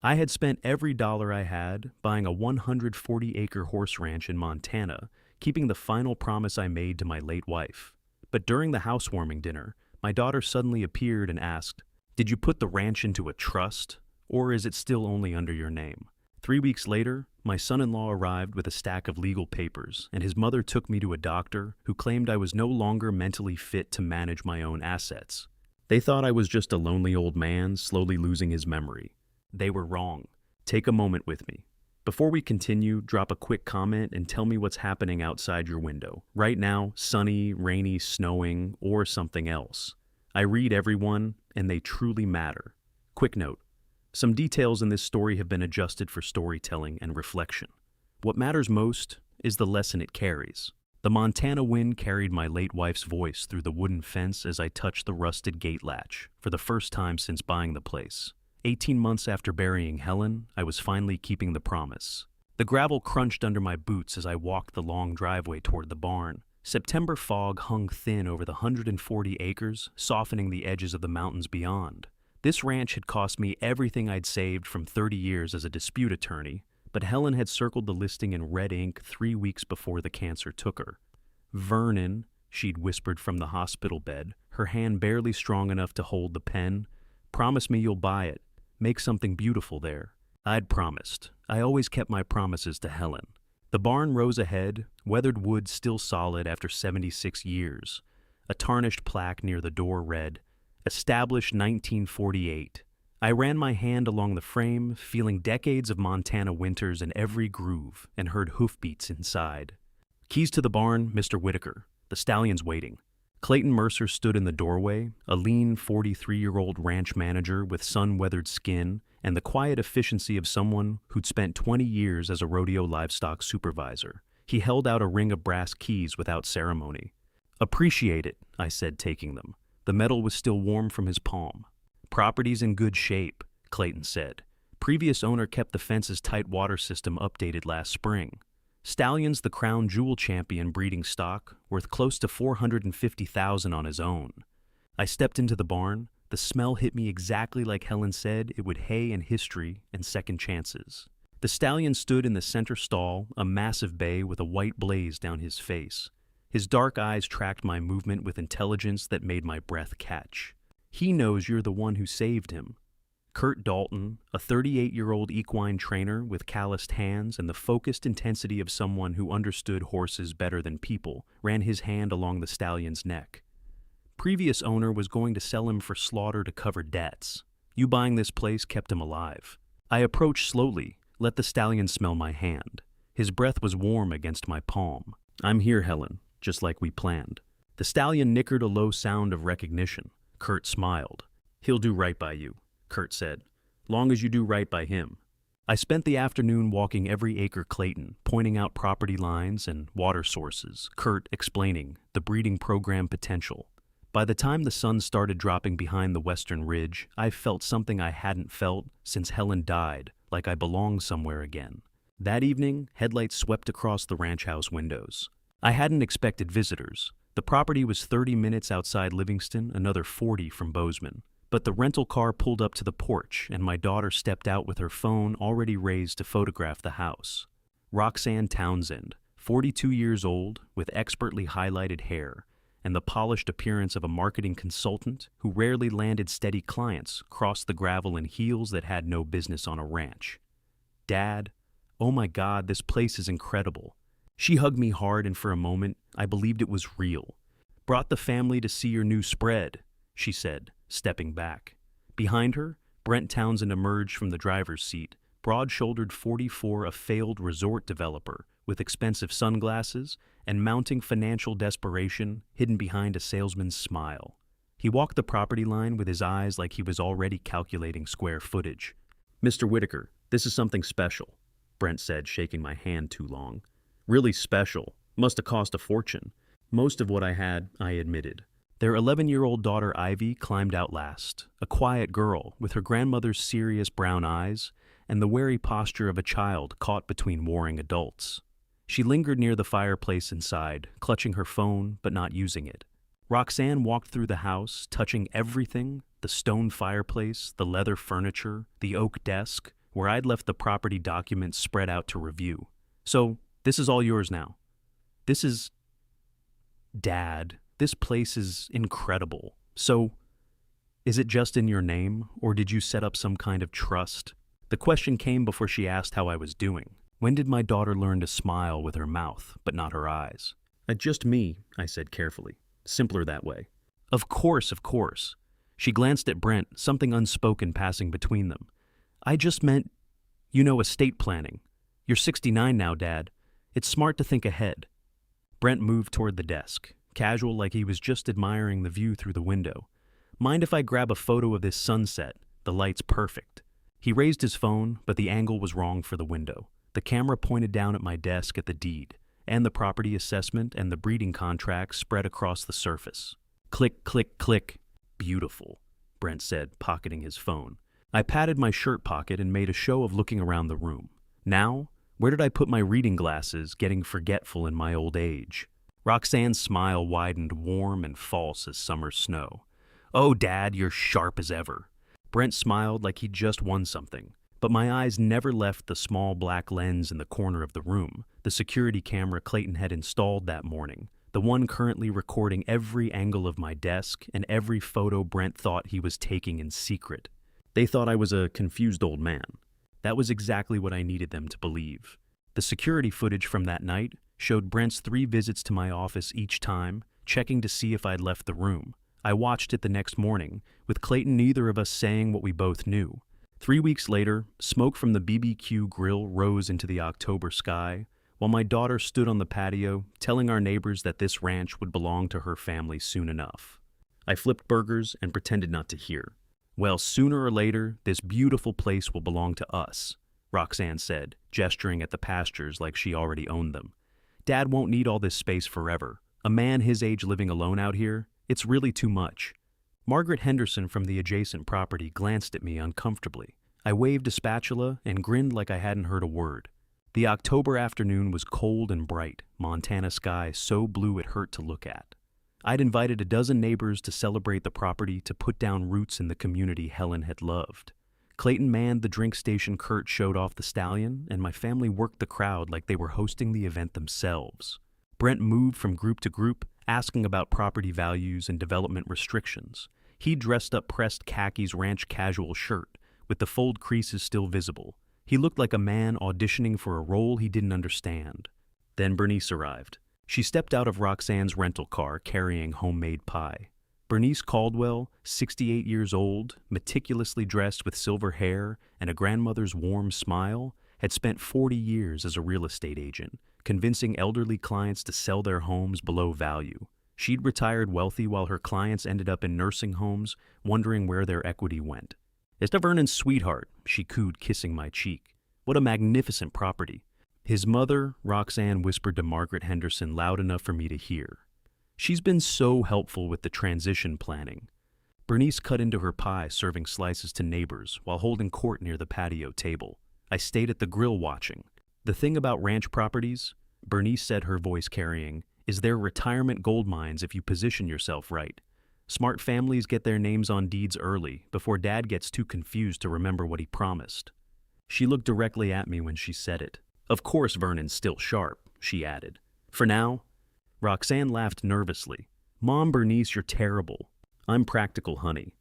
I had spent every dollar I had buying a 140-acre horse ranch in Montana, keeping the final promise I made to my late wife. But during the housewarming dinner, my daughter suddenly appeared and asked, "Did you put the ranch into a trust, or is it still only under your name?" 3 weeks later, my son-in-law arrived with a stack of legal papers, and his mother took me to a doctor who claimed I was no longer mentally fit to manage my own assets. They thought I was just a lonely old man slowly losing his memory. They were wrong. Take a moment with me. Before we continue, drop a quick comment and tell me what's happening outside your window. Right now, sunny, rainy, snowing, or something else. I read everyone, and they truly matter. Quick note. Some details in this story have been adjusted for storytelling and reflection. What matters most is the lesson it carries. The Montana wind carried my late wife's voice through the wooden fence as I touched the rusted gate latch, for the first time since buying the place. 18 months after burying Helen, I was finally keeping the promise. The gravel crunched under my boots as I walked the long driveway toward the barn. September fog hung thin over the 140 acres, softening the edges of the mountains beyond. This ranch had cost me everything I'd saved from 30 years as a dispute attorney, but Helen had circled the listing in red ink 3 weeks before the cancer took her. "Vernon," she'd whispered from the hospital bed, her hand barely strong enough to hold the pen, "promise me you'll buy it. Make something beautiful there." I'd promised. I always kept my promises to Helen. The barn rose ahead, weathered wood still solid after 76 years. A tarnished plaque near the door read, "Established 1948. I ran my hand along the frame, feeling decades of Montana winters in every groove, and heard hoofbeats inside. "Keys to the barn, Mr. Whitaker. The stallion's waiting." Clayton Mercer stood in the doorway, a lean 43-year-old ranch manager with sun-weathered skin and the quiet efficiency of someone who'd spent 20 years as a rodeo livestock supervisor. He held out a ring of brass keys without ceremony. "Appreciate it," I said, taking them. The metal was still warm from his palm. "Property's in good shape," Clayton said. "Previous owner kept the fence's tight water system updated last spring. Stallion's the crown jewel champion breeding stock, worth close to $450,000 on his own." I stepped into the barn. The smell hit me exactly like Helen said it would: hay and history and second chances. The stallion stood in the center stall, a massive bay with a white blaze down his face. His dark eyes tracked my movement with intelligence that made my breath catch. "He knows you're the one who saved him." Kurt Dalton, a 38-year-old equine trainer with calloused hands and the focused intensity of someone who understood horses better than people, ran his hand along the stallion's neck. "Previous owner was going to sell him for slaughter to cover debts. You buying this place kept him alive." I approached slowly, let the stallion smell my hand. His breath was warm against my palm. "I'm here, Helen, just like we planned." The stallion nickered a low sound of recognition. Kurt smiled. "He'll do right by you," Kurt said, "long as you do right by him." I spent the afternoon walking every acre Clayton, pointing out property lines and water sources, Kurt explaining the breeding program potential. By the time the sun started dropping behind the western ridge, I felt something I hadn't felt since Helen died, like I belonged somewhere again. That evening, headlights swept across the ranch house windows. I hadn't expected visitors. The property was 30 minutes outside Livingston, another 40 from Bozeman. But the rental car pulled up to the porch, and my daughter stepped out with her phone already raised to photograph the house. Roxanne Townsend, 42 years old, with expertly highlighted hair, and the polished appearance of a marketing consultant who rarely landed steady clients, crossed the gravel in heels that had no business on a ranch. "Dad, oh my God, this place is incredible." She hugged me hard, and for a moment, I believed it was real. "Brought the family to see your new spread," she said, stepping back. Behind her, Brent Townsend emerged from the driver's seat, broad-shouldered 44, a failed resort developer with expensive sunglasses and mounting financial desperation hidden behind a salesman's smile. He walked the property line with his eyes like he was already calculating square footage. "Mr. Whitaker, this is something special," Brent said, shaking my hand too long. "Really special. Must have cost a fortune." "Most of what I had," I admitted. Their 11-year-old daughter Ivy climbed out last, a quiet girl with her grandmother's serious brown eyes and the wary posture of a child caught between warring adults. She lingered near the fireplace inside, clutching her phone but not using it. Roxanne walked through the house, touching everything: the stone fireplace, the leather furniture, the oak desk, where I'd left the property documents spread out to review. So, this is all yours now. This is... Dad, this place is incredible. So, is it just in your name, or did you set up some kind of trust? The question came before she asked how I was doing. When did my daughter learn to smile with her mouth, but not her eyes? Just me, I said carefully. Simpler that way. Of course, of course. She glanced at Brent, something unspoken passing between them. I just meant, estate planning. You're 69 now, Dad. It's smart to think ahead. Brent moved toward the desk, casual like he was just admiring the view through the window. Mind if I grab a photo of this sunset? The light's perfect. He raised his phone, but the angle was wrong for the window. The camera pointed down at my desk at the deed, and the property assessment and the breeding contract spread across the surface. Click, click, click. Beautiful, Brent said, pocketing his phone. I patted my shirt pocket and made a show of looking around the room. Now, where did I put my reading glasses, getting forgetful in my old age? Roxanne's smile widened warm and false as summer snow. Oh, Dad, you're sharp as ever. Brent smiled like he'd just won something, but my eyes never left the small black lens in the corner of the room, the security camera Clayton had installed that morning, the one currently recording every angle of my desk and every photo Brent thought he was taking in secret. They thought I was a confused old man. That was exactly what I needed them to believe. The security footage from that night showed Brent's 3 visits to my office each time, checking to see if I'd left the room. I watched it the next morning, with Clayton neither of us saying what we both knew. 3 weeks later, smoke from the BBQ grill rose into the October sky, while my daughter stood on the patio, telling our neighbors that this ranch would belong to her family soon enough. I flipped burgers and pretended not to hear. Well, sooner or later, this beautiful place will belong to us, Roxanne said, gesturing at the pastures like she already owned them. Dad won't need all this space forever. A man his age living alone out here, it's really too much. Margaret Henderson from the adjacent property glanced at me uncomfortably. I waved a spatula and grinned like I hadn't heard a word. The October afternoon was cold and bright, Montana sky so blue it hurt to look at. I'd invited a dozen neighbors to celebrate the property to put down roots in the community Helen had loved. Clayton manned the drink station Kurt showed off the stallion, and my family worked the crowd like they were hosting the event themselves. Brent moved from group to group, asking about property values and development restrictions. He dressed up pressed khakis ranch casual shirt, with the fold creases still visible. He looked like a man auditioning for a role he didn't understand. Then Bernice arrived. She stepped out of Roxanne's rental car carrying homemade pie. Bernice Caldwell, 68 years old, meticulously dressed with silver hair and a grandmother's warm smile, had spent 40 years as a real estate agent, convincing elderly clients to sell their homes below value. She'd retired wealthy while her clients ended up in nursing homes, wondering where their equity went. "Mr. Vernon's sweetheart," she cooed, kissing my cheek. "What a magnificent property." His mother, Roxanne, whispered to Margaret Henderson loud enough for me to hear. "She's been so helpful with the transition planning." Bernice cut into her pie, serving slices to neighbors while holding court near the patio table. I stayed at the grill watching. The thing about ranch properties, Bernice said, her voice carrying, is they're retirement gold mines if you position yourself right. Smart families get their names on deeds early, before Dad gets too confused to remember what he promised. She looked directly at me when she said it. "Of course Vernon's still sharp," she added. "For now." Roxanne laughed nervously. "Mom, Bernice, you're terrible." "I'm practical, honey."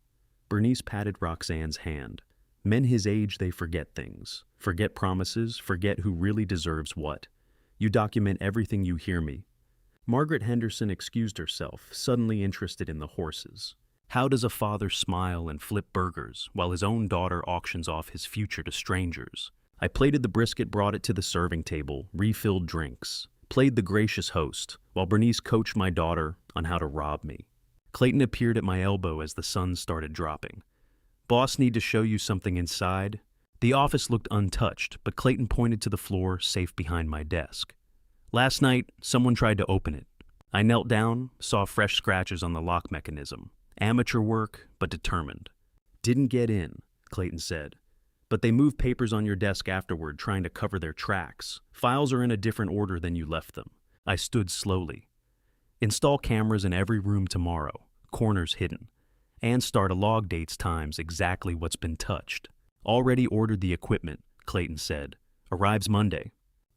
Bernice patted Roxanne's hand. "Men his age, they forget things. Forget promises, forget who really deserves what. You document everything you hear me." Margaret Henderson excused herself, suddenly interested in the horses. How does a father smile and flip burgers while his own daughter auctions off his future to strangers? I plated the brisket, brought it to the serving table, refilled drinks, played the gracious host, while Bernice coached my daughter on how to rob me. Clayton appeared at my elbow as the sun started dropping. "Boss, need to show you something inside." The office looked untouched, but Clayton pointed to the floor, safe behind my desk. "Last night, someone tried to open it. I knelt down, saw fresh scratches on the lock mechanism. Amateur work, but determined." "Didn't get in," Clayton said. "But they moved papers on your desk afterward, trying to cover their tracks. Files are in a different order than you left them." I stood slowly. "Install cameras in every room tomorrow, corners hidden. And start a log dates times exactly what's been touched. Already ordered the equipment, Clayton said. "Arrives Monday."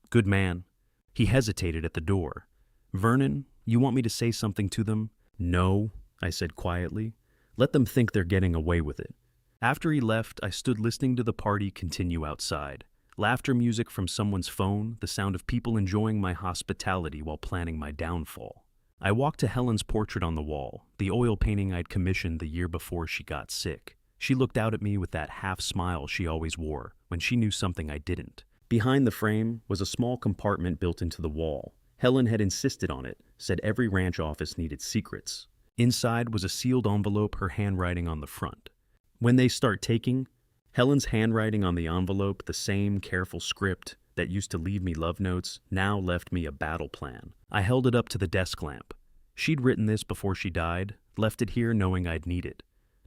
"Good man." He hesitated at the door. "Vernon, you want me to say something to them?" "No," I said quietly. "Let them think they're getting away with it." After he left, I stood listening to the party continue outside. Laughter music from someone's phone, the sound of people enjoying my hospitality while planning my downfall. I walked to Helen's portrait on the wall, the oil painting I'd commissioned the year before she got sick. She looked out at me with that half smile she always wore when she knew something I didn't. Behind the frame was a small compartment built into the wall. Helen had insisted on it, said every ranch office needed secrets. Inside was a sealed envelope, her handwriting on the front. "When they start taking," Helen's handwriting on the envelope, the same careful script that used to leave me love notes, now left me a battle plan. I held it up to the desk lamp. She'd written this before she died, left it here knowing I'd need it.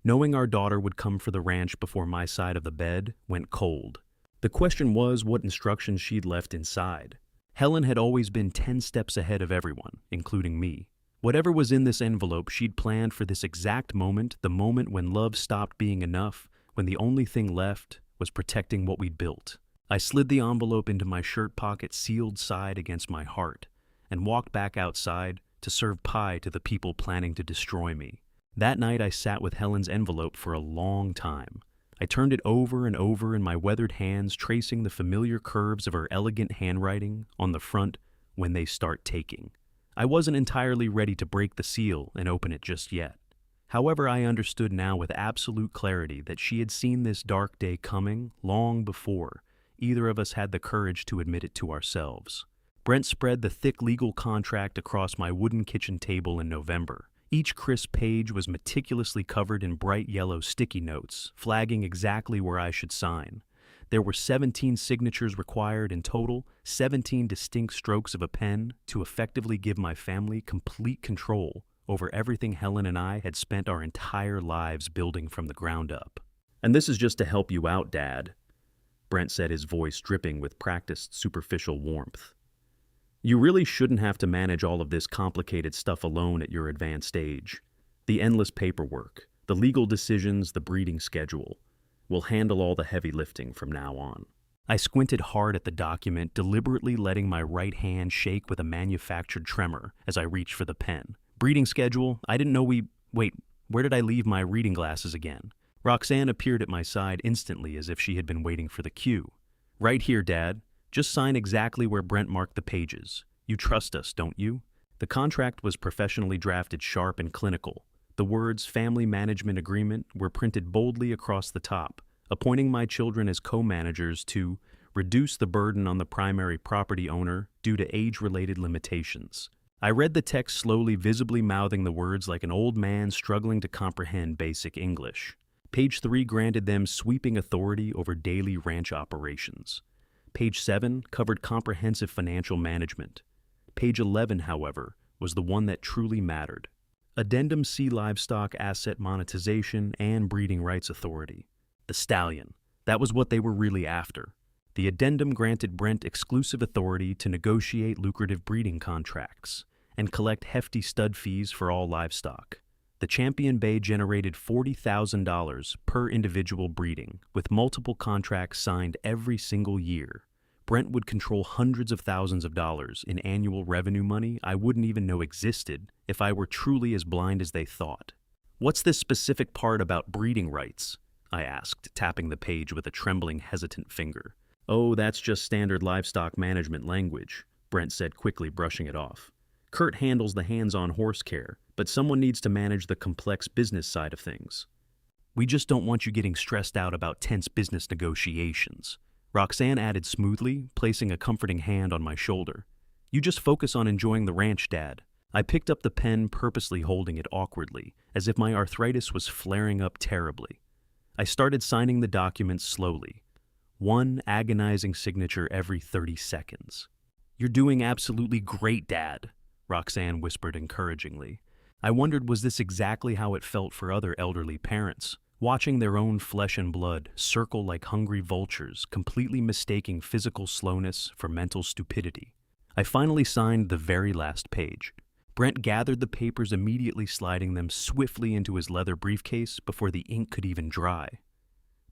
Knowing our daughter would come for the ranch before my side of the bed went cold. The question was what instructions she'd left inside. Helen had always been 10 steps ahead of everyone, including me. Whatever was in this envelope, she'd planned for this exact moment, the moment when love stopped being enough, when the only thing left was protecting what we'd built. I slid the envelope into my shirt pocket, sealed side against my heart, and walked back outside to serve pie to the people planning to destroy me. That night I sat with Helen's envelope for a long time. I turned it over and over in my weathered hands, tracing the familiar curves of her elegant handwriting on the front, "When they start taking." I wasn't entirely ready to break the seal and open it just yet. However, I understood now with absolute clarity that she had seen this dark day coming long before either of us had the courage to admit it to ourselves. Brent spread the thick legal contract across my wooden kitchen table in November. Each crisp page was meticulously covered in bright yellow sticky notes, flagging exactly where I should sign. There were 17 signatures required in total, 17 distinct strokes of a pen to effectively give my family complete control over everything Helen and I had spent our entire lives building from the ground up. "And this is just to help you out, Dad," Brent said, his voice dripping with practiced superficial warmth. "You really shouldn't have to manage all of this complicated stuff alone at your advanced age. The endless paperwork, the legal decisions, the breeding schedule. We'll handle all the heavy lifting from now on." I squinted hard at the document, deliberately letting my right hand shake with a manufactured tremor as I reached for the pen. "Breeding schedule? I didn't know we... Wait, where did I leave my reading glasses again?" Roxanne appeared at my side instantly as if she had been waiting for the cue. "Right here, Dad. Just sign exactly where Brent marked the pages. You trust us, don't you?" The contract was professionally drafted, sharp and clinical. The words "Family Management Agreement" were printed boldly across the top, appointing my children as co-managers to reduce the burden on the primary property owner due to age-related limitations. I read the text slowly, visibly mouthing the words like an old man struggling to comprehend basic English. Page 3 granted them sweeping authority over daily ranch operations. Page 7 covered comprehensive financial management. Page 11, however, was the one that truly mattered. Addendum C, livestock asset monetization and breeding rights authority. The stallion. That was what they were really after. The addendum granted Brent exclusive authority to negotiate lucrative breeding contracts and collect hefty stud fees for all livestock. The Champion Bay generated $40,000 per individual breeding, with multiple contracts signed every single year. Brent would control hundreds of thousands of dollars in annual revenue money I wouldn't even know existed if I were truly as blind as they thought. "What's this specific part about breeding rights?" I asked, tapping the page with a trembling, hesitant finger. "Oh, that's just standard livestock management language," Brent said, quickly brushing it off. "Kurt handles the hands-on horse care, but someone needs to manage the complex business side of things. We just don't want you getting stressed out about tense business negotiations," Roxanne added smoothly, placing a comforting hand on my shoulder. "You just focus on enjoying the ranch, Dad." I picked up the pen, purposely holding it awkwardly, as if my arthritis was flaring up terribly. I started signing the documents slowly, one agonizing signature every 30 seconds. "You're doing absolutely great, Dad," Roxanne whispered encouragingly. I wondered, was this exactly how it felt for other elderly parents, watching their own flesh and blood circle like hungry vultures, completely mistaking physical slowness for mental stupidity. I finally signed the very last page. Brent gathered the papers, immediately sliding them swiftly into his leather briefcase before the ink could even dry.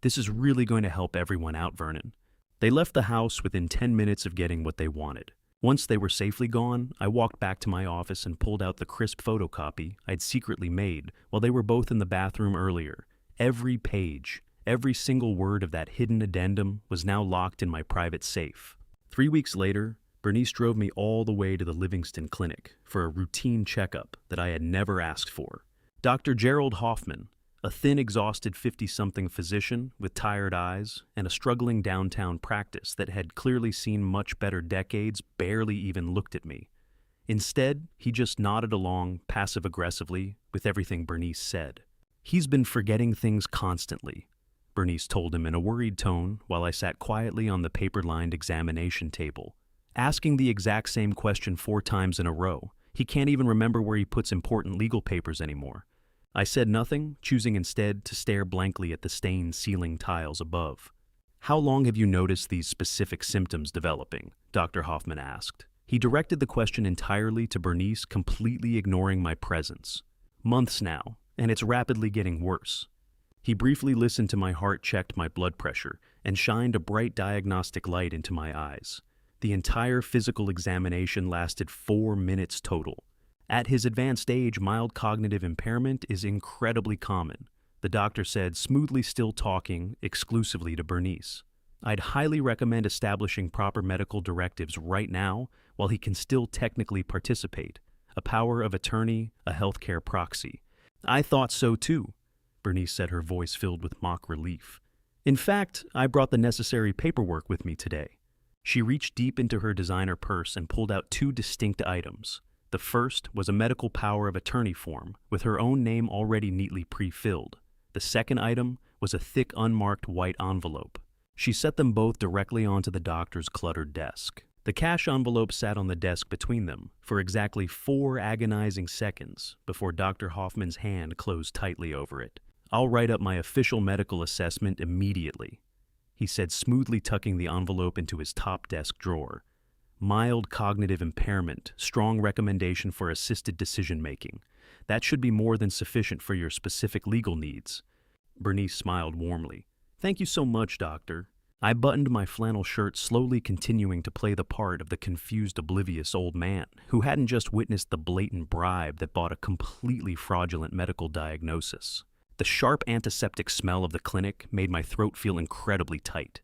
"This is really going to help everyone out, Vernon. They left the house within 10 minutes of getting what they wanted. Once they were safely gone, I walked back to my office and pulled out the crisp photocopy I'd secretly made while they were both in the bathroom earlier. Every page, every single word of that hidden addendum was now locked in my private safe. 3 weeks later, Bernice drove me all the way to the Livingston Clinic for a routine checkup that I had never asked for. Dr. Gerald Hoffman, a thin, exhausted 50-something physician with tired eyes and a struggling downtown practice that had clearly seen much better decades, barely even looked at me. Instead, he just nodded along passive-aggressively with everything Bernice said. "He's been forgetting things constantly," Bernice told him in a worried tone while I sat quietly on the paper-lined examination table. "Asking the exact same question 4 times in a row. He can't even remember where he puts important legal papers anymore." I said nothing, choosing instead to stare blankly at the stained ceiling tiles above. "How long have you noticed these specific symptoms developing?" Dr. Hoffman asked. He directed the question entirely to Bernice, completely ignoring my presence. "Months now, and it's rapidly getting worse." He briefly listened to my heart, checked my blood pressure, and shined a bright diagnostic light into my eyes. The entire physical examination lasted 4 minutes total. At his advanced age, mild cognitive impairment is incredibly common, the doctor said, smoothly still talking exclusively to Bernice. "I'd highly recommend establishing proper medical directives right now while he can still technically participate. A power of attorney, a healthcare proxy." "I thought so too," Bernice said, her voice filled with mock relief. "In fact, I brought the necessary paperwork with me today." She reached deep into her designer purse and pulled out 2 distinct items. The first was a medical power of attorney form with her own name already neatly pre-filled. The second item was a thick, unmarked white envelope. She set them both directly onto the doctor's cluttered desk. The cash envelope sat on the desk between them for exactly 4 agonizing seconds before Dr. Hoffman's hand closed tightly over it. "I'll write up my official medical assessment immediately," he said, smoothly tucking the envelope into his top desk drawer. "Mild cognitive impairment, strong recommendation for assisted decision-making. That should be more than sufficient for your specific legal needs." Bernice smiled warmly. "Thank you so much, doctor." I buttoned my flannel shirt, slowly continuing to play the part of the confused, oblivious old man who hadn't just witnessed the blatant bribe that bought a completely fraudulent medical diagnosis. The sharp antiseptic smell of the clinic made my throat feel incredibly tight.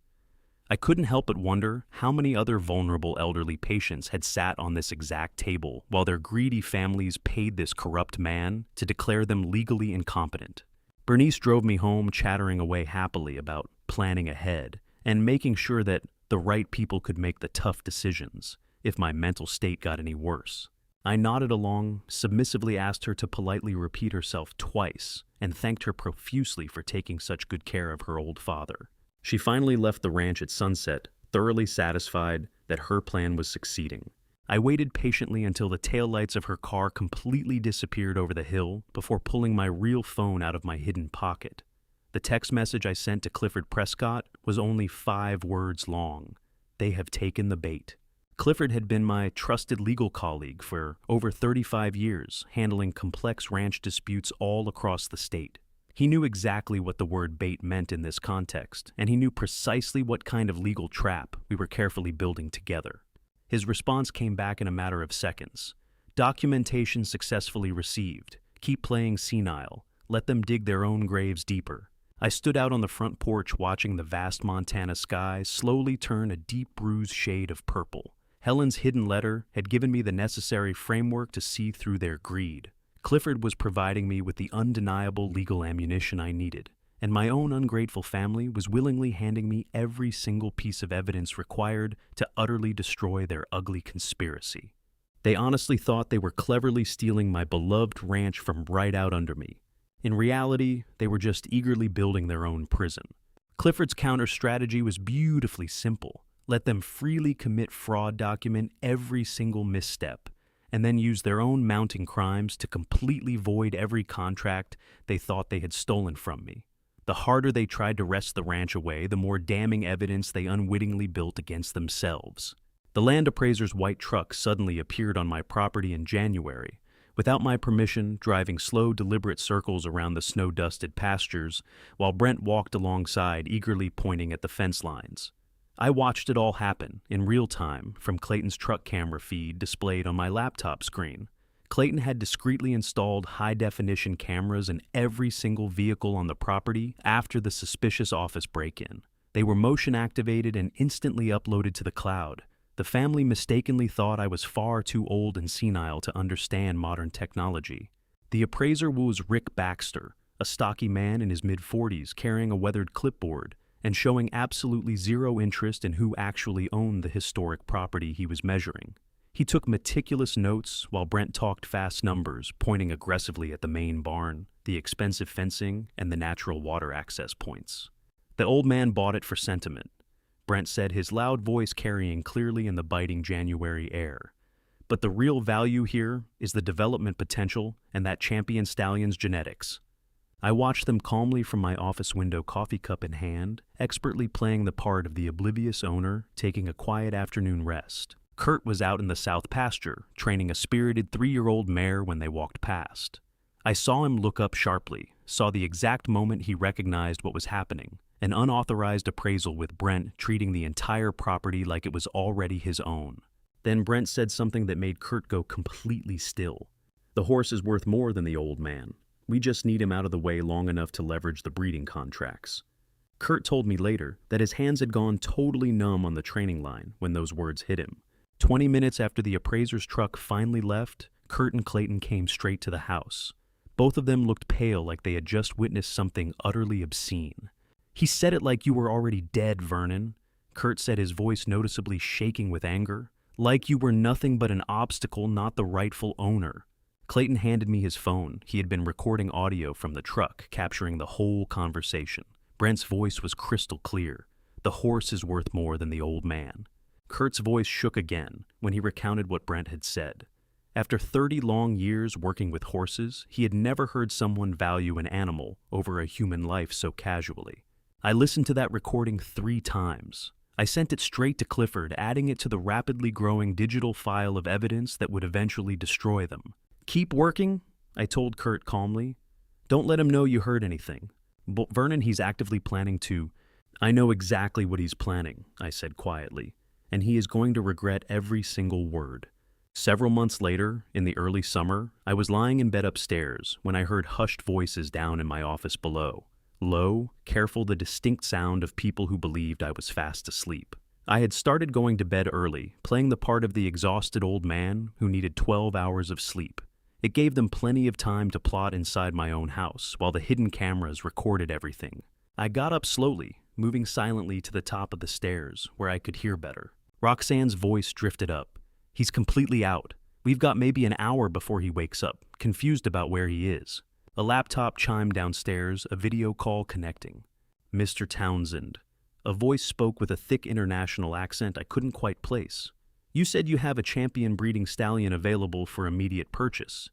I couldn't help but wonder how many other vulnerable elderly patients had sat on this exact table while their greedy families paid this corrupt man to declare them legally incompetent. Bernice drove me home, chattering away happily about planning ahead and making sure that the right people could make the tough decisions if my mental state got any worse. I nodded along, submissively asked her to politely repeat herself twice, and thanked her profusely for taking such good care of her old father. She finally left the ranch at sunset, thoroughly satisfied that her plan was succeeding. I waited patiently until the taillights of her car completely disappeared over the hill before pulling my real phone out of my hidden pocket. The text message I sent to Clifford Prescott was only 5 words long. "They have taken the bait." Clifford had been my trusted legal colleague for over 35 years, handling complex ranch disputes all across the state. He knew exactly what the word bait meant in this context, and he knew precisely what kind of legal trap we were carefully building together. His response came back in a matter of seconds. "Documentation successfully received. Keep playing senile. Let them dig their own graves deeper." I stood out on the front porch watching the vast Montana sky slowly turn a deep bruised shade of purple. Helen's hidden letter had given me the necessary framework to see through their greed. Clifford was providing me with the undeniable legal ammunition I needed, and my own ungrateful family was willingly handing me every single piece of evidence required to utterly destroy their ugly conspiracy. They honestly thought they were cleverly stealing my beloved ranch from right out under me. In reality, they were just eagerly building their own prison. Clifford's counter strategy was beautifully simple. Let them freely commit fraud, document every single misstep, and then use their own mounting crimes to completely void every contract they thought they had stolen from me. The harder they tried to wrest the ranch away, the more damning evidence they unwittingly built against themselves. The land appraiser's white truck suddenly appeared on my property in January, without my permission, driving slow, deliberate circles around the snow-dusted pastures, while Brent walked alongside, eagerly pointing at the fence lines. I watched it all happen, in real time, from Clayton's truck camera feed displayed on my laptop screen. Clayton had discreetly installed high-definition cameras in every single vehicle on the property after the suspicious office break-in. They were motion-activated and instantly uploaded to the cloud. The family mistakenly thought I was far too old and senile to understand modern technology. The appraiser was Rick Baxter, a stocky man in his mid-40s carrying a weathered clipboard and showing absolutely zero interest in who actually owned the historic property he was measuring. He took meticulous notes while Brent talked fast numbers, pointing aggressively at the main barn, the expensive fencing, and the natural water access points. The old man bought it for sentiment, Brent said, his loud voice carrying clearly in the biting January air. But the real value here is the development potential and that champion stallion's genetics. I watched them calmly from my office window, coffee cup in hand, expertly playing the part of the oblivious owner taking a quiet afternoon rest. Kurt was out in the south pasture, training a spirited 3-year-old mare when they walked past. I saw him look up sharply, saw the exact moment he recognized what was happening, an unauthorized appraisal with Brent treating the entire property like it was already his own. Then Brent said something that made Kurt go completely still. The horse is worth more than the old man. We just need him out of the way long enough to leverage the breeding contracts. Kurt told me later that his hands had gone totally numb on the training line when those words hit him. 20 minutes after the appraiser's truck finally left, Kurt and Clayton came straight to the house. Both of them looked pale, like they had just witnessed something utterly obscene. "He said it like you were already dead, Vernon," Kurt said, his voice noticeably shaking with anger. "Like you were nothing but an obstacle, not the rightful owner." Clayton handed me his phone. He had been recording audio from the truck, capturing the whole conversation. Brent's voice was crystal clear. "The horse is worth more than the old man." Kurt's voice shook again when he recounted what Brent had said. After 30 long years working with horses, he had never heard someone value an animal over a human life so casually. I listened to that recording 3 times. I sent it straight to Clifford, adding it to the rapidly growing digital file of evidence that would eventually destroy them. "Keep working," I told Kurt calmly. "Don't let him know you heard anything. But Vernon, he's actively planning to—" "I know exactly what he's planning," I said quietly, "and he is going to regret every single word." Several months later, in the early summer, I was lying in bed upstairs when I heard hushed voices down in my office below. Low, careful, the distinct sound of people who believed I was fast asleep. I had started going to bed early, playing the part of the exhausted old man who needed 12 hours of sleep. It gave them plenty of time to plot inside my own house while the hidden cameras recorded everything. I got up slowly, moving silently to the top of the stairs where I could hear better. Roxanne's voice drifted up. "He's completely out. We've got maybe an hour before he wakes up, confused about where he is." A laptop chimed downstairs, a video call connecting. "Mr. Townsend." A voice spoke with a thick international accent I couldn't quite place. "You said you have a champion breeding stallion available for immediate purchase."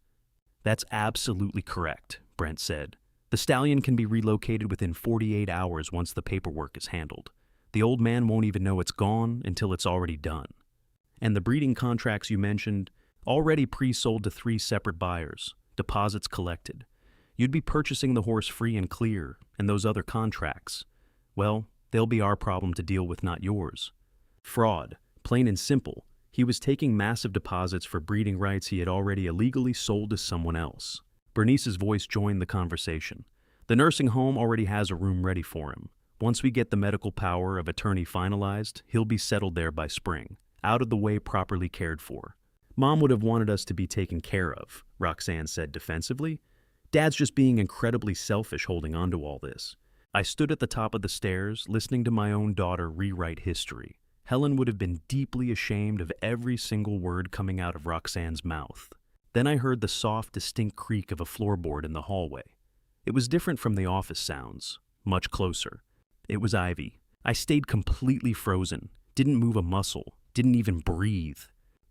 "That's absolutely correct," Brent said. "The stallion can be relocated within 48 hours once the paperwork is handled. The old man won't even know it's gone until it's already done. And the breeding contracts you mentioned, already pre-sold to 3 separate buyers, deposits collected. You'd be purchasing the horse free and clear, and those other contracts, well, they'll be our problem to deal with, not yours." Fraud, plain and simple. He was taking massive deposits for breeding rights he had already illegally sold to someone else. Bernice's voice joined the conversation. "The nursing home already has a room ready for him. Once we get the medical power of attorney finalized, he'll be settled there by spring, out of the way, properly cared for." "Mom would have wanted us to be taken care of," Roxanne said defensively. "Dad's just being incredibly selfish holding on to all this." I stood at the top of the stairs, listening to my own daughter rewrite history. Helen would have been deeply ashamed of every single word coming out of Roxanne's mouth. Then I heard the soft, distinct creak of a floorboard in the hallway. It was different from the office sounds, much closer. It was Ivy. I stayed completely frozen, didn't move a muscle, didn't even breathe.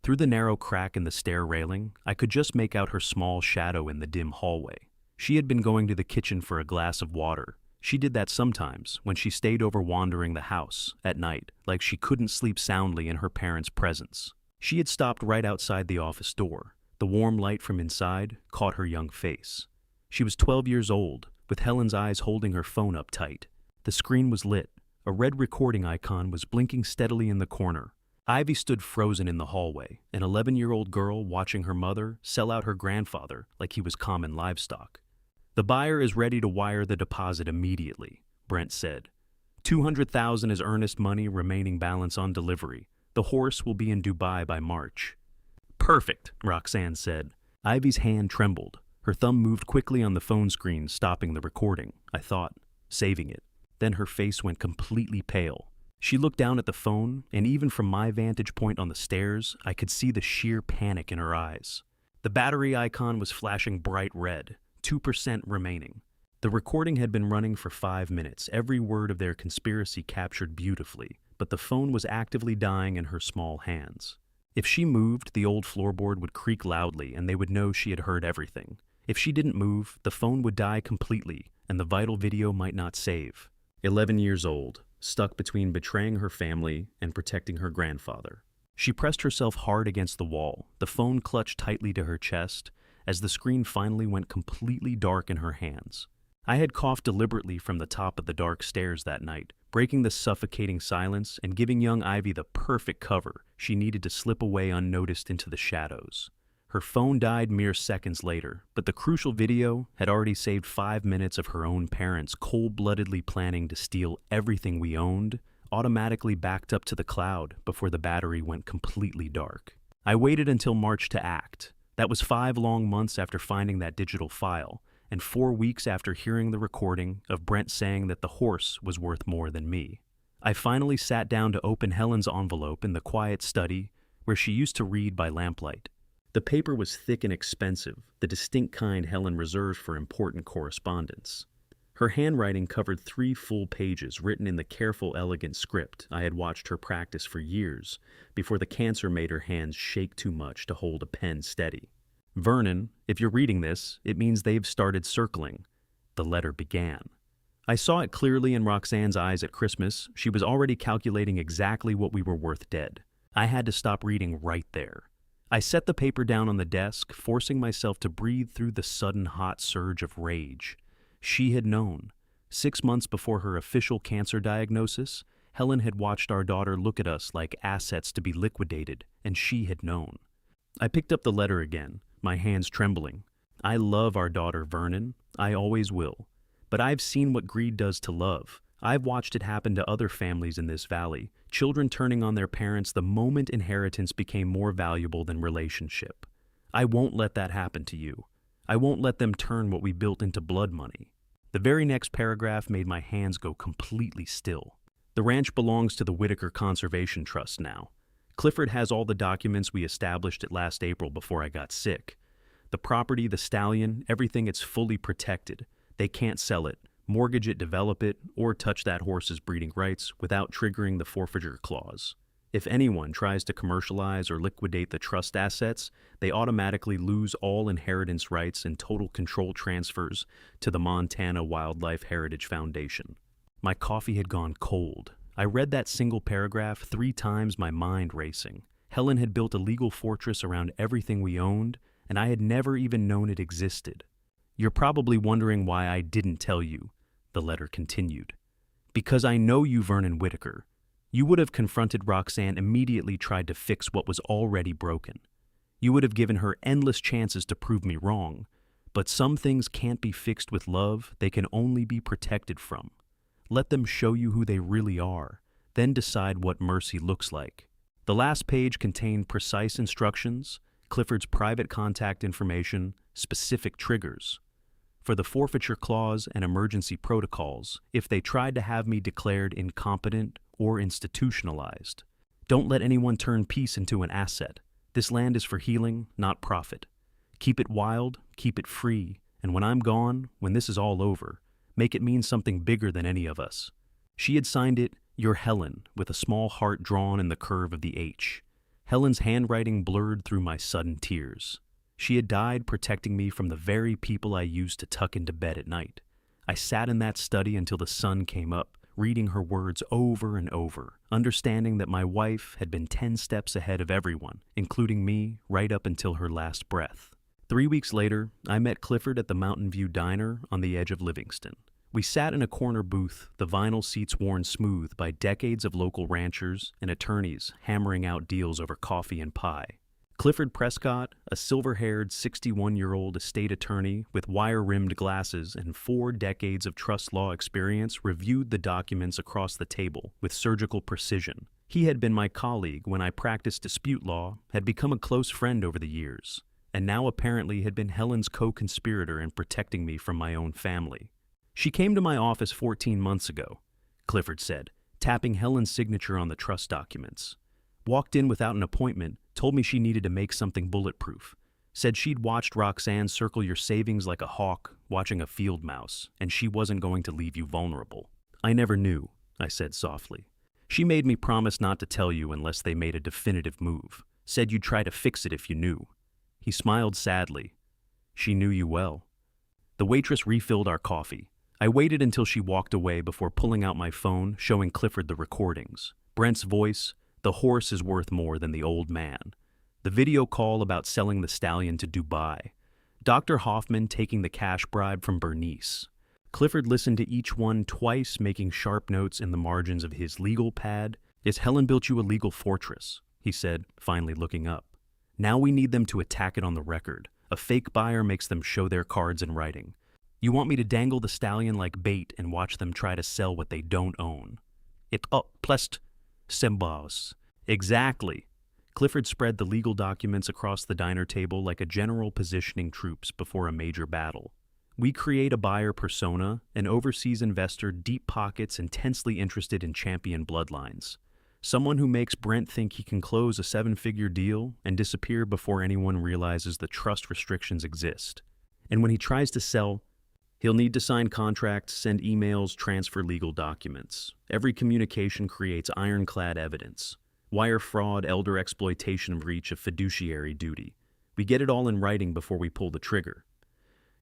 Through the narrow crack in the stair railing, I could just make out her small shadow in the dim hallway. She had been going to the kitchen for a glass of water. She did that sometimes when she stayed over wandering the house at night, like she couldn't sleep soundly in her parents' presence. She had stopped right outside the office door. The warm light from inside caught her young face. She was 12 years old, with Helen's eyes holding her phone up tight. The screen was lit, A red recording icon was blinking steadily in the corner. Ivy stood frozen in the hallway, an 11-year-old girl watching her mother sell out her grandfather like he was common livestock. "The buyer is ready to wire the deposit immediately," Brent said. "200,000 is earnest money, remaining balance on delivery. The horse will be in Dubai by March." "Perfect," Roxanne said. Ivy's hand trembled. Her thumb moved quickly on the phone screen, stopping the recording, I thought, saving it. Then her face went completely pale. She looked down at the phone, and even from my vantage point on the stairs, I could see the sheer panic in her eyes. The battery icon was flashing bright red, 2% remaining. The recording had been running for 5 minutes, every word of their conspiracy captured beautifully, but the phone was actively dying in her small hands. If she moved, the old floorboard would creak loudly and they would know she had heard everything. If she didn't move, the phone would die completely and the vital video might not save. 11 years old, stuck between betraying her family and protecting her grandfather. She pressed herself hard against the wall, the phone clutched tightly to her chest, as the screen finally went completely dark in her hands. I had coughed deliberately from the top of the dark stairs that night, breaking the suffocating silence and giving young Ivy the perfect cover she needed to slip away unnoticed into the shadows. Her phone died mere seconds later, but the crucial video had already saved 5 minutes of her own parents cold-bloodedly planning to steal everything we owned, automatically backed up to the cloud before the battery went completely dark. I waited until March to act. That was 5 long months after finding that digital file, and 4 weeks after hearing the recording of Brent saying that the horse was worth more than me. I finally sat down to open Helen's envelope in the quiet study where she used to read by lamplight. The paper was thick and expensive, the distinct kind Helen reserved for important correspondence. Her handwriting covered 3 full pages written in the careful, elegant script I had watched her practice for years before the cancer made her hands shake too much to hold a pen steady. "Vernon, if you're reading this, it means they've started circling," the letter began. I saw it clearly in Roxanne's eyes at Christmas. She was already calculating exactly what we were worth dead. I had to stop reading right there. I set the paper down on the desk, forcing myself to breathe through the sudden hot surge of rage. She had known. 6 months before her official cancer diagnosis, Helen had watched our daughter look at us like assets to be liquidated, and she had known. I picked up the letter again, my hands trembling. "I love our daughter, Vernon. I always will. But I've seen what greed does to love. I've watched it happen to other families in this valley, children turning on their parents the moment inheritance became more valuable than relationship. I won't let that happen to you. I won't let them turn what we built into blood money." The very next paragraph made my hands go completely still. "The ranch belongs to the Whitaker Conservation Trust now. Clifford has all the documents we established it last April before I got sick. The property, the stallion, everything, it's fully protected. They can't sell it, mortgage it, develop it, or touch that horse's breeding rights without triggering the forfeiture clause. If anyone tries to commercialize or liquidate the trust assets, they automatically lose all inheritance rights and total control transfers to the Montana Wildlife Heritage Foundation." My coffee had gone cold. I read that single paragraph 3 times, my mind racing. Helen had built a legal fortress around everything we owned, and I had never even known it existed. "You're probably wondering why I didn't tell you," the letter continued. "Because I know you, Vernon Whitaker. You would have confronted Roxanne, immediately tried to fix what was already broken. You would have given her endless chances to prove me wrong. But some things can't be fixed with love, they can only be protected from. Let them show you who they really are, then decide what mercy looks like." The last page contained precise instructions, Clifford's private contact information, specific triggers. For the forfeiture clause and emergency protocols, if they tried to have me declared incompetent or institutionalized. "Don't let anyone turn peace into an asset. This land is for healing, not profit. Keep it wild, keep it free, and when I'm gone, when this is all over, make it mean something bigger than any of us." She had signed it, "Your Helen," with a small heart drawn in the curve of the H. Helen's handwriting blurred through my sudden tears. She had died protecting me from the very people I used to tuck into bed at night. I sat in that study until the sun came up, reading her words over and over, understanding that my wife had been 10 steps ahead of everyone, including me, right up until her last breath. 3 weeks later, I met Clifford at the Mountain View Diner on the edge of Livingston. We sat in a corner booth, the vinyl seats worn smooth by decades of local ranchers and attorneys hammering out deals over coffee and pie. Clifford Prescott, a silver-haired 61-year-old estate attorney with wire-rimmed glasses and 4 decades of trust law experience, reviewed the documents across the table with surgical precision. He had been my colleague when I practiced dispute law, had become a close friend over the years, and now apparently had been Helen's co-conspirator in protecting me from my own family. "She came to my office 14 months ago," Clifford said, tapping Helen's signature on the trust documents. "Walked in without an appointment, told me she needed to make something bulletproof. Said she'd watched Roxanne circle your savings like a hawk watching a field mouse, and she wasn't going to leave you vulnerable." "I never knew," I said softly. "She made me promise not to tell you unless they made a definitive move. Said you'd try to fix it if you knew." He smiled sadly. "She knew you well." The waitress refilled our coffee. I waited until she walked away before pulling out my phone, showing Clifford the recordings. Brent's voice, "The horse is worth more than the old man." The video call about selling the stallion to Dubai. Dr. Hoffman taking the cash bribe from Bernice. Clifford listened to each one twice, making sharp notes in the margins of his legal pad. "Is Helen built you a legal fortress?" he said, finally looking up. "Now we need them to attack it on the record. A fake buyer makes them show their cards in writing. You want me to dangle the stallion like bait and watch them try to sell what they don't own?" "It plest symbols." "Exactly." Clifford spread the legal documents across the diner table like a general positioning troops before a major battle. "We create a buyer persona, an overseas investor, deep pockets, intensely interested in champion bloodlines. Someone who makes Brent think he can close a 7-figure deal and disappear before anyone realizes the trust restrictions exist. And when he tries to sell, he'll need to sign contracts, send emails, transfer legal documents. Every communication creates ironclad evidence. Wire fraud, elder exploitation, breach of fiduciary duty. We get it all in writing before we pull the trigger."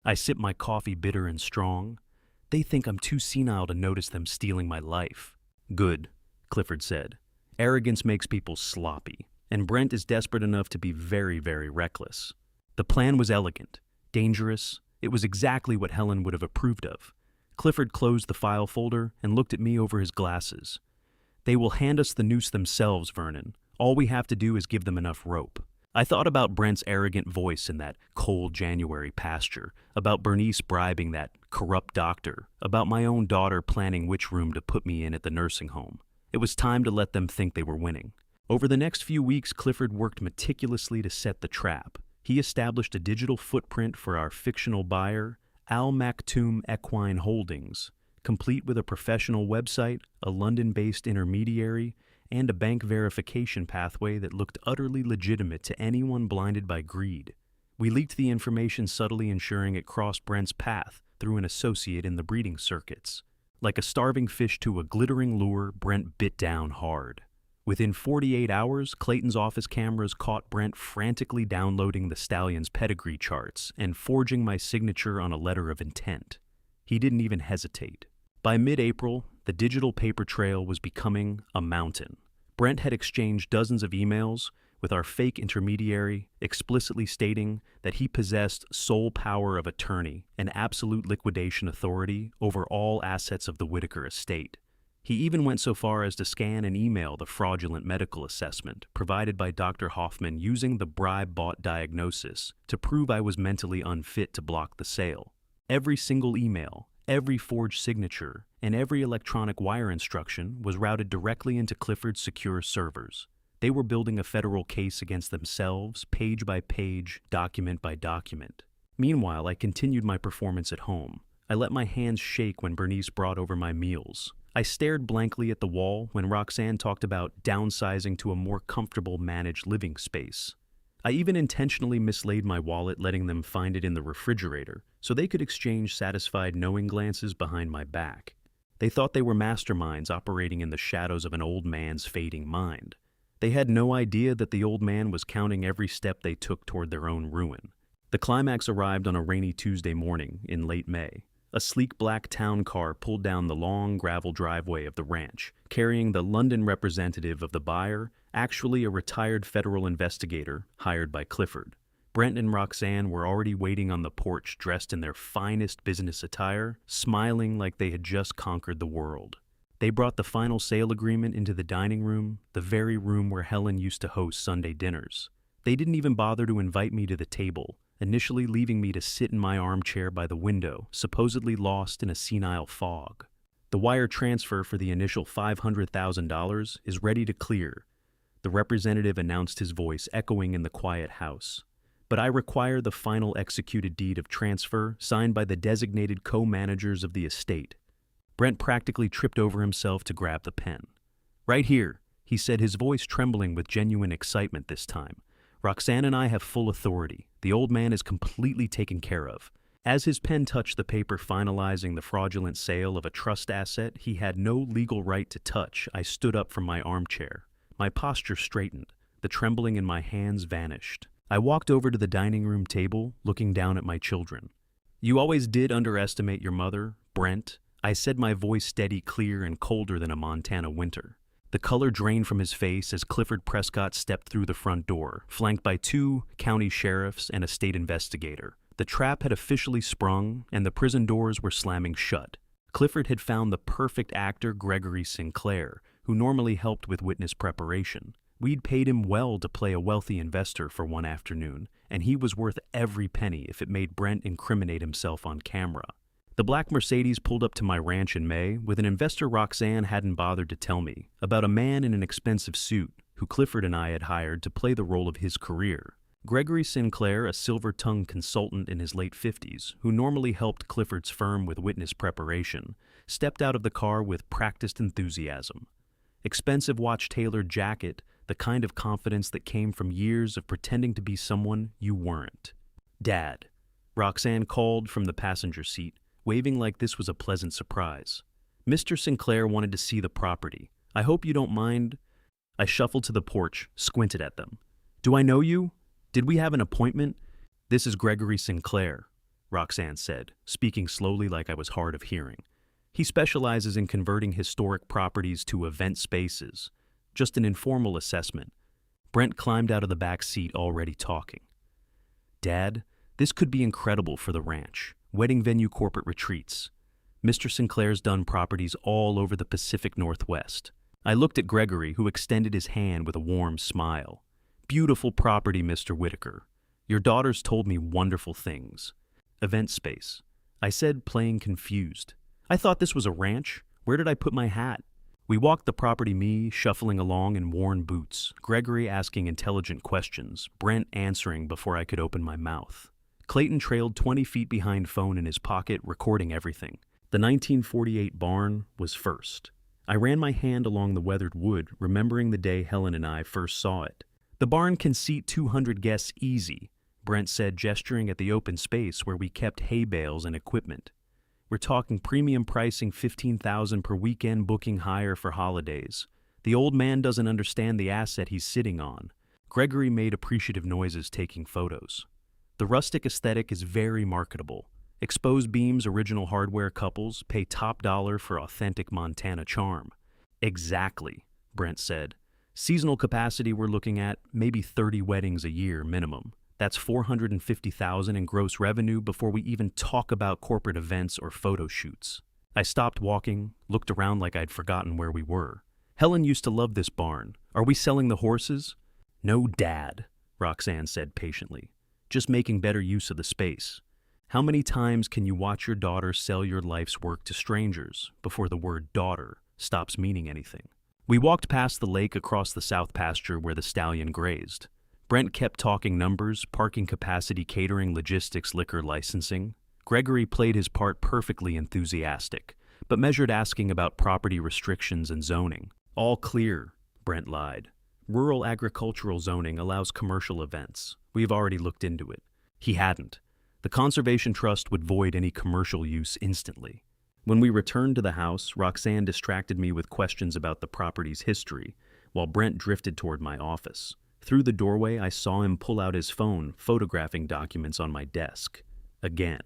I sip my coffee bitter and strong. "They think I'm too senile to notice them stealing my life." "Good," Clifford said. "Arrogance makes people sloppy, and Brent is desperate enough to be very, very reckless." The plan was elegant, dangerous. It was exactly what Helen would have approved of. Clifford closed the file folder and looked at me over his glasses. "They will hand us the noose themselves, Vernon. All we have to do is give them enough rope." I thought about Brent's arrogant voice in that cold January pasture, about Bernice bribing that corrupt doctor, about my own daughter planning which room to put me in at the nursing home. It was time to let them think they were winning. Over the next few weeks, Clifford worked meticulously to set the trap. He established a digital footprint for our fictional buyer, Al Maktoum Equine Holdings, complete with a professional website, a London-based intermediary, and a bank verification pathway that looked utterly legitimate to anyone blinded by greed. We leaked the information subtly, ensuring it crossed Brent's path through an associate in the breeding circuits. Like a starving fish to a glittering lure, Brent bit down hard. Within 48 hours, Clayton's office cameras caught Brent frantically downloading the stallion's pedigree charts and forging my signature on a letter of intent. He didn't even hesitate. By mid-April, the digital paper trail was becoming a mountain. Brent had exchanged dozens of emails with our fake intermediary, explicitly stating that he possessed sole power of attorney and absolute liquidation authority over all assets of the Whitaker estate. He even went so far as to scan and email the fraudulent medical assessment provided by Dr. Hoffman using the bribe-bought diagnosis to prove I was mentally unfit to block the sale. Every single email, every forged signature, and every electronic wire instruction was routed directly into Clifford's secure servers. They were building a federal case against themselves, page by page, document by document. Meanwhile, I continued my performance at home. I let my hands shake when Bernice brought over my meals. I stared blankly at the wall when Roxanne talked about downsizing to a more comfortable managed living space. I even intentionally mislaid my wallet, letting them find it in the refrigerator, so they could exchange satisfied knowing glances behind my back. They thought they were masterminds operating in the shadows of an old man's fading mind. They had no idea that the old man was counting every step they took toward their own ruin. The climax arrived on a rainy Tuesday morning in late May. A sleek black town car pulled down the long gravel driveway of the ranch, carrying the London representative of the buyer, actually a retired federal investigator hired by Clifford. Brent and Roxanne were already waiting on the porch dressed in their finest business attire, smiling like they had just conquered the world. They brought the final sale agreement into the dining room, the very room where Helen used to host Sunday dinners. They didn't even bother to invite me to the table, initially leaving me to sit in my armchair by the window, supposedly lost in a senile fog. The wire transfer for the initial $500,000 is ready to clear, the representative announced, his voice echoing in the quiet house. But I require the final executed deed of transfer signed by the designated co-managers of the estate. Brent practically tripped over himself to grab the pen. Right here, he said, his voice trembling with genuine excitement this time. Roxanne and I have full authority. The old man is completely taken care of. As his pen touched the paper finalizing the fraudulent sale of a trust asset he had no legal right to touch, I stood up from my armchair. My posture straightened. The trembling in my hands vanished. I walked over to the dining room table, looking down at my children. You always did underestimate your mother, Brent, I said, my voice steady, clear, and colder than a Montana winter. The color drained from his face as Clifford Prescott stepped through the front door, flanked by 2 county sheriffs and a state investigator. The trap had officially sprung, and the prison doors were slamming shut. Clifford had found the perfect actor, Gregory Sinclair, who normally helped with witness preparation. We'd paid him well to play a wealthy investor for one afternoon, and he was worth every penny if it made Brent incriminate himself on camera. The black Mercedes pulled up to my ranch in May with an investor Roxanne hadn't bothered to tell me about, a man in an expensive suit who Clifford and I had hired to play the role of his career. Gregory Sinclair, a silver-tongued consultant in his late 50s, who normally helped Clifford's firm with witness preparation, stepped out of the car with practiced enthusiasm. Expensive watch-tailored jacket, the kind of confidence that came from years of pretending to be someone you weren't. Dad, Roxanne called from the passenger seat, waving like this was a pleasant surprise. Mr. Sinclair wanted to see the property. I hope you don't mind. I shuffled to the porch, squinted at them. Do I know you? Did we have an appointment? This is Gregory Sinclair, Roxanne said, speaking slowly like I was hard of hearing. He specializes in converting historic properties to event spaces. Just an informal assessment. Brent climbed out of the back seat, already talking. Dad, this could be incredible for the ranch. Wedding venue, corporate retreats. Mr. Sinclair's done properties all over the Pacific Northwest. I looked at Gregory, who extended his hand with a warm smile. Beautiful property, Mr. Whitaker. Your daughters told me wonderful things. Event space, I said, playing confused. I thought this was a ranch. Where did I put my hat? We walked the property, me shuffling along in worn boots, Gregory asking intelligent questions, Brent answering before I could open my mouth. Clayton trailed 20 feet behind, phone in his pocket, recording everything. The 1948 barn was first. I ran my hand along the weathered wood, remembering the day Helen and I first saw it. The barn can seat 200 guests easy, Brent said, gesturing at the open space where we kept hay bales and equipment. We're talking premium pricing, $15,000 per weekend, booking higher for holidays. The old man doesn't understand the asset he's sitting on. Gregory made appreciative noises, taking photos. The rustic aesthetic is very marketable. Exposed beams, original hardware, couples pay top dollar for authentic Montana charm. Exactly, Brent said. Seasonal capacity we're looking at, maybe 30 weddings a year minimum. That's $450,000 in gross revenue before we even talk about corporate events or photo shoots. I stopped walking, looked around like I'd forgotten where we were. Helen used to love this barn. Are we selling the horses? No, Dad, Roxanne said patiently. Just making better use of the space. How many times can you watch your daughter sell your life's work to strangers before the word daughter stops meaning anything? We walked past the lake across the south pasture where the stallion grazed. Brent kept talking numbers, parking capacity, catering, logistics, liquor licensing. Gregory played his part perfectly enthusiastic, but measured, asking about property restrictions and zoning. All clear, Brent lied. Rural agricultural zoning allows commercial events. We've already looked into it. He hadn't. The Conservation Trust would void any commercial use instantly. When we returned to the house, Roxanne distracted me with questions about the property's history, while Brent drifted toward my office. Through the doorway, I saw him pull out his phone, photographing documents on my desk. Again.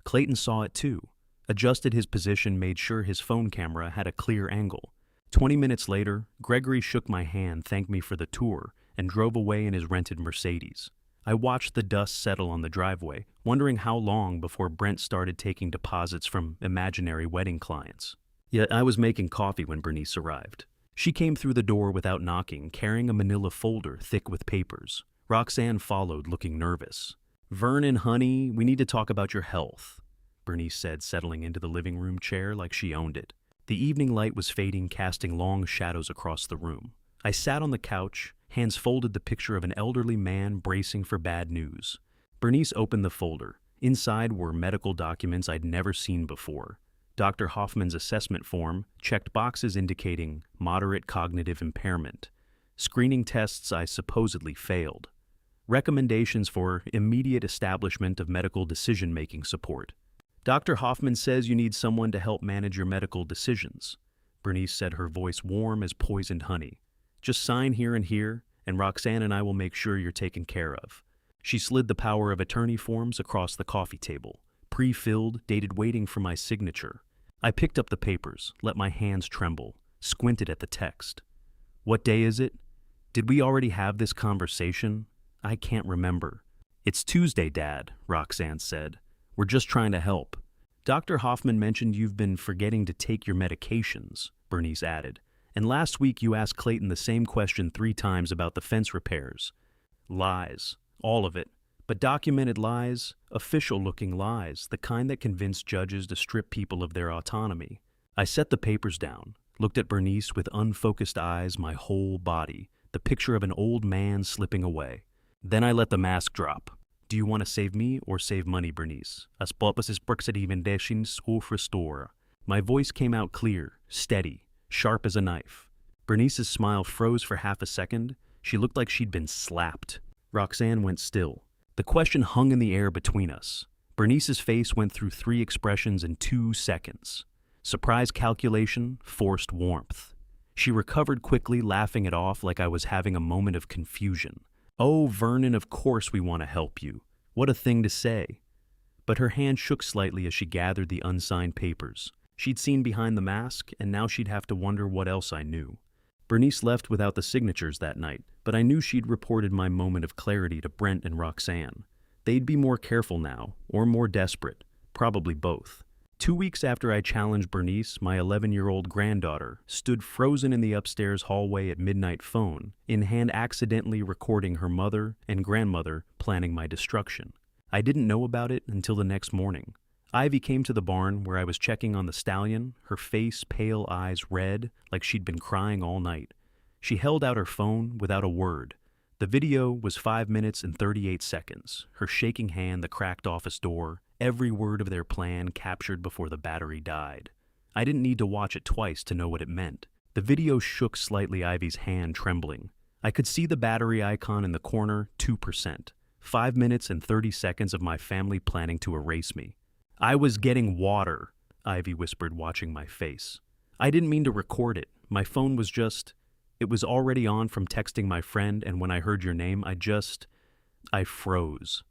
Clayton saw it too, adjusted his position, made sure his phone camera had a clear angle. 20 minutes later, Gregory shook my hand, thanked me for the tour, and drove away in his rented Mercedes. I watched the dust settle on the driveway, wondering how long before Brent started taking deposits from imaginary wedding clients. Yet I was making coffee when Bernice arrived. She came through the door without knocking, carrying a manila folder thick with papers. Roxanne followed, looking nervous. "Vernon, honey, we need to talk about your health," Bernice said, settling into the living room chair like she owned it. The evening light was fading, casting long shadows across the room. I sat on the couch, hands folded, the picture of an elderly man bracing for bad news. Bernice opened the folder. Inside were medical documents I'd never seen before. Dr. Hoffman's assessment form checked boxes indicating moderate cognitive impairment. Screening tests I supposedly failed. Recommendations for immediate establishment of medical decision-making support. "Dr. Hoffman says you need someone to help manage your medical decisions," Bernice said, her voice warm as poisoned honey. "Just sign here, and Roxanne and I will make sure you're taken care of." She slid the power of attorney forms across the coffee table, pre-filled, dated, waiting for my signature. I picked up the papers, let my hands tremble, squinted at the text. "What day is it? Did we already have this conversation? I can't remember." "It's Tuesday, Dad," Roxanne said. "We're just trying to help." "Dr. Hoffman mentioned you've been forgetting to take your medications," Bernice added. "And last week you asked Clayton the same question 3 times about the fence repairs." Lies. All of it. But documented lies, official-looking lies, the kind that convince judges to strip people of their autonomy. I set the papers down, looked at Bernice with unfocused eyes, my whole body, the picture of an old man slipping away. Then I let the mask drop. "Do you want to save me or save money, Bernice? As purposes revengestories or restore." My voice came out clear, steady, sharp as a knife. Bernice's smile froze for half a second. She looked like she'd been slapped. Roxanne went still. The question hung in the air between us. Bernice's face went through 3 expressions in 2 seconds. Surprise, calculation, forced warmth. She recovered quickly, laughing it off like I was having a moment of confusion. "Oh, Vernon, of course we want to help you. What a thing to say." But her hand shook slightly as she gathered the unsigned papers. She'd seen behind the mask, and now she'd have to wonder what else I knew. Bernice left without the signatures that night, but I knew she'd reported my moment of clarity to Brent and Roxanne. They'd be more careful now, or more desperate, probably both. 2 weeks after I challenged Bernice, my 11-year-old granddaughter stood frozen in the upstairs hallway at midnight, phone in hand, accidentally recording her mother and grandmother planning my destruction. I didn't know about it until the next morning. Ivy came to the barn where I was checking on the stallion, her face, pale, eyes red, like she'd been crying all night. She held out her phone without a word. The video was 5 minutes and 38 seconds, her shaking hand, the cracked office door, every word of their plan captured before the battery died. I didn't need to watch it twice to know what it meant. The video shook slightly, Ivy's hand trembling. I could see the battery icon in the corner, 2%. 5 minutes and 30 seconds of my family planning to erase me. "I was getting water," Ivy whispered, watching my face. "I didn't mean to record it. My phone was just... It was already on from texting my friend, and when I heard your name, I froze."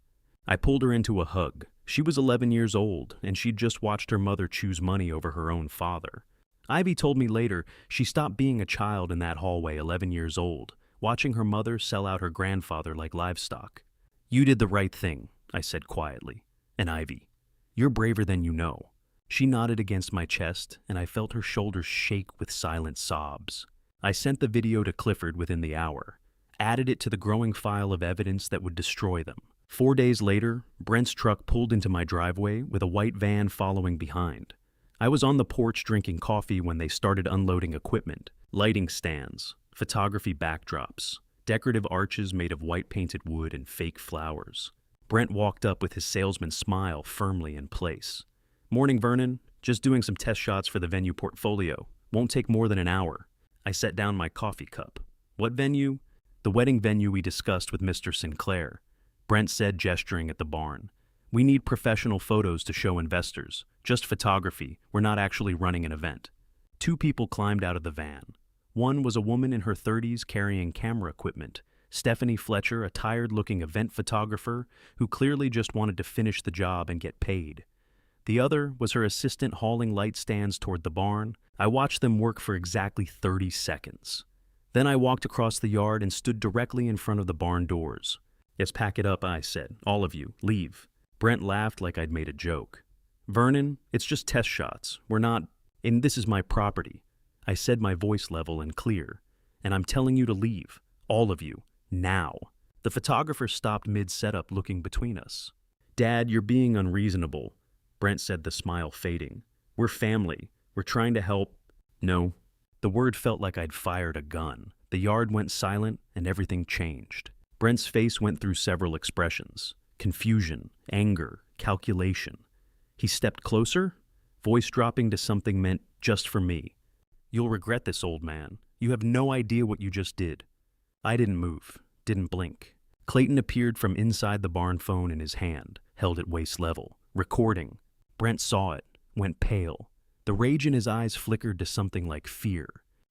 I pulled her into a hug. She was 11 years old, and she'd just watched her mother choose money over her own father. Ivy told me later she stopped being a child in that hallway, 11 years old, watching her mother sell out her grandfather like livestock. "You did the right thing," I said quietly. "And Ivy, you're braver than you know." She nodded against my chest, and I felt her shoulders shake with silent sobs. I sent the video to Clifford within the hour, added it to the growing file of evidence that would destroy them. 4 days later, Brent's truck pulled into my driveway with a white van following behind. I was on the porch drinking coffee when they started unloading equipment, lighting stands, photography backdrops, decorative arches made of white painted wood and fake flowers. Brent walked up with his salesman's smile firmly in place. "Morning, Vernon. Just doing some test shots for the venue portfolio. Won't take more than an hour." I set down my coffee cup. "What venue?" "The wedding venue we discussed with Mr. Sinclair," Brent said, gesturing at the barn. "We need professional photos to show investors. Just photography. We're not actually running an event." 2 people climbed out of the van. One was a woman in her 30s carrying camera equipment, Stephanie Fletcher, a tired-looking event photographer who clearly just wanted to finish the job and get paid. The other was her assistant hauling light stands toward the barn. I watched them work for exactly 30 seconds. Then I walked across the yard and stood directly in front of the barn doors. Yes, pack it up, I said. All of you, leave. Brent laughed like I'd made a joke. Vernon, it's just test shots. We're not. And this is my property. I said, my voice level and clear. And I'm telling you to leave. All of you. Now. The photographer stopped mid-setup, looking between us. Dad, you're being unreasonable, Brent said, the smile fading. We're family. We're trying to help. No. The word felt like I'd fired a gun. The yard went silent and everything changed. Brent's face went through several expressions. Confusion, anger, calculation. He stepped closer, voice dropping to something meant just for me. You'll regret this, old man. You have no idea what you just did. I didn't move, didn't blink. Clayton appeared from inside the barn phone in his hand, held at waist level, recording. Brent saw it, went pale. The rage in his eyes flickered to something like fear.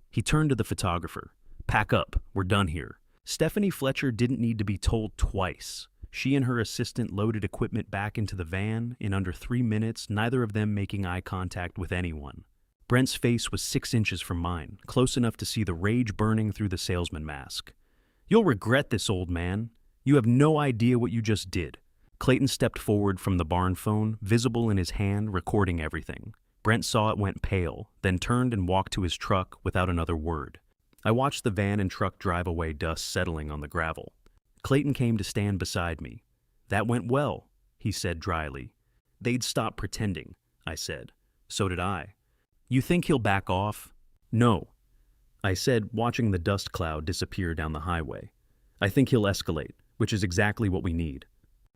He turned to the photographer. Pack up, we're done here. Stephanie Fletcher didn't need to be told twice. She and her assistant loaded equipment back into the van in under 3 minutes, neither of them making eye contact with anyone. Brent's face was 6 inches from mine, close enough to see the rage burning through the salesman mask. You'll regret this, old man. You have no idea what you just did. Clayton stepped forward from the barn phone, visible in his hand, recording everything. Brent saw it, went pale, then turned and walked to his truck without another word. I watched the van and truck drive away, dust settling on the gravel. Clayton came to stand beside me. That went well, he said dryly. They'd stop pretending, I said. So did I. You think he'll back off? No, I said, watching the dust cloud disappear down the highway. I think he'll escalate, which is exactly what we need.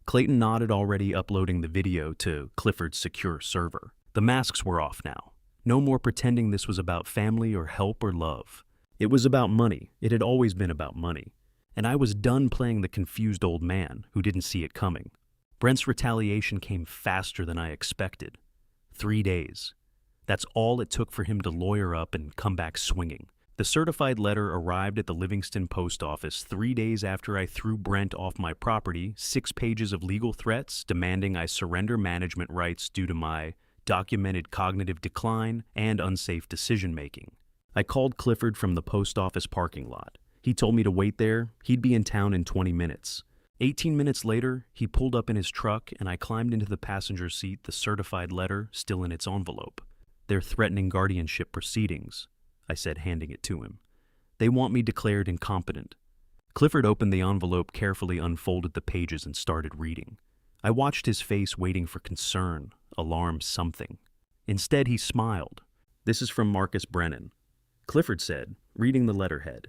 Clayton nodded, already uploading the video to Clifford's secure server. The masks were off now. No more pretending this was about family or help or love. It was about money. It had always been about money. And I was done playing the confused old man who didn't see it coming. Brent's retaliation came faster than I expected. 3 days. That's all it took for him to lawyer up and come back swinging. The certified letter arrived at the Livingston post office 3 days after I threw Brent off my property, 6 pages of legal threats demanding I surrender management rights due to my documented cognitive decline and unsafe decision-making. I called Clifford from the post office parking lot. He told me to wait there. He'd be in town in 20 minutes. 18 minutes later, he pulled up in his truck and I climbed into the passenger seat, the certified letter still in its envelope. They're threatening guardianship proceedings, I said, handing it to him. They want me declared incompetent. Clifford opened the envelope, carefully unfolded the pages and started reading. I watched his face, waiting for concern, alarm, something. Instead, he smiled. This is from Marcus Brennan. Clifford said, reading the letterhead.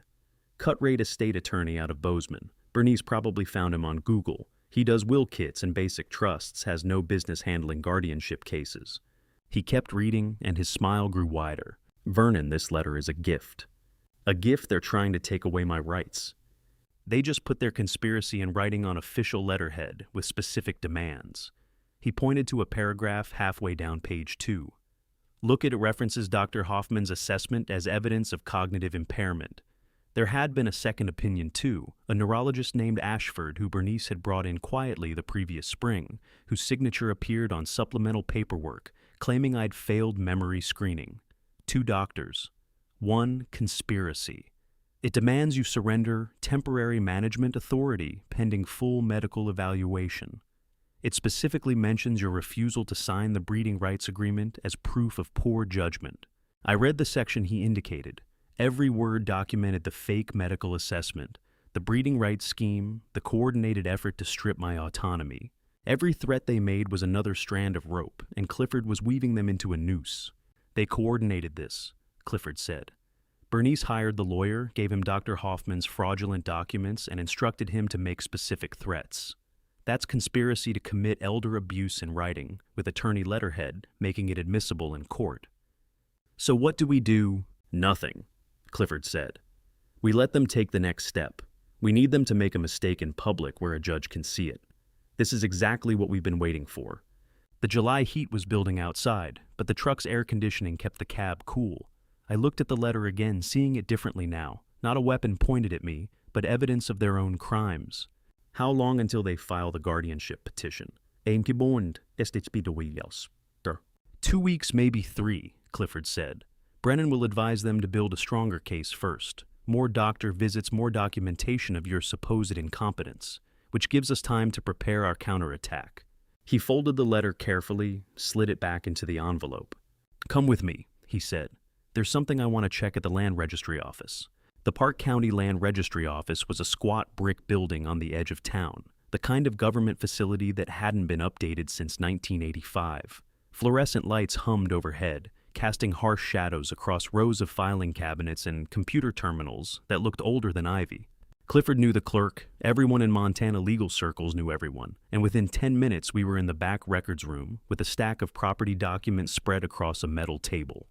Cut-rate estate attorney out of Bozeman. Bernice probably found him on Google. He does will kits and basic trusts, has no business handling guardianship cases. He kept reading, and his smile grew wider. Vernon, this letter is a gift. A gift they're trying to take away my rights. They just put their conspiracy in writing on official letterhead with specific demands. He pointed to a paragraph halfway down page 2. Look, it references Dr. Hoffman's assessment as evidence of cognitive impairment. There had been a second opinion, too, a neurologist named Ashford who Bernice had brought in quietly the previous spring, whose signature appeared on supplemental paperwork, claiming I'd failed memory screening. 2 doctors. 1 conspiracy. It demands you surrender temporary management authority pending full medical evaluation. It specifically mentions your refusal to sign the breeding rights agreement as proof of poor judgment. I read the section he indicated. Every word documented the fake medical assessment, the breeding rights scheme, the coordinated effort to strip my autonomy. Every threat they made was another strand of rope, and Clifford was weaving them into a noose. They coordinated this, Clifford said. Bernice hired the lawyer, gave him Dr. Hoffman's fraudulent documents, and instructed him to make specific threats. That's conspiracy to commit elder abuse in writing, with attorney letterhead, making it admissible in court. So what do we do? Nothing, Clifford said. We let them take the next step. We need them to make a mistake in public where a judge can see it. This is exactly what we've been waiting for. The July heat was building outside, but the truck's air conditioning kept the cab cool. I looked at the letter again, seeing it differently now. Not a weapon pointed at me, but evidence of their own crimes. How long until they file the guardianship petition? 2 weeks, maybe 3, Clifford said. Brennan will advise them to build a stronger case first. More doctor visits, more documentation of your supposed incompetence. which gives us time to prepare our counterattack. He folded the letter carefully, slid it back into the envelope. "Come with me," he said. "There's something I want to check at the land registry office." The Park County Land Registry Office was a squat brick building on the edge of town, the kind of government facility that hadn't been updated since 1985. Fluorescent lights hummed overhead, casting harsh shadows across rows of filing cabinets and computer terminals that looked older than ivy. Clifford knew the clerk, everyone in Montana legal circles knew everyone, and within 10 minutes we were in the back records room with a stack of property documents spread across a metal table.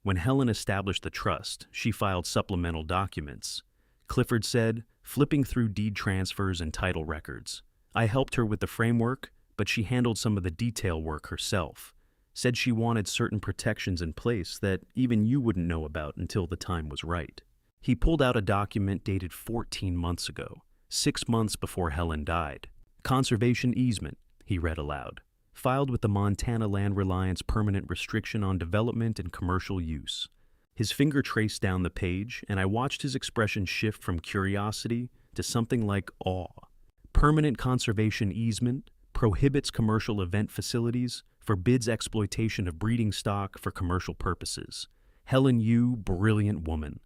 When Helen established the trust, she filed supplemental documents. Clifford said, flipping through deed transfers and title records. I helped her with the framework, but she handled some of the detail work herself. Said she wanted certain protections in place that even you wouldn't know about until the time was right. He pulled out a document dated 14 months ago, 6 months before Helen died. Conservation easement, he read aloud. Filed with the Montana Land Reliance Permanent Restriction on Development and Commercial Use. His finger traced down the page, and I watched his expression shift from curiosity to something like awe. Permanent conservation easement prohibits commercial event facilities, forbids exploitation of breeding stock for commercial purposes. Helen Yu, brilliant woman.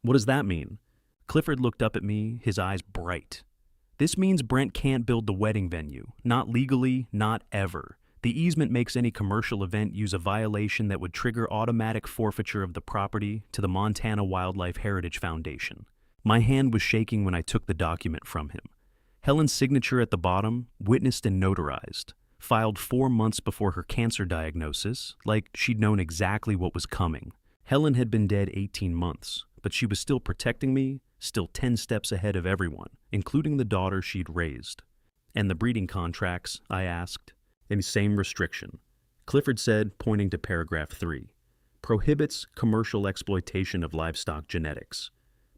What does that mean? Clifford looked up at me, his eyes bright. This means Brent can't build the wedding venue. Not legally, not ever. The easement makes any commercial event use a violation that would trigger automatic forfeiture of the property to the Montana Wildlife Heritage Foundation. My hand was shaking when I took the document from him. Helen's signature at the bottom, witnessed and notarized. Filed 4 months before her cancer diagnosis, like she'd known exactly what was coming. Helen had been dead 18 months, but she was still protecting me, still 10 steps ahead of everyone, including the daughter she'd raised. And the breeding contracts, I asked. And same restriction. Clifford said, pointing to paragraph 3. Prohibits commercial exploitation of livestock genetics.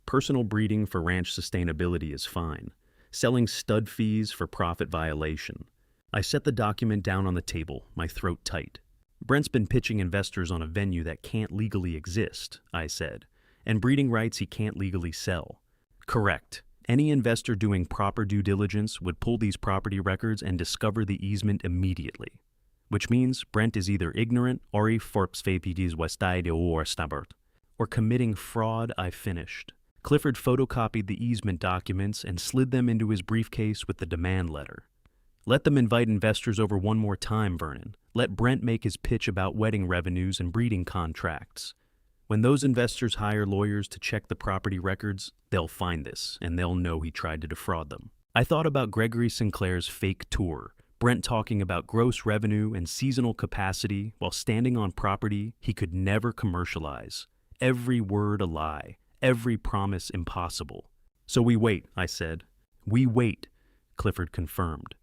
Personal breeding for ranch sustainability is fine. Selling stud fees for profit violation. I set the document down on the table, my throat tight. Brent's been pitching investors on a venue that can't legally exist, I said, and breeding rights he can't legally sell. Correct. Any investor doing proper due diligence would pull these property records and discover the easement immediately. Which means Brent is either ignorant or or committing fraud, I finished. Clifford photocopied the easement documents and slid them into his briefcase with the demand letter. Let them invite investors over one more time, Vernon. Let Brent make his pitch about wedding revenues and breeding contracts. When those investors hire lawyers to check the property records, they'll find this, and they'll know he tried to defraud them. I thought about Gregory Sinclair's fake tour, Brent talking about gross revenue and seasonal capacity while standing on property he could never commercialize. Every word a lie, every promise impossible. So we wait, I said. We wait, Clifford confirmed.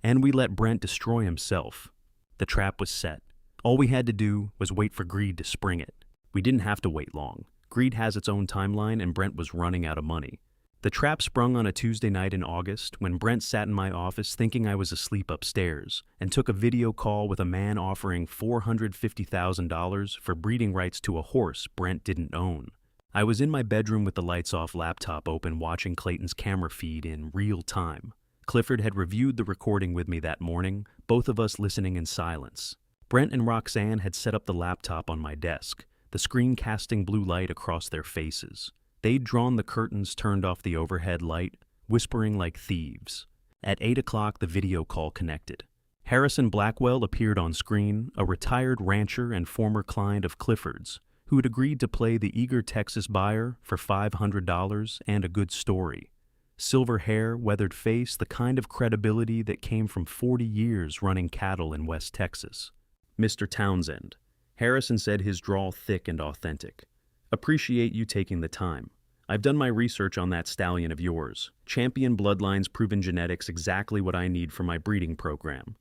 And we let Brent destroy himself. The trap was set. All we had to do was wait for greed to spring it. We didn't have to wait long. Greed has its own timeline, and Brent was running out of money. The trap sprung on a Tuesday night in August when Brent sat in my office thinking I was asleep upstairs and took a video call with a man offering $450,000 for breeding rights to a horse Brent didn't own. I was in my bedroom with the lights off, laptop open, watching Clayton's camera feed in real time. Clifford had reviewed the recording with me that morning, both of us listening in silence. Brent and Roxanne had set up the laptop on my desk, the screen casting blue light across their faces. They'd drawn the curtains, turned off the overhead light, whispering like thieves. At 8 o'clock, the video call connected. Harrison Blackwell appeared on screen, a retired rancher and former client of Clifford's, who had agreed to play the eager Texas buyer for $500 and a good story. Silver hair, weathered face, the kind of credibility that came from 40 years running cattle in West Texas. Mr. Townsend. Harrison said, his drawl thick and authentic. Appreciate you taking the time. I've done my research on that stallion of yours. Champion bloodlines, proven genetics, exactly what I need for my breeding program.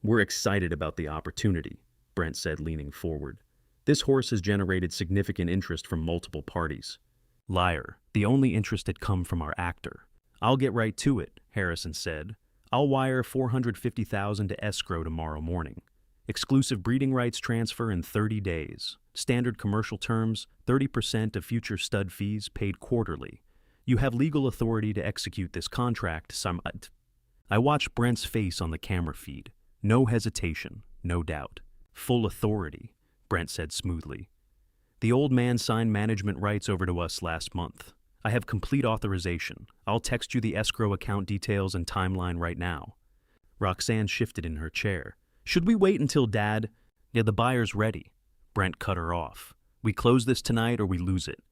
We're excited about the opportunity, Brent said, leaning forward. This horse has generated significant interest from multiple parties. Liar. The only interest had come from our actor. I'll get right to it, Harrison said. I'll wire $450,000 to escrow tomorrow morning. Exclusive breeding rights transfer in 30 days. Standard commercial terms, 30% of future stud fees paid quarterly. You have legal authority to execute this contract. I watched Brent's face on the camera feed. No hesitation, no doubt. Full authority, Brent said smoothly. The old man signed management rights over to us last month. I have complete authorization. I'll text you the escrow account details and timeline right now. Roxanne shifted in her chair. Should we wait until Dad? Yeah, the buyer's ready. Brent cut her off. We close this tonight or we lose it.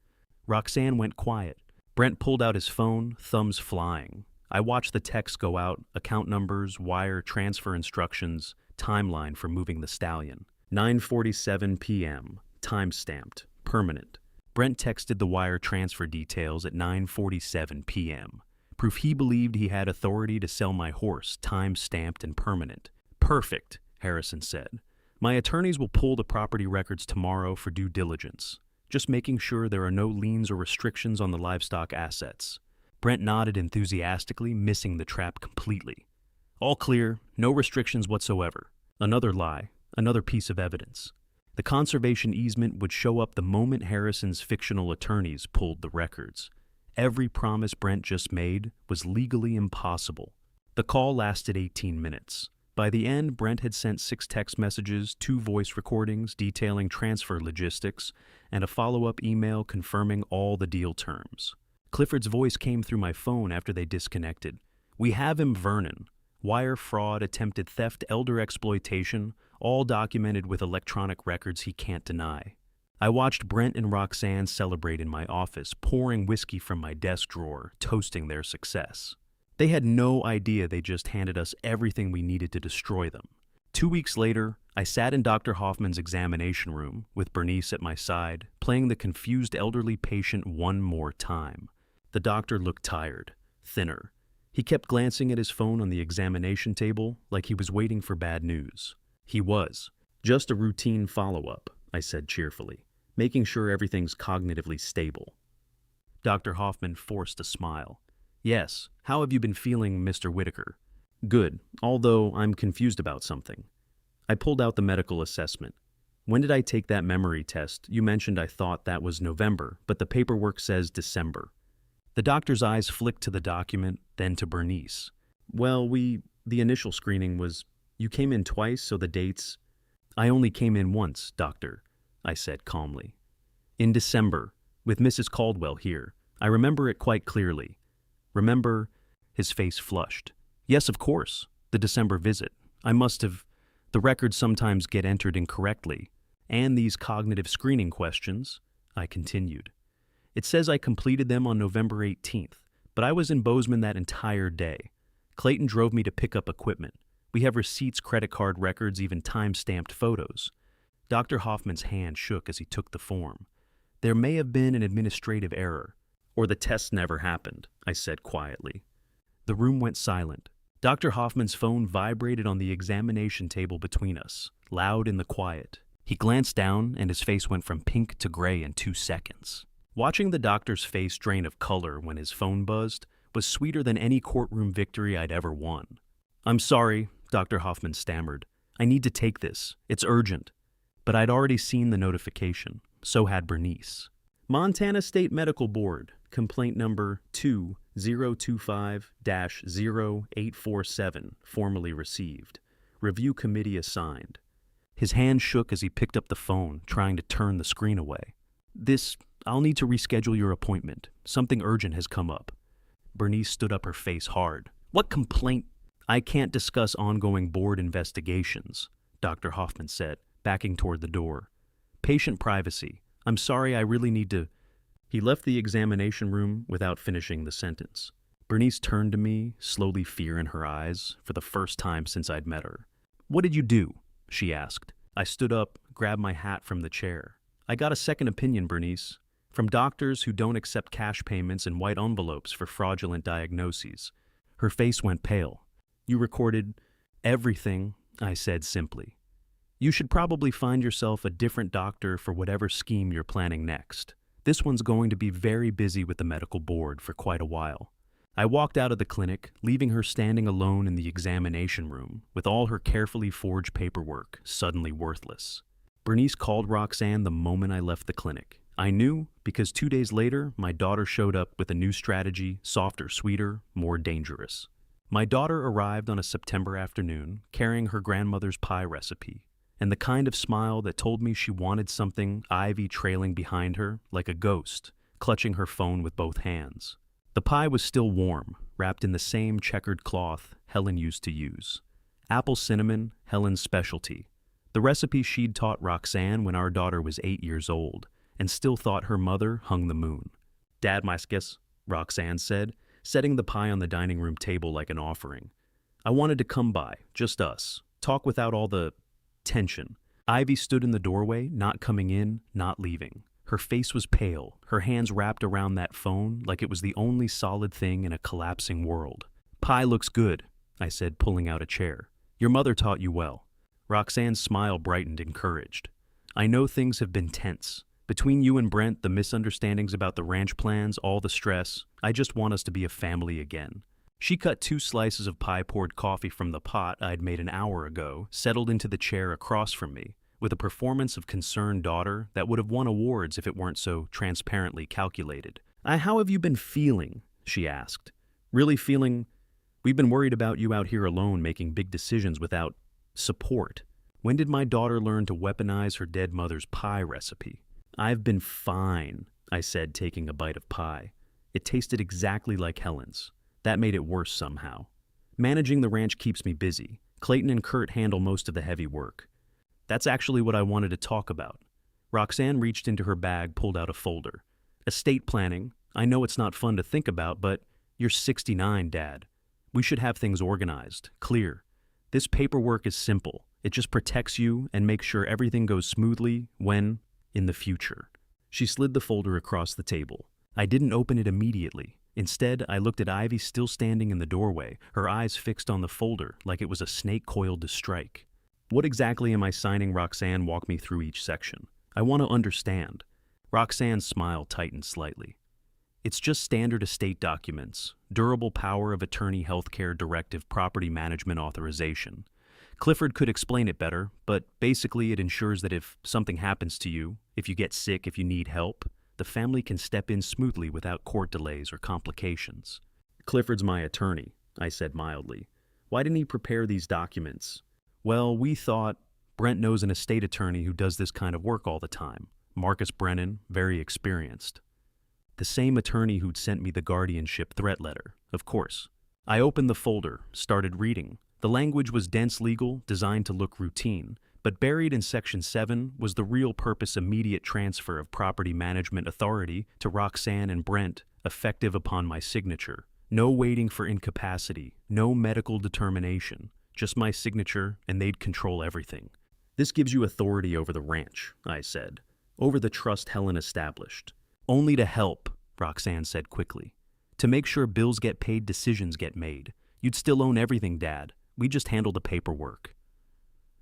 Roxanne went quiet. Brent pulled out his phone, thumbs flying. I watched the text go out, account numbers, wire, transfer instructions, timeline for moving the stallion. 9:47 p.m., time-stamped, permanent. Brent texted the wire transfer details at 9:47 p.m. Proof he believed he had authority to sell my horse, time-stamped and permanent. Perfect, Harrison said. My attorneys will pull the property records tomorrow for due diligence, just making sure there are no liens or restrictions on the livestock assets. Brent nodded enthusiastically, missing the trap completely. All clear, no restrictions whatsoever. Another lie, another piece of evidence. The conservation easement would show up the moment Harrison's fictional attorneys pulled the records. Every promise Brent just made was legally impossible. The call lasted 18 minutes. By the end, Brent had sent 6 text messages, 2 voice recordings detailing transfer logistics, and a follow-up email confirming all the deal terms. Clifford's voice came through my phone after they disconnected. We have him, Vernon. Wire fraud, attempted theft, elder exploitation, all documented with electronic records he can't deny. I watched Brent and Roxanne celebrate in my office, pouring whiskey from my desk drawer, toasting their success. They had no idea they just handed us everything we needed to destroy them. 2 weeks later, I sat in Dr. Hoffman's examination room, with Bernice at my side, playing the confused elderly patient one more time. The doctor looked tired, thinner. He kept glancing at his phone on the examination table like he was waiting for bad news. He was. Just a routine follow-up, I said cheerfully, making sure everything's cognitively stable. Dr. Hoffman forced a smile. Yes, how have you been feeling, Mr. Whitaker? Good, although I'm confused about something. I pulled out the medical assessment. When did I take that memory test? You mentioned I thought that was November, but the paperwork says December. The doctor's eyes flicked to the document, then to Bernice. Well, the initial screening was, you came in twice, so the dates... I only came in once, doctor, I said calmly. In December, with Mrs. Caldwell here. I remember it quite clearly. Remember... His face flushed. Yes, of course, the December visit. I must have... The records sometimes get entered incorrectly. And these cognitive screening questions, I continued. It says I completed them on November 18th, but I was in Bozeman that entire day. Clayton drove me to pick up equipment. We have receipts, credit card records, even time-stamped photos. Dr. Hoffman's hand shook as he took the form. There may have been an administrative error, or the test never happened, I said quietly. The room went silent. Dr. Hoffman's phone vibrated on the examination table between us, loud in the quiet. He glanced down, and his face went from pink to gray in 2 seconds. Watching the doctor's face drain of color when his phone buzzed was sweeter than any courtroom victory I'd ever won. I'm sorry, Dr. Hoffman stammered. I need to take this. It's urgent. But I'd already seen the notification. So had Bernice. Montana State Medical Board, complaint number 2025-0847, formally received. Review committee assigned. His hand shook as he picked up the phone, trying to turn the screen away. I'll need to reschedule your appointment. Something urgent has come up. Bernice stood up, her face hard. What complaint? I can't discuss ongoing board investigations, Dr. Hoffman said, backing toward the door. Patient privacy. I'm sorry, I really need to... He left the examination room without finishing the sentence. Bernice turned to me, slowly fear in her eyes, for the first time since I'd met her. What did you do? She asked. I stood up, grabbed my hat from the chair. I got a second opinion, Bernice. From doctors who don't accept cash payments and white envelopes for fraudulent diagnoses. Her face went pale. You recorded everything, I said simply. You should probably find yourself a different doctor for whatever scheme you're planning next. This one's going to be very busy with the medical board for quite a while. I walked out of the clinic, leaving her standing alone in the examination room, with all her carefully forged paperwork suddenly worthless. Bernice called Roxanne the moment I left the clinic. I knew because 2 days later, my daughter showed up with a new strategy, softer, sweeter, more dangerous. My daughter arrived on a September afternoon, carrying her grandmother's pie recipe, and the kind of smile that told me she wanted something, Ivy trailing behind her like a ghost, clutching her phone with both hands. The pie was still warm, wrapped in the same checkered cloth Helen used to use. Apple cinnamon, Helen's specialty. The recipe she'd taught Roxanne when our daughter was 8 years old, and still thought her mother hung the moon. "Dad, my skis," Roxanne said, setting the pie on the dining room table like an offering. "I wanted to come by, just us, talk without all the tension." Ivy stood in the doorway, not coming in, not leaving. Her face was pale, her hands wrapped around that phone like it was the only solid thing in a collapsing world. "Pie looks good," I said, pulling out a chair. "Your mother taught you well." Roxanne's smile brightened, encouraged. "I know things have been tense. Between you and Brent, the misunderstandings about the ranch plans, all the stress, I just want us to be a family again." She cut 2 slices of pie-poured coffee from the pot I'd made an hour ago, settled into the chair across from me, with a performance of concerned daughter that would have won awards if it weren't so transparently calculated. "How have you been feeling?" she asked. "Really feeling? We've been worried about you out here alone making big decisions without support. When did my daughter learn to weaponize her dead mother's pie recipe?" "I've been fine," I said, taking a bite of pie. It tasted exactly like Helen's. That made it worse somehow. "Managing the ranch keeps me busy. Clayton and Kurt handle most of the heavy work." "That's actually what I wanted to talk about." Roxanne reached into her bag, pulled out a folder. "Estate planning. I know it's not fun to think about, but you're 69, Dad. We should have things organized, clear. This paperwork is simple. It just protects you and makes sure everything goes smoothly in the future." She slid the folder across the table. I didn't open it immediately. Instead, I looked at Ivy still standing in the doorway, her eyes fixed on the folder like it was a snake coiled to strike. "What exactly am I signing?" Roxanne walked me through each section. "I want to understand." Roxanne's smile tightened slightly. "It's just standard estate documents, durable power of attorney healthcare directive property management authorization. Clifford could explain it better, but basically it ensures that if something happens to you, if you get sick, if you need help, the family can step in smoothly without court delays or complications." "Clifford's my attorney," I said mildly. "Why didn't he prepare these documents?" "Well, we thought Brent knows an estate attorney who does this kind of work all the time. Marcus Brennan, very experienced." "The same attorney who'd sent me the guardianship threat letter, of course." I opened the folder, started reading. The language was dense legal, designed to look routine, but buried in Section 7 was the real purpose: immediate transfer of property management authority to Roxanne and Brent, effective upon my signature. No waiting for incapacity, no medical determination, just my signature, and they'd control everything. "This gives you authority over the ranch," I said, "over the trust Helen established." "Only to help," Roxanne said quickly. "To make sure bills get paid, decisions get made. You'd still own everything, Dad. We just handle the paperwork."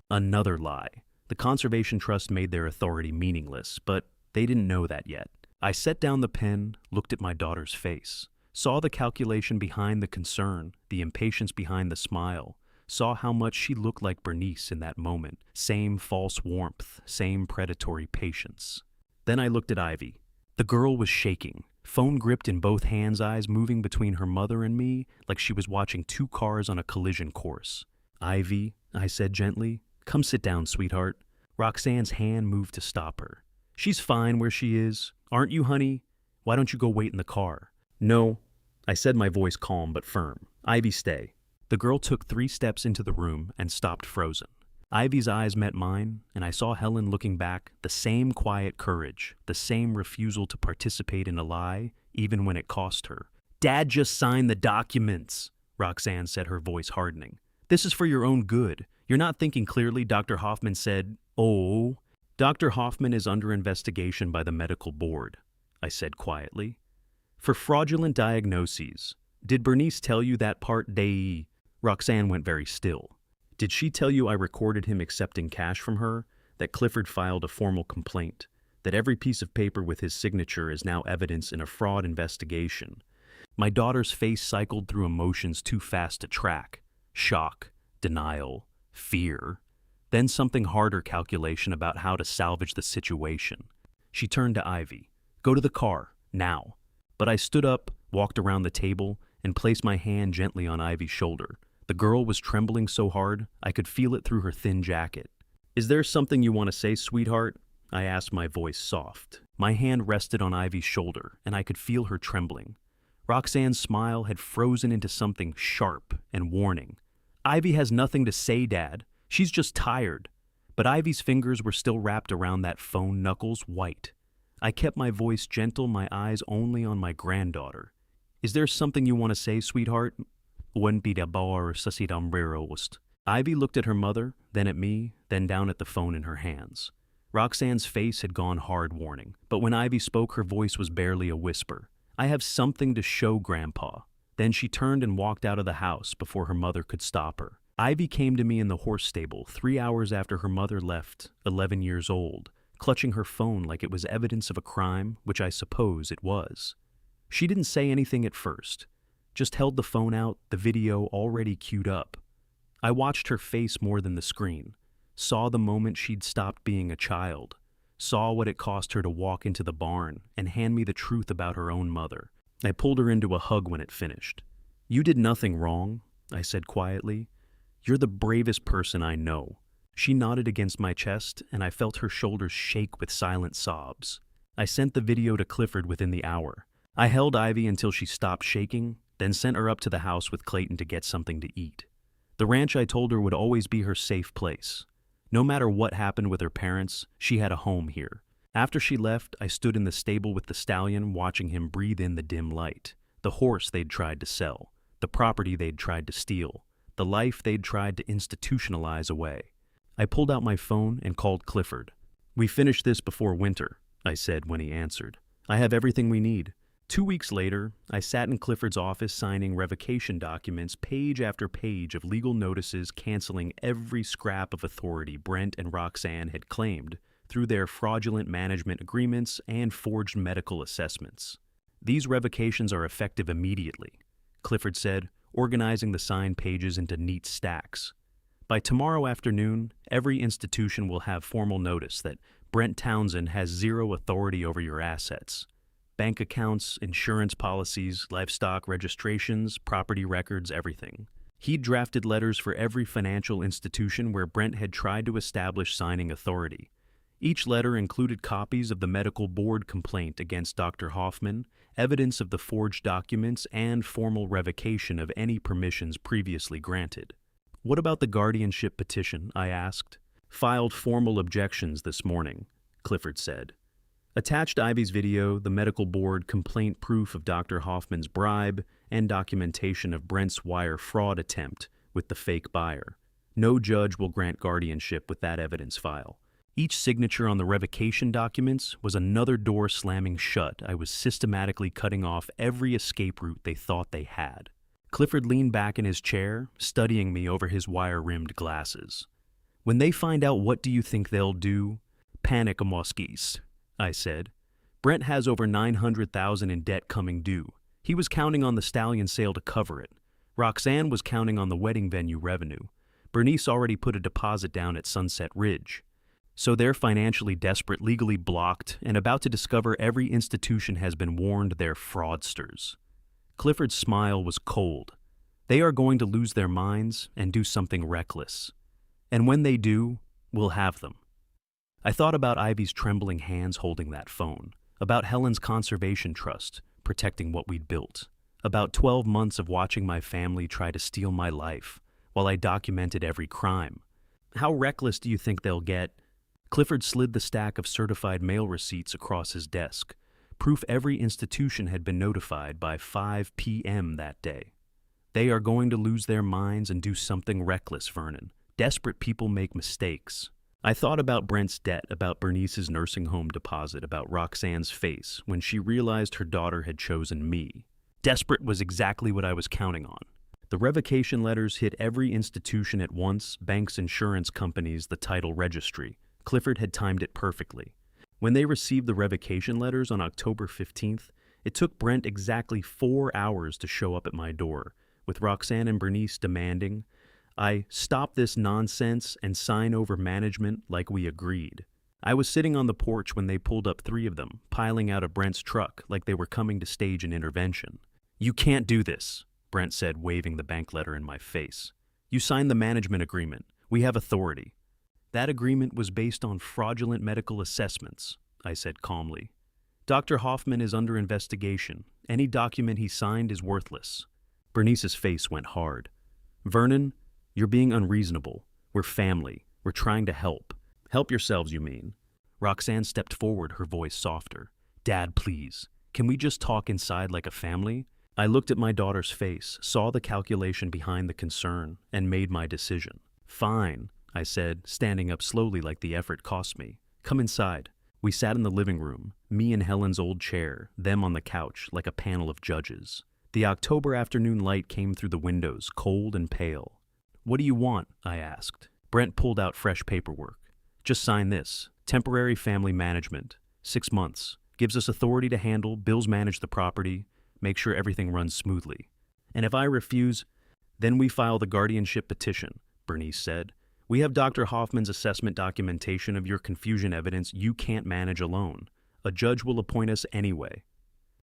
Another lie. The Conservation Trust made their authority meaningless, but they didn't know that yet. I set down the pen, looked at my daughter's face, saw the calculation behind the concern, the impatience behind the smile, saw how much she looked like Bernice in that moment. Same false warmth, same predatory patience. Then I looked at Ivy. The girl was shaking, phone gripped in both hands, eyes moving between her mother and me like she was watching 2 cars on a collision course. "Ivy," I said gently, "come sit down, sweetheart." Roxanne's hand moved to stop her. "She's fine where she is. Aren't you, honey? Why don't you go wait in the car?" "No," I said, my voice calm but firm. "Ivy, stay." The girl took 3 steps into the room and stopped frozen. Ivy's eyes met mine, and I saw Helen looking back, the same quiet courage, the same refusal to participate in a lie, even when it cost her. "Dad just signed the documents," Roxanne said, her voice hardening. "This is for your own good. You're not thinking clearly," Dr. Hoffman said. "Oh." "Dr. Hoffman is under investigation by the medical board," I said quietly. "For fraudulent diagnoses. Did Bernice tell you that part, Roxanne went very still. "Did she tell you I recorded him accepting cash from her, that Clifford filed a formal complaint, that every piece of paper with his signature is now evidence in a fraud investigation?" My daughter's face cycled through emotions too fast to track. Shock, denial, fear, then something harder: calculation about how to salvage the situation. She turned to Ivy. "Go to the car, now." But I stood up, walked around the table, and placed my hand gently on Ivy's shoulder. The girl was trembling so hard I could feel it through her thin jacket. "Is there something you want to say, sweetheart?" I asked, my voice soft. My hand rested on Ivy's shoulder, and I could feel her trembling. Roxanne's smile had frozen into something sharp and warning. "Ivy has nothing to say, Dad. She's just tired." But Ivy's fingers were still wrapped around that phone, knuckles white. I kept my voice gentle, my eyes only on my granddaughter. "Is there something you want to say, sweetheart?" Ivy looked at her mother, then at me, then down at the phone in her hands. Roxanne's face had gone hard warning, but when Ivy spoke, her voice was barely a whisper. "I have something to show Grandpa." Then she turned and walked out of the house before her mother could stop her. Ivy came to me in the horse stable 3 hours after her mother left, 11 years old, clutching her phone like it was evidence of a crime, which I suppose it was. She didn't say anything at first, just held the phone out, the video already queued up. I watched her face more than the screen, saw the moment she'd stopped being a child, saw what it cost her to walk into the barn and hand me the truth about her own mother. I pulled her into a hug when it finished. "You did nothing wrong," I said quietly. "You're the bravest person I know." She nodded against my chest, and I felt her shoulders shake with silent sobs. I sent the video to Clifford within the hour. I held Ivy until she stopped shaking, then sent her up to the house with Clayton to get something to eat. The ranch, I told her, would always be her safe place. No matter what happened with her parents, she had a home here. After she left, I stood in the stable with the stallion, watching him breathe in the dim light. The horse they'd tried to sell, the property they'd tried to steal, the life they'd tried to institutionalize away. I pulled out my phone and called Clifford. "We finished this before winter," I said when he answered. "I have everything we need." 2 weeks later, I sat in Clifford's office signing revocation documents, page after page of legal notices canceling every scrap of authority Brent and Roxanne had claimed through their fraudulent management agreements and forged medical assessments. "These revocations are effective immediately," Clifford said, organizing the signed pages into neat stacks. "By tomorrow afternoon, every institution will have formal notice that Brent Townsend has zero authority over your assets. Bank accounts, insurance policies, livestock registrations, property records, everything." He'd drafted letters for every financial institution where Brent had tried to establish signing authority. Each letter included copies of the medical board complaint against Dr. Hoffman, evidence of the forged documents, and formal revocation of any permissions previously granted. "What about the guardianship petition?" I asked. "Filed formal objections this morning," Clifford said. Attached Ivy's video, the medical board complaint proof of Dr. Hoffman's bribe, and documentation of Brent's wire fraud attempt with the fake buyer. No judge will grant guardianship with that evidence file. Each signature on the revocation documents was another door slamming shut. I was systematically cutting off every escape route they thought they had. Clifford leaned back in his chair, studying me over his wire-rimmed glasses. "When they find out, what do you think they'll do?" "Panic, Amoskis," I said. "Brent has over $900,000 in debt coming due. He was counting on the stallion sale to cover it. Roxanne was counting on the wedding venue revenue. Bernice already put a deposit down at Sunset Ridge. So they're financially desperate, legally blocked, and about to discover every institution has been warned they're fraudsters." Clifford's smile was cold. "They are going to lose their minds and do something reckless. And when they do, we'll have them." I thought about Ivy's trembling hands holding that phone, about Helen's conservation trust protecting what we'd built, about 12 months of watching my family try to steal my life while I documented every crime. "How reckless do you think they'll get?" Clifford slid the stack of certified mail receipts across his desk, proof every institution had been notified by 5 p.m. that day. "They are going to lose their minds and do something reckless, Vernon. Desperate people make mistakes." I thought about Brent's debt, about Bernice's nursing home deposit, about Roxanne's face when she realized her daughter had chosen me. Desperate was exactly what I was counting on. The revocation letters hit every institution at once, banks, insurance companies, the title registry. Clifford had timed it perfectly. When they received the revocation letters on October 15th, it took Brent exactly 4 hours to show up at my door, with Roxanne and Bernice demanding I stop this nonsense and sign over management like we agreed. I was sitting on the porch when they pulled up 3 of them, piling out of Brent's truck like they were coming to stage an intervention. "You can't do this," Brent said, waving the bank letter in my face. You signed the management agreement. We have authority. That agreement was based on fraudulent medical assessments, I said calmly. Dr. Hoffman is under investigation. Any document he signed is worthless. Bernice's face went hard. Vernon, you're being unreasonable. We're family. We're trying to help. Help yourselves, you mean? Roxanne stepped forward, her voice softer. Dad, please. Can we just talk inside like a family? I looked at my daughter's face, saw the calculation behind the concern, and made my decision. Fine, I said, standing up slowly like the effort cost me. Come inside. We sat in the living room, me in Helen's old chair, them on the couch like a panel of judges. The October afternoon light came through the windows, cold and pale. What do you want? I asked. Brent pulled out fresh paperwork. Just sign this. Temporary family management. 6 months. Gives us authority to handle, bills manage the property, make sure everything runs smoothly. And if I refuse, then we file the guardianship petition, Bernice said. We have Dr. Hoffman's assessment documentation of your confusion evidence you can't manage alone. A judge will appoint us anyway.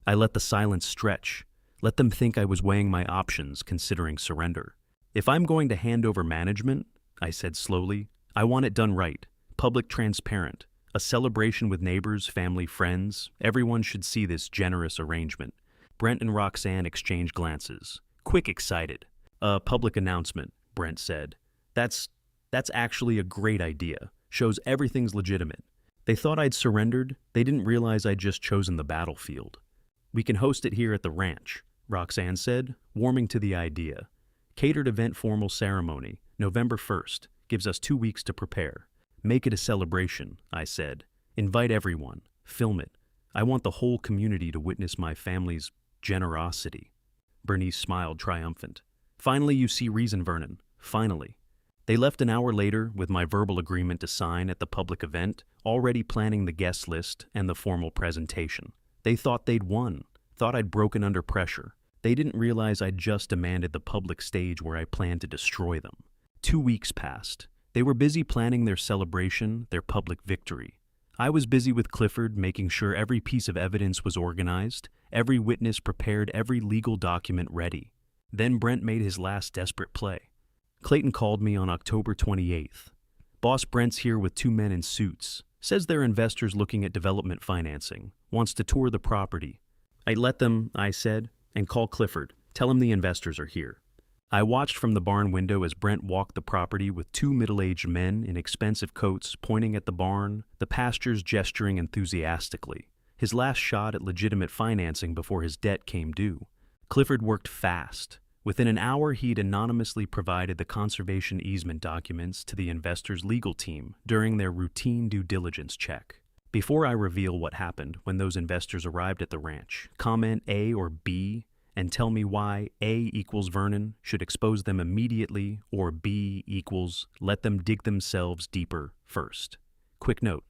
I let the silence stretch. Let them think I was weighing my options, considering surrender. If I'm going to hand over management, I said slowly, I want it done right, public, transparent, a celebration with neighbors, family, friends. Everyone should see this generous arrangement. Brent and Roxanne exchanged glances. Quick, excited. A public announcement, Brent said. That's actually a great idea. Shows everything's legitimate. They thought I'd surrendered. They didn't realize I'd just chosen the battlefield. We can host it here at the ranch, Roxanne said, warming to the idea. Catered event, formal ceremony, November 1st. Gives us 2 weeks to prepare. Make it a celebration, I said. Invite everyone. Film it. I want the whole community to witness my family's generosity. Bernice smiled, triumphant. Finally, you see reason, Vernon. Finally. They left an hour later with my verbal agreement to sign at the public event, already planning the guest list and the formal presentation. They thought they'd won, thought I'd broken under pressure. They didn't realize I'd just demanded the public stage where I planned to destroy them. 2 weeks passed. They were busy planning their celebration, their public victory. I was busy with Clifford, making sure every piece of evidence was organized, every witness prepared, every legal document ready. Then Brent made his last desperate play. Clayton called me on October 28th. Boss Brent's here with 2 men in suits. Says they're investors looking at development financing. Wants to tour the property. I let them, I said, and call Clifford. Tell him the investors are here. I watched from the barn window as Brent walked the property with 2 middle-aged men in expensive coats pointing at the barn, the pastures gesturing enthusiastically. His last shot at legitimate financing before his debt came due. Clifford worked fast. Within an hour, he'd anonymously provided the conservation easement documents to the investors' legal team during their routine due diligence check. Before I reveal what happened when those investors arrived at the ranch, comment A or B and tell me why A equals Vernon should expose them immediately or B equals let them dig themselves deeper first. Quick note,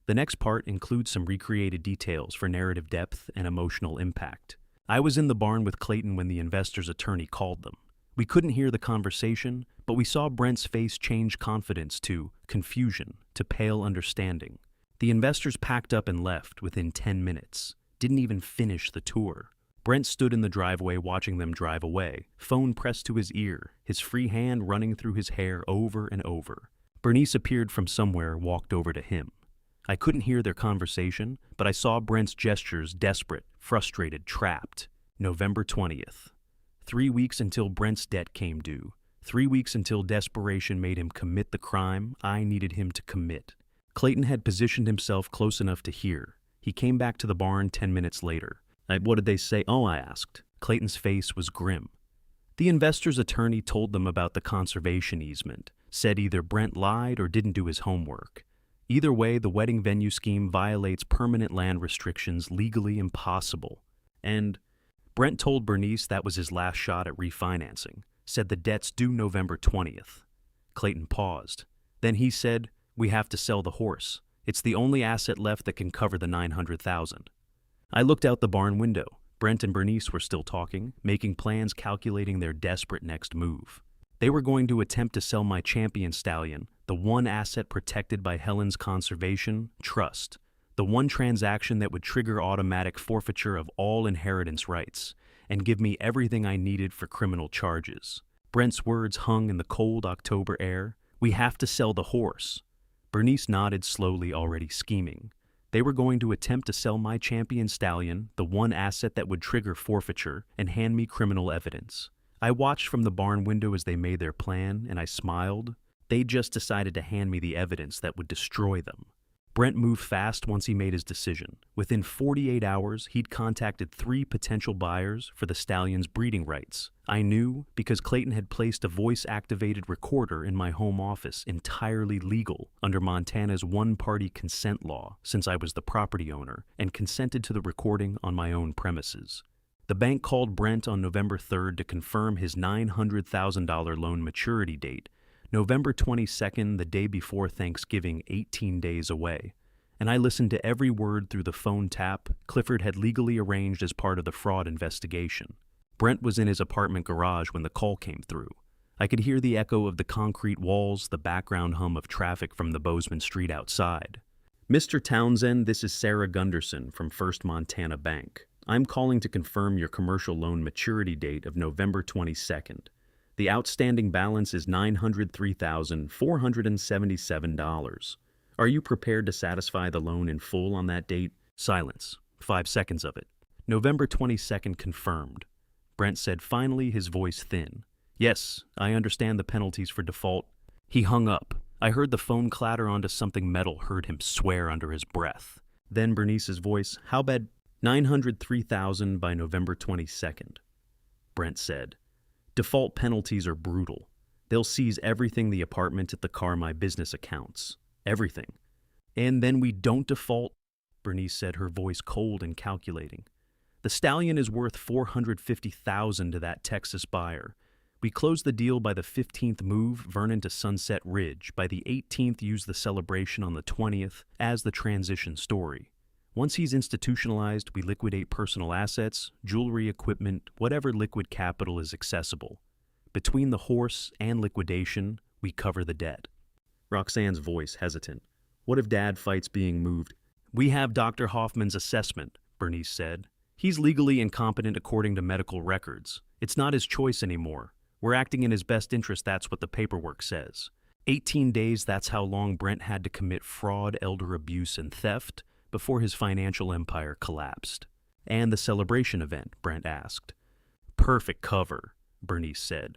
the next part includes some recreated details for narrative depth and emotional impact. I was in the barn with Clayton when the investor's attorney called them. We couldn't hear the conversation, but we saw Brent's face change confidence to confusion, to pale understanding. The investors packed up and left within 10 minutes, didn't even finish the tour. Brent stood in the driveway watching them drive away, phone pressed to his ear, his free hand running through his hair over and over. Bernice appeared from somewhere, walked over to him. I couldn't hear their conversation, but I saw Brent's gestures, desperate, frustrated, trapped. November 20th. 3 weeks until Brent's debt came due. 3 weeks until desperation made him commit the crime I needed him to commit. Clayton had positioned himself close enough to hear. He came back to the barn 10 minutes later. What did they say? Oh, I asked. Clayton's face was grim. The investor's attorney told them about the conservation easement, said either Brent lied or didn't do his homework. Either way, the wedding venue scheme violates permanent land restrictions, legally impossible. And Brent told Bernice that was his last shot at refinancing, said the debt's due November 20th. Clayton paused. Then he said, we have to sell the horse. It's the only asset left that can cover the $900,000. I looked out the barn window. Brent and Bernice were still talking, making plans, calculating their desperate next move. They were going to attempt to sell my champion stallion, the one asset protected by Helen's conservation trust, the one transaction that would trigger automatic forfeiture of all inheritance rights, and give me everything I needed for criminal charges. Brent's words hung in the cold October air. We have to sell the horse. Bernice nodded slowly, already scheming. They were going to attempt to sell my champion stallion, the one asset that would trigger forfeiture, and hand me criminal evidence. I watched from the barn window as they made their plan, and I smiled. They just decided to hand me the evidence that would destroy them. Brent moved fast once he made his decision. Within 48 hours, he'd contacted 3 potential buyers for the stallion's breeding rights. I knew because Clayton had placed a voice-activated recorder in my home office, entirely legal under Montana's one-party consent law, since I was the property owner, and consented to the recording on my own premises. The bank called Brent on November 3rd to confirm his $900,000 loan maturity date, November 22nd, the day before Thanksgiving, 18 days away. And I listened to every word through the phone tap Clifford had legally arranged as part of the fraud investigation. Brent was in his apartment garage when the call came through. I could hear the echo of the concrete walls, the background hum of traffic from the Bozeman Street outside. Mr. Townsend, this is Sarah Gunderson from First Montana Bank. I'm calling to confirm your commercial loan maturity date of November 22nd. The outstanding balance is $903,477. Are you prepared to satisfy the loan in full on that date? Silence. 5 seconds of it. November 22nd confirmed. Brent said finally, his voice thin. Yes, I understand the penalties for default. He hung up. I heard the phone clatter onto something metal, heard him swear under his breath. Then Bernice's voice, how bad? $903,000 by November 22nd. Brent said. Default penalties are brutal. They'll seize everything, the apartment, at the car, my business accounts. Everything. And then we don't default, Bernice said, her voice cold and calculating. The stallion is worth $450,000 to that Texas buyer. We close the deal by the 15th, move Vernon to Sunset Ridge. By the 18th, use the celebration on the 20th as the transition story. Once he's institutionalized, we liquidate personal assets, jewelry, equipment, whatever liquid capital is accessible. Between the horse and liquidation, we cover the debt. Roxanne's voice hesitant. What if Dad fights being moved? We have Dr. Hoffman's assessment, Bernice said. He's legally incompetent according to medical records. It's not his choice anymore. We're acting in his best interest, that's what the paperwork says. 18 days, that's how long Brent had to commit fraud, elder abuse, and theft before his financial empire collapsed. And the celebration event, Brent asked. Perfect cover, Bernice said.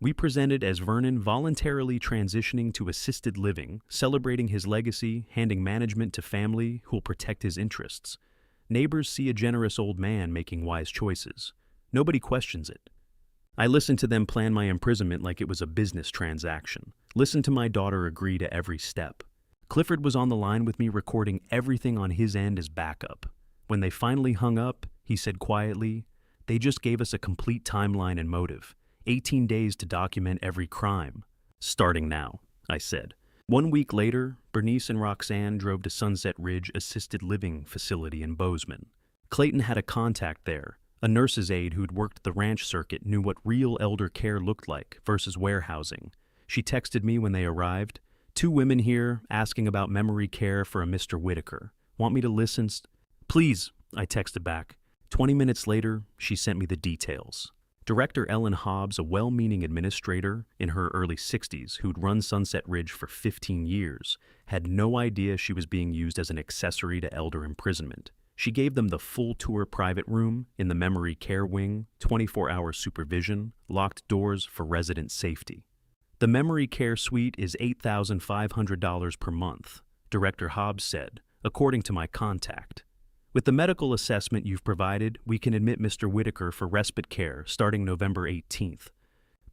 We presented as Vernon voluntarily transitioning to assisted living, celebrating his legacy, handing management to family who'll protect his interests. Neighbors see a generous old man making wise choices. Nobody questions it. I listened to them plan my imprisonment like it was a business transaction. Listened to my daughter agree to every step. Clifford was on the line with me, recording everything on his end as backup. When they finally hung up, he said quietly, they just gave us a complete timeline and motive. 18 days to document every crime. Starting now, I said. 1 week later, Bernice and Roxanne drove to Sunset Ridge Assisted Living Facility in Bozeman. Clayton had a contact there. A nurse's aide who'd worked the ranch circuit knew what real elder care looked like versus warehousing. She texted me when they arrived. 2 women here asking about memory care for a Mr. Whitaker. Want me to listen? Please, I texted back. 20 minutes later, she sent me the details. Director Ellen Hobbs, a well-meaning administrator in her early 60s who'd run Sunset Ridge for 15 years, had no idea she was being used as an accessory to elder imprisonment. She gave them the full tour private room in the memory care wing, 24-hour supervision, locked doors for resident safety. The memory care suite is $8,500 per month, Director Hobbs said, according to my contact. With the medical assessment you've provided, we can admit Mr. Whitaker for respite care starting November 18th.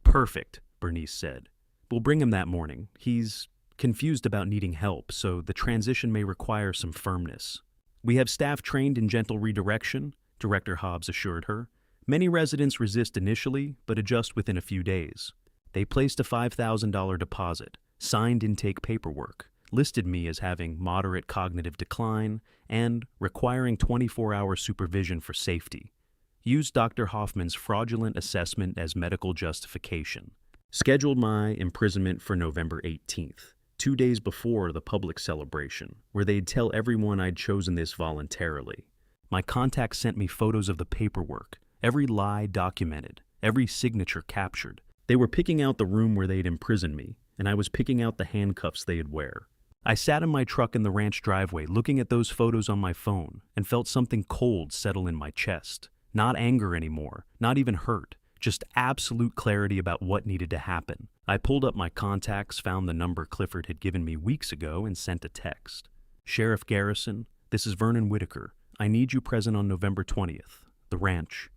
Perfect, Bernice said. We'll bring him that morning. He's confused about needing help, so the transition may require some firmness. We have staff trained in gentle redirection, Director Hobbs assured her. Many residents resist initially, but adjust within a few days. They placed a $5,000 deposit, signed intake paperwork, listed me as having moderate cognitive decline, and requiring 24-hour supervision for safety. Used Dr. Hoffman's fraudulent assessment as medical justification. Scheduled my imprisonment for November 18th, 2 days before the public celebration, where they'd tell everyone I'd chosen this voluntarily. My contact sent me photos of the paperwork, every lie documented, every signature captured. They were picking out the room where they'd imprison me, and I was picking out the handcuffs they'd wear. I sat in my truck in the ranch driveway looking at those photos on my phone and felt something cold settle in my chest. Not anger anymore, not even hurt, just absolute clarity about what needed to happen. I pulled up my contacts, found the number Clifford had given me weeks ago, and sent a text. Sheriff Garrison, this is Vernon Whitaker. I need you present on November 20th. The ranch.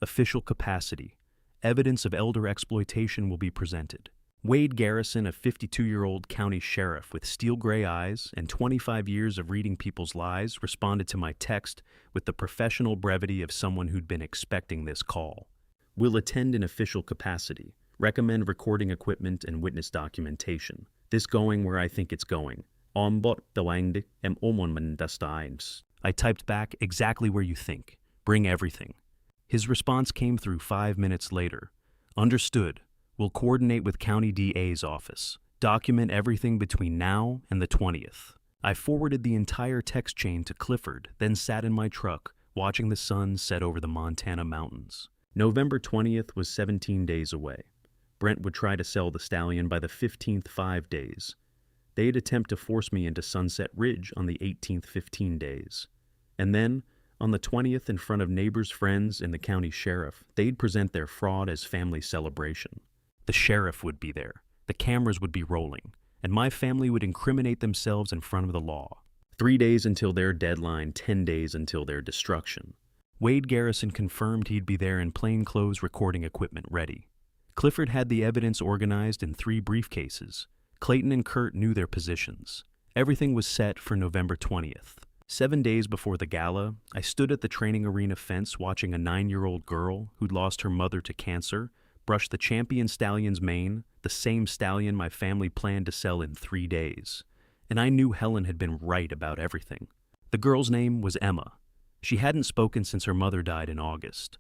Official capacity. Evidence of elder exploitation will be presented. Wade Garrison, a 52-year-old county sheriff with steel gray eyes and 25 years of reading people's lies, responded to my text with the professional brevity of someone who'd been expecting this call. Will attend in official capacity. Recommend recording equipment and witness documentation. This going where I think it's going. I typed back exactly where you think. Bring everything. His response came through 5 minutes later. Understood. We'll coordinate with County DA's office. Document everything between now and the 20th. I forwarded the entire text chain to Clifford, then sat in my truck, watching the sun set over the Montana mountains. November 20th was 17 days away. Brent would try to sell the stallion by the 15th 5 days. They'd attempt to force me into Sunset Ridge on the 18th 15 days. And then, on the 20th, in front of neighbors, friends, and the county sheriff, they'd present their fraud as family celebration. The sheriff would be there, the cameras would be rolling, and my family would incriminate themselves in front of the law. 3 days until their deadline, 10 days until their destruction. Wade Garrison confirmed he'd be there in plainclothes recording equipment ready. Clifford had the evidence organized in 3 briefcases. Clayton and Kurt knew their positions. Everything was set for November 20th. 7 days before the gala, I stood at the training arena fence watching a 9-year-old girl who'd lost her mother to cancer brush the champion stallion's mane, the same stallion my family planned to sell in 3 days. And I knew Helen had been right about everything. The girl's name was Emma. She hadn't spoken since her mother died in August.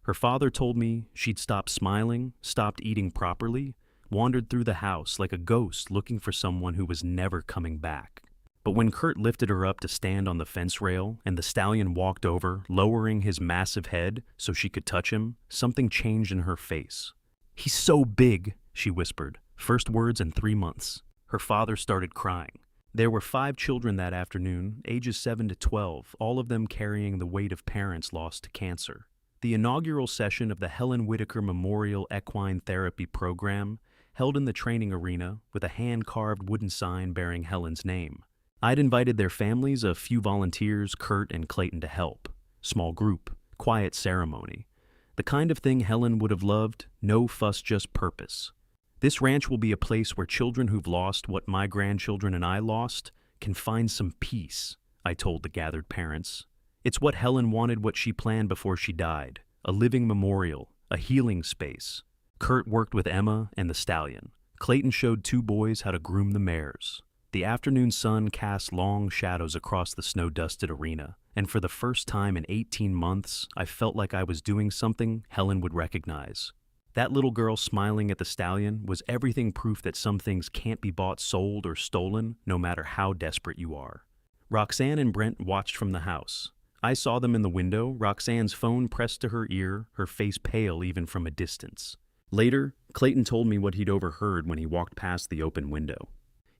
Her father told me she'd stopped smiling, stopped eating properly, wandered through the house like a ghost looking for someone who was never coming back. But when Kurt lifted her up to stand on the fence rail and the stallion walked over, lowering his massive head so she could touch him, something changed in her face. "He's so big," she whispered, first words in 3 months. Her father started crying. There were 5 children that afternoon, ages 7 to 12, all of them carrying the weight of parents lost to cancer. The inaugural session of the Helen Whitaker Memorial Equine Therapy Program held in the training arena with a hand-carved wooden sign bearing Helen's name. I'd invited their families, a few volunteers, Kurt and Clayton, to help. Small group, quiet ceremony. The kind of thing Helen would have loved, no fuss, just purpose. This ranch will be a place where children who've lost what my grandchildren and I lost can find some peace, I told the gathered parents. It's what Helen wanted, what she planned before she died. A living memorial, a healing space. Kurt worked with Emma and the stallion. Clayton showed 2 boys how to groom the mares. The afternoon sun cast long shadows across the snow-dusted arena, and for the first time in 18 months, I felt like I was doing something Helen would recognize. That little girl smiling at the stallion was everything proof that some things can't be bought, sold, or stolen, no matter how desperate you are. Roxanne and Brent watched from the house. I saw them in the window, Roxanne's phone pressed to her ear, her face pale even from a distance. Later, Clayton told me what he'd overheard when he walked past the open window.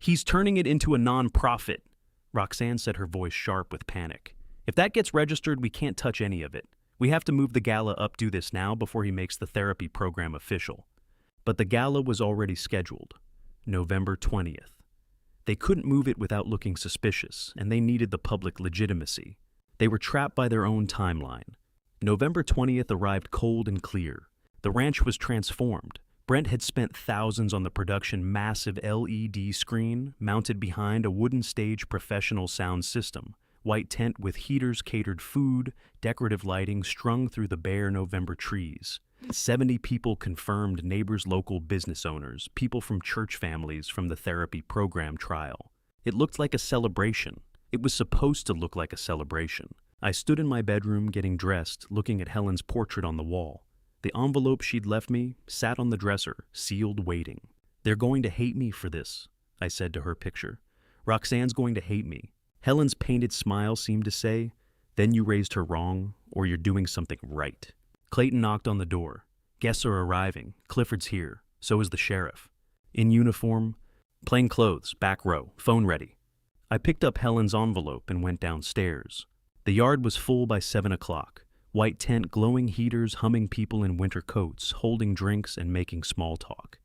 "He's turning it into a non-profit," Roxanne said, her voice sharp with panic. "If that gets registered, we can't touch any of it. We have to move the gala up, do this now before he makes the therapy program official." But the gala was already scheduled, November 20th. They couldn't move it without looking suspicious, and they needed the public legitimacy. They were trapped by their own timeline. November 20th arrived cold and clear. The ranch was transformed. Brent had spent thousands on the production massive LED screen mounted behind a wooden stage professional sound system, white tent with heaters, catered food, decorative lighting strung through the bare November trees. 70 people confirmed, neighbors, local business owners, people from church families from the therapy program trial. It looked like a celebration. It was supposed to look like a celebration. I stood in my bedroom getting dressed, looking at Helen's portrait on the wall. The envelope she'd left me sat on the dresser, sealed, waiting. "They're going to hate me for this," I said to her picture. "Roxanne's going to hate me." Helen's painted smile seemed to say, "Then you raised her wrong, or you're doing something right." Clayton knocked on the door. Guests are arriving. Clifford's here. So is the sheriff. In uniform, plain clothes, back row, phone ready. I picked up Helen's envelope and went downstairs. The yard was full by 7 o'clock. White tent, glowing heaters, humming people in winter coats, holding drinks and making small talk.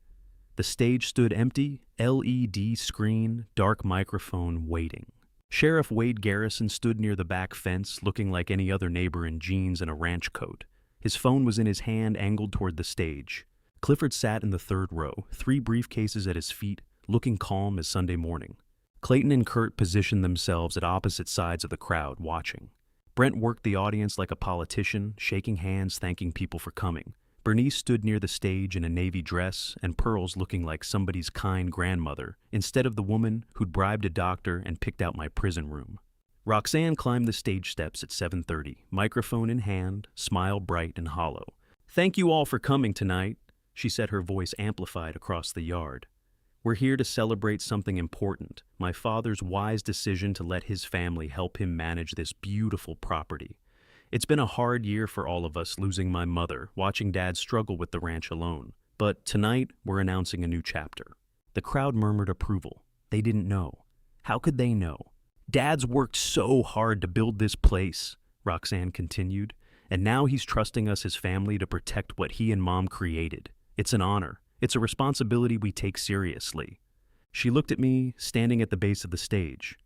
The stage stood empty, LED screen, dark microphone, waiting. Sheriff Wade Garrison stood near the back fence, looking like any other neighbor in jeans and a ranch coat. His phone was in his hand, angled toward the stage. Clifford sat in the third row, 3 briefcases at his feet, looking calm as Sunday morning. Clayton and Kurt positioned themselves at opposite sides of the crowd, watching. Brent worked the audience like a politician, shaking hands, thanking people for coming. Bernice stood near the stage in a navy dress and pearls, looking like somebody's kind grandmother, instead of the woman who'd bribed a doctor and picked out my prison room. Roxanne climbed the stage steps at 7:30, microphone in hand, smile bright and hollow. "Thank you all for coming tonight," she said, her voice amplified across the yard. "We're here to celebrate something important, my father's wise decision to let his family help him manage this beautiful property. It's been a hard year for all of us, losing my mother, watching Dad struggle with the ranch alone. But tonight, we're announcing a new chapter." The crowd murmured approval. They didn't know. How could they know? "Dad's worked so hard to build this place," Roxanne continued, "and now he's trusting us, his family, to protect what he and Mom created. It's an honor. It's a responsibility we take seriously." She looked at me, standing at the base of the stage.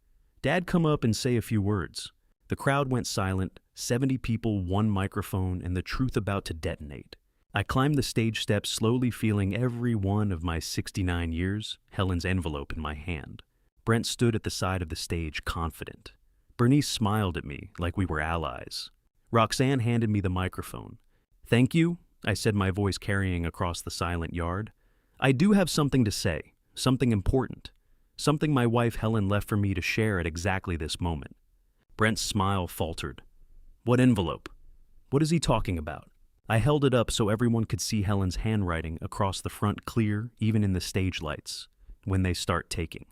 "Dad, come up and say a few words." The crowd went silent, 70 people, 1 microphone, and the truth about to detonate. I climbed the stage steps, slowly feeling every one of my 69 years, Helen's envelope in my hand. Brent stood at the side of the stage, confident. Bernice smiled at me like we were allies. Roxanne handed me the microphone. "Thank you," I said, my voice carrying across the silent yard. "I do have something to say, something important, something my wife Helen left for me to share at exactly this moment." Brent's smile faltered. "What envelope? What is he talking about?" I held it up so everyone could see Helen's handwriting across the front, clear, even in the stage lights, when they start taking.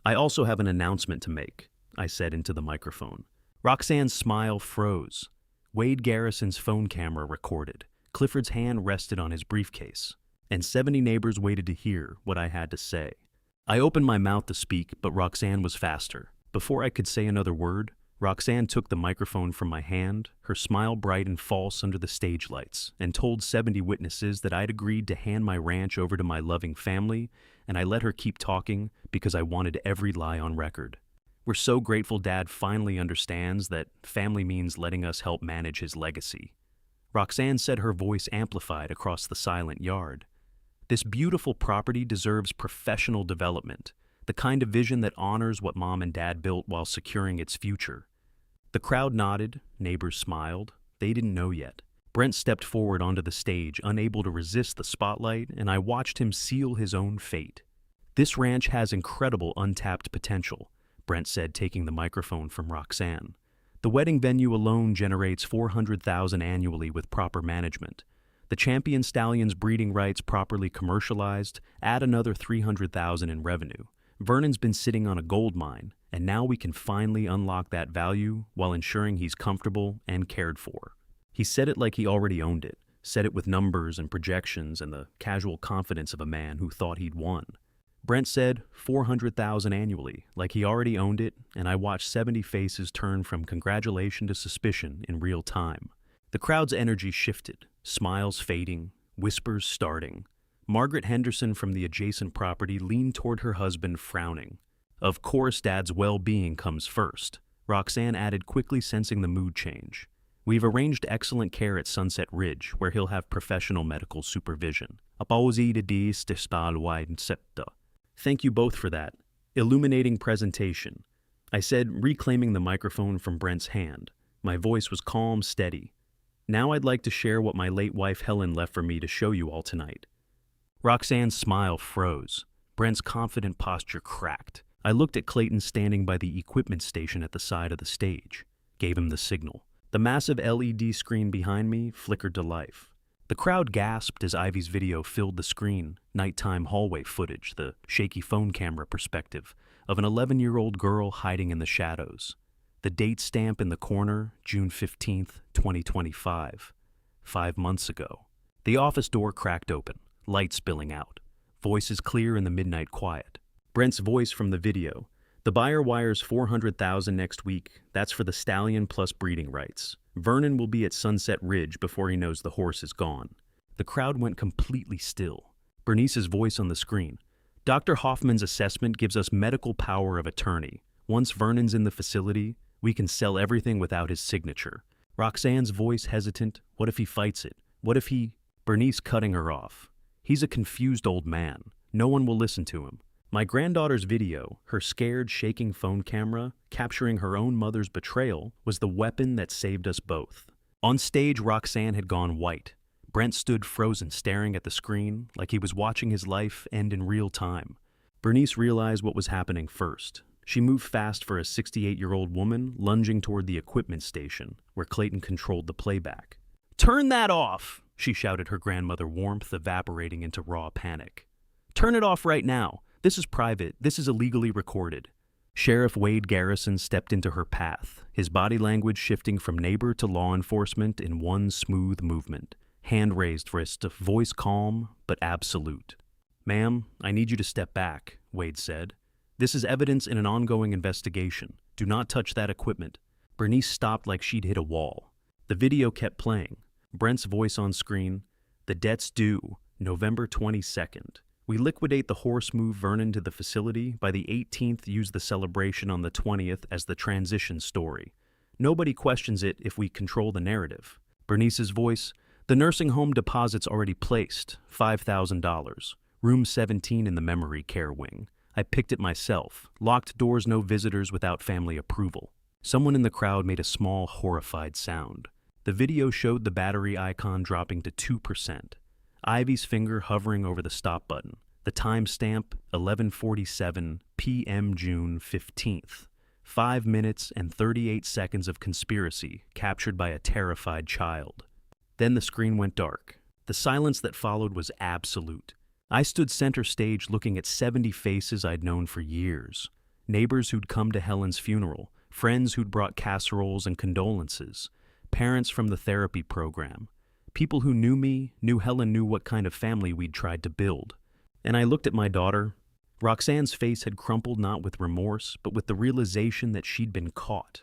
"I also have an announcement to make," I said into the microphone. Roxanne's smile froze. Wade Garrison's phone camera recorded. Clifford's hand rested on his briefcase, and 70 neighbors waited to hear what I had to say. I opened my mouth to speak, but Roxanne was faster. Before I could say another word, Roxanne took the microphone from my hand, her smile bright and false under the stage lights, and told 70 witnesses that I'd agreed to hand my ranch over to my loving family, and I let her keep talking because I wanted every lie on record. "We're so grateful Dad finally understands that family means letting us help manage his legacy." Roxanne said, her voice amplified across the silent yard. "This beautiful property deserves professional development, the kind of vision that honors what Mom and Dad built while securing its future." The crowd nodded, neighbors smiled. They didn't know yet. Brent stepped forward onto the stage, unable to resist the spotlight, and I watched him seal his own fate. "This ranch has incredible untapped potential," Brent said, taking the microphone from Roxanne. "The wedding venue alone generates $400,000 annually with proper management. The champion stallion's breeding rights properly commercialized add another $300,000 in revenue. Vernon's been sitting on a gold mine, and now we can finally unlock that value while ensuring he's comfortable and cared for." He said it like he already owned it, said it with numbers and projections and the casual confidence of a man who thought he'd won. Brent said $400,000 annually, like he already owned it, and I watched 70 faces turn from congratulation to suspicion in real time. The crowd's energy shifted, smiles fading, whispers starting. Margaret Henderson from the adjacent property leaned toward her husband, frowning. "Of course Dad's well-being comes first," Roxanne added, quickly sensing the mood change. "We've arranged excellent care at Sunset Ridge, where he'll have professional medical supervision. Thank you both for that illuminating presentation," I said, reclaiming the microphone from Brent's hand. My voice was calm, steady. "Now I'd like to share what my late wife Helen left for me to show you all tonight." Roxanne's smile froze. Brent's confident posture cracked. I looked at Clayton standing by the equipment station at the side of the stage. Gave him the signal. The massive LED screen behind me flickered to life. The crowd gasped as Ivy's video filled the screen, nighttime hallway footage, the shaky phone camera perspective of an 11-year-old girl hiding in the shadows. The date stamp in the corner, June 15th, 2025. 5 months ago. The office door cracked open, light spilling out. Voices clear in the midnight quiet. Brent's voice from the video. The buyer wires $400,000 next week. That's for the stallion plus breeding rights. Vernon will be at Sunset Ridge before he knows the horse is gone. The crowd went completely still. Bernice's voice on the screen. Dr. Hoffman's assessment gives us medical power of attorney. Once Vernon's in the facility, we can sell everything without his signature. Roxanne's voice hesitant. What if he fights it? What if he... Bernice cutting her off. He's a confused old man. No one will listen to him. My granddaughter's video, her scared, shaking phone camera, capturing her own mother's betrayal, was the weapon that saved us both. On stage, Roxanne had gone white. Brent stood frozen, staring at the screen, like he was watching his life end in real time. Bernice realized what was happening first. She moved fast for a 68-year-old woman, lunging toward the equipment station, where Clayton controlled the playback. "Turn that off!" she shouted, her grandmother warmth evaporating into raw panic. "Turn it off right now. This is private. This is illegally recorded." Sheriff Wade Garrison stepped into her path, his body language shifting from neighbor to law enforcement in one smooth movement. Hand raised for his voice calm but absolute. "Ma'am, I need you to step back," Wade said. "This is evidence in an ongoing investigation. Do not touch that equipment." Bernice stopped like she'd hit a wall. The video kept playing. Brent's voice on screen. "The debt's due, November 22nd. We liquidate the horse, move Vernon to the facility. By the 18th, use the celebration on the 20th as the transition story. Nobody questions it if we control the narrative." Bernice's voice. "The nursing home deposit's already placed, $5,000. Room 17 in the memory care wing. I picked it myself. Locked doors, no visitors without family approval." Someone in the crowd made a small, horrified sound. The video showed the battery icon dropping to 2%. Ivy's finger hovering over the stop button. The timestamp, 11:47 p.m. June 15th. 5 minutes and 38 seconds of conspiracy captured by a terrified child. Then the screen went dark. The silence that followed was absolute. I stood center stage looking at 70 faces I'd known for years. Neighbors who'd come to Helen's funeral, friends who'd brought casseroles and condolences, parents from the therapy program. People who knew me, knew Helen, knew what kind of family we'd tried to build. And I looked at my daughter. Roxanne's face had crumpled not with remorse, but with the realization that she'd been caught.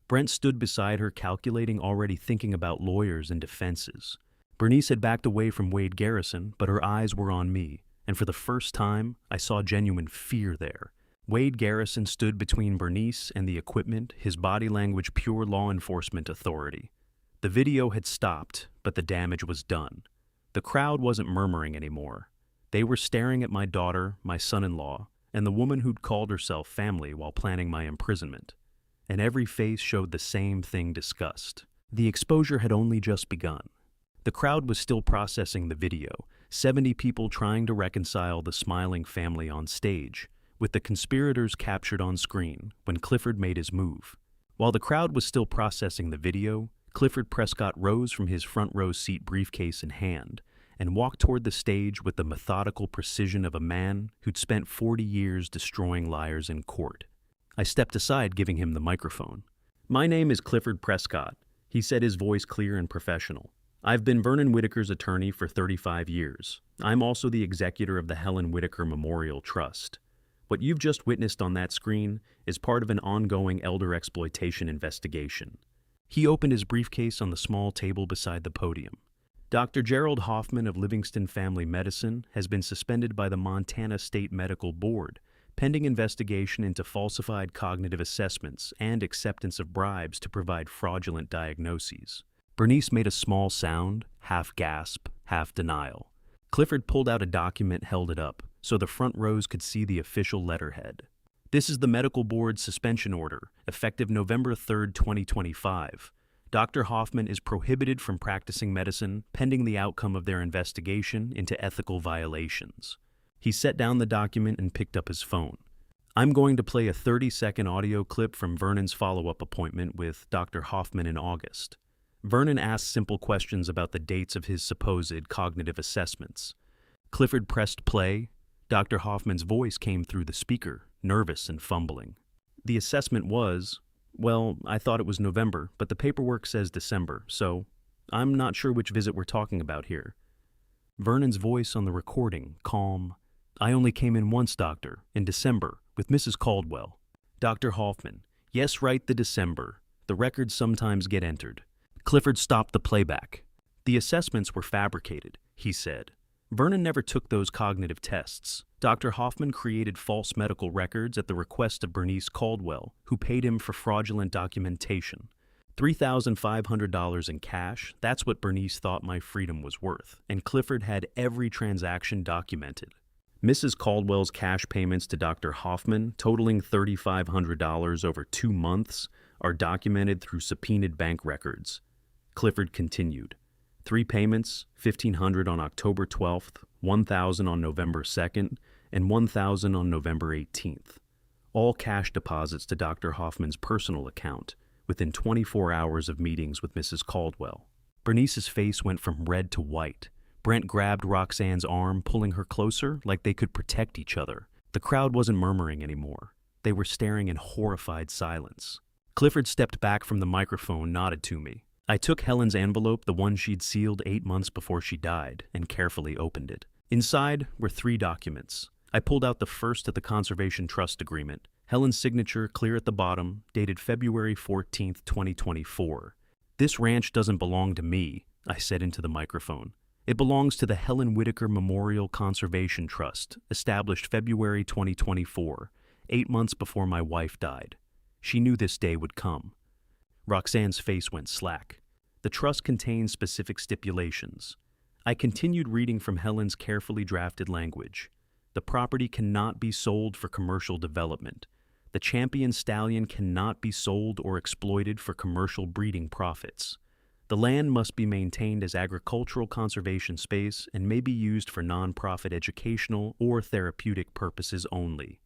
Brent stood beside her, calculating, already thinking about lawyers and defenses. Bernice had backed away from Wade Garrison, but her eyes were on me, and for the first time, I saw genuine fear there. Wade Garrison stood between Bernice and the equipment, his body language pure law enforcement authority. The video had stopped, but the damage was done. The crowd wasn't murmuring anymore. They were staring at my daughter, my son-in-law, and the woman who'd called herself family while planning my imprisonment. And every face showed the same thing discussed. The exposure had only just begun. The crowd was still processing the video, 70 people trying to reconcile the smiling family on stage, with the conspirators captured on screen when Clifford made his move. While the crowd was still processing the video, Clifford Prescott rose from his front row seat, briefcase in hand, and walked toward the stage with the methodical precision of a man who'd spent 40 years destroying liars in court. I stepped aside, giving him the microphone. "My name is Clifford Prescott," he said, his voice clear and professional. "I've been Vernon Whitaker's attorney for 35 years. I'm also the executor of the Helen Whitaker Memorial Trust. What you've just witnessed on that screen is part of an ongoing elder exploitation investigation." He opened his briefcase on the small table beside the podium. "Dr. Gerald Hoffman of Livingston Family Medicine has been suspended by the Montana State Medical Board, pending investigation into falsified cognitive assessments and acceptance of bribes to provide fraudulent diagnoses." Bernice made a small sound, half gasp, half denial. Clifford pulled out a document, held it up, so the front rows could see the official letterhead. "This is the medical board's suspension order, effective November 3rd, 2025. Dr. Hoffman is prohibited from practicing medicine pending the outcome of their investigation into ethical violations." He set down the document and picked up his phone. "I'm going to play a 30-second audio clip from Vernon's follow-up appointment with Dr. Hoffman in August. Vernon asked simple questions about the dates of his supposed cognitive assessments. Clifford pressed play. Dr. Hoffman's voice came through the speaker, nervous and fumbling. "The assessment was, well, I thought it was November, but the paperwork says December, so I'm not sure which visit we're talking about here. Vernon's voice on the recording, calm. I only came in once, doctor, in December, with Mrs. Caldwell. Dr. Hoffman. Yes, right, the December. The records sometimes get entered. Clifford stopped the playback. The assessments were fabricated, he said. Vernon never took those cognitive tests. Dr. Hoffman created false medical records at the request of Bernice Caldwell, who paid him for fraudulent documentation. $3,500 in cash, that's what Bernice thought my freedom was worth, and Clifford had every transaction documented. Mrs. Caldwell's cash payments to Dr. Hoffman, totaling $3,500 over 2 months, are documented through subpoenaed bank records. Clifford continued. 3 payments, $1,500 on October 12th, $1,000 on November 2nd, and $1,000 on November 18th. All cash deposits to Dr. Hoffman's personal account, within 24 hours of meetings with Mrs. Caldwell. Bernice's face went from red to white. Brent grabbed Roxanne's arm, pulling her closer like they could protect each other. The crowd wasn't murmuring anymore. They were staring in horrified silence. Clifford stepped back from the microphone, nodded to me. I took Helen's envelope, the one she'd sealed 8 months before she died, and carefully opened it. Inside were 3 documents. I pulled out the first of the Conservation Trust Agreement, Helen's signature clear at the bottom, dated February 14th, 2024. This ranch doesn't belong to me, I said into the microphone. It belongs to the Helen Whitaker Memorial Conservation Trust, established February 2024, 8 months before my wife died. She knew this day would come. Roxanne's face went slack. The trust contains specific stipulations. I continued reading from Helen's carefully drafted language. The property cannot be sold for commercial development. The champion stallion cannot be sold or exploited for commercial breeding profits. The land must be maintained as agricultural conservation space and may be used for nonprofit educational or therapeutic purposes only.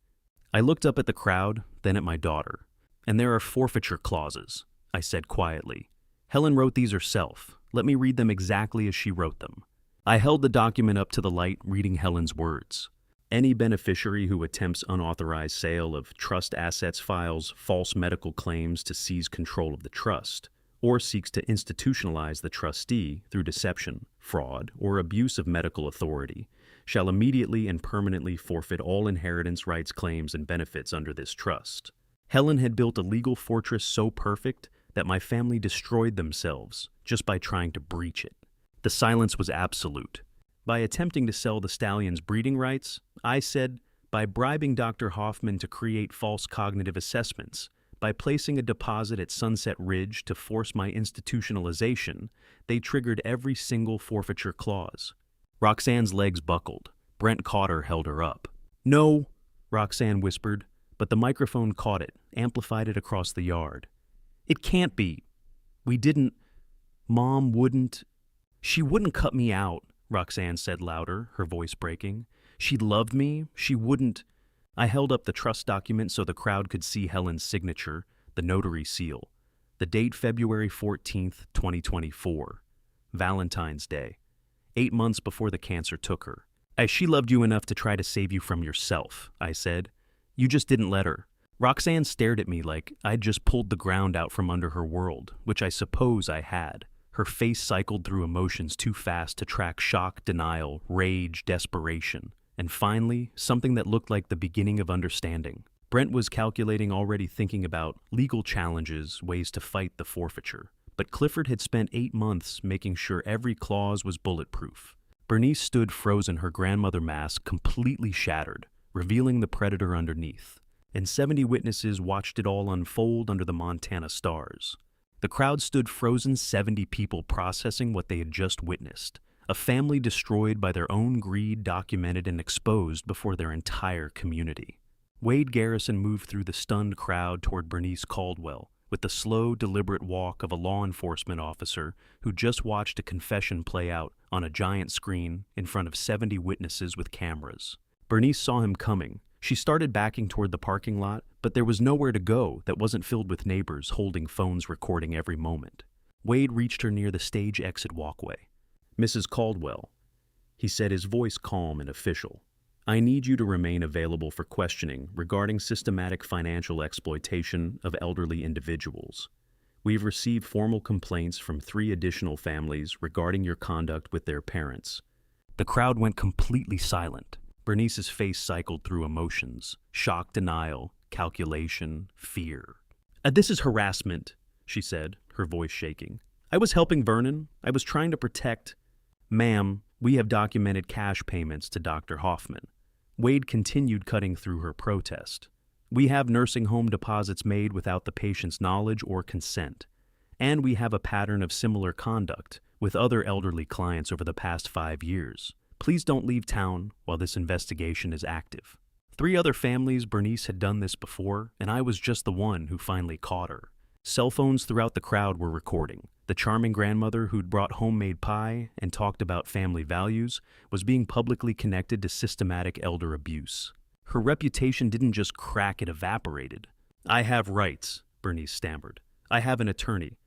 I looked up at the crowd, then at my daughter. And there are forfeiture clauses, I said quietly. Helen wrote these herself. Let me read them exactly as she wrote them. I held the document up to the light, reading Helen's words. Any beneficiary who attempts unauthorized sale of trust assets files false medical claims to seize control of the trust, or seeks to institutionalize the trustee through deception, fraud, or abuse of medical authority, shall immediately and permanently forfeit all inheritance rights, claims, and benefits under this trust. Helen had built a legal fortress so perfect that my family destroyed themselves just by trying to breach it. The silence was absolute. By attempting to sell the stallion's breeding rights, I said, by bribing Dr. Hoffman to create false cognitive assessments, by placing a deposit at Sunset Ridge to force my institutionalization, they triggered every single forfeiture clause. Roxanne's legs buckled. Brent caught her, held her up. No, Roxanne whispered, but the microphone caught it, amplified it across the yard. It can't be. We didn't. Mom wouldn't. She wouldn't cut me out, Roxanne said louder, her voice breaking. She loved me. She wouldn't. I held up the trust document so the crowd could see Helen's signature, the notary seal. The date February 14th, 2024. Valentine's Day. 8 months before the cancer took her. She loved you enough to try to save you from yourself, I said. You just didn't let her. Roxanne stared at me like I'd just pulled the ground out from under her world, which I suppose I had. Her face cycled through emotions too fast to track shock, denial, rage, desperation. And finally, something that looked like the beginning of understanding. Brent was calculating, already thinking about legal challenges, ways to fight the forfeiture. But Clifford had spent 8 months making sure every clause was bulletproof. Bernice stood frozen, her grandmother mask completely shattered, revealing the predator underneath. And 70 witnesses watched it all unfold under the Montana stars. The crowd stood frozen, 70 people processing what they had just witnessed. A family destroyed by their own greed, documented and exposed before their entire community. Wade Garrison moved through the stunned crowd toward Bernice Caldwell with the slow, deliberate walk of a law enforcement officer who just watched a confession play out on a giant screen in front of 70 witnesses with cameras. Bernice saw him coming. She started backing toward the parking lot, but there was nowhere to go that wasn't filled with neighbors holding phones recording every moment. Wade reached her near the stage exit walkway. Mrs. Caldwell, he said, his voice calm and official, I need you to remain available for questioning regarding systematic financial exploitation of elderly individuals. We've received formal complaints from 3 additional families regarding your conduct with their parents. The crowd went completely silent. Bernice's face cycled through emotions: shock, denial, calculation, fear. This is harassment," she said, her voice shaking. "I was helping Vernon. I was trying to protect—" "Ma'am, we have documented cash payments to Dr. Hoffman." Wade continued cutting through her protest. "We have nursing home deposits made without the patient's knowledge or consent. And we have a pattern of similar conduct with other elderly clients over the past 5 years. Please don't leave town while this investigation is active." 3 other families Bernice had done this before, and I was just the one who finally caught her. Cell phones throughout the crowd were recording. The charming grandmother who'd brought homemade pie and talked about family values was being publicly connected to systematic elder abuse. Her reputation didn't just crack, it evaporated. "I have rights," Bernice stammered. "I have an attorney."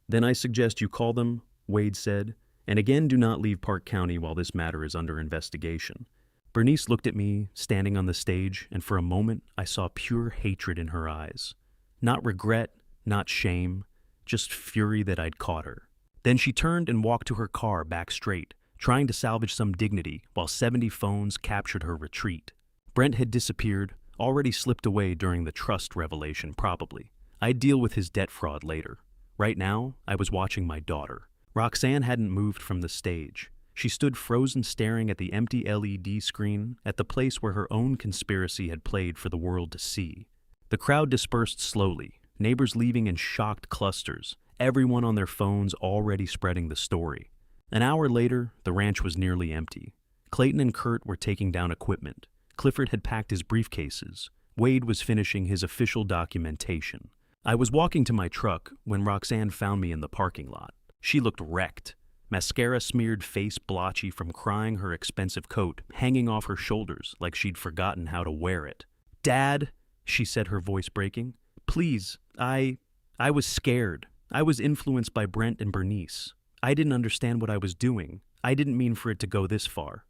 "Then I suggest you call them," Wade said. "And again, do not leave Park County while this matter is under investigation." Bernice looked at me, standing on the stage, and for a moment I saw pure hatred in her eyes. Not regret, not shame, just fury that I'd caught her. Then she turned and walked to her car back straight, trying to salvage some dignity while 70 phones captured her retreat. Brent had disappeared, already slipped away during the trust revelation probably. I'd deal with his debt fraud later. Right now, I was watching my daughter. Roxanne hadn't moved from the stage. She stood frozen, staring at the empty LED screen at the place where her own conspiracy had played for the world to see. The crowd dispersed slowly, neighbors leaving in shocked clusters, everyone on their phones already spreading the story. An hour later, the ranch was nearly empty. Clayton and Kurt were taking down equipment. Clifford had packed his briefcases. Wade was finishing his official documentation. I was walking to my truck when Roxanne found me in the parking lot. She looked wrecked. Mascara-smeared face blotchy from crying, her expensive coat hanging off her shoulders like she'd forgotten how to wear it. "Dad," she said, her voice breaking, "please, I was scared. I was influenced by Brent and Bernice. I didn't understand what I was doing. I didn't mean for it to go this far."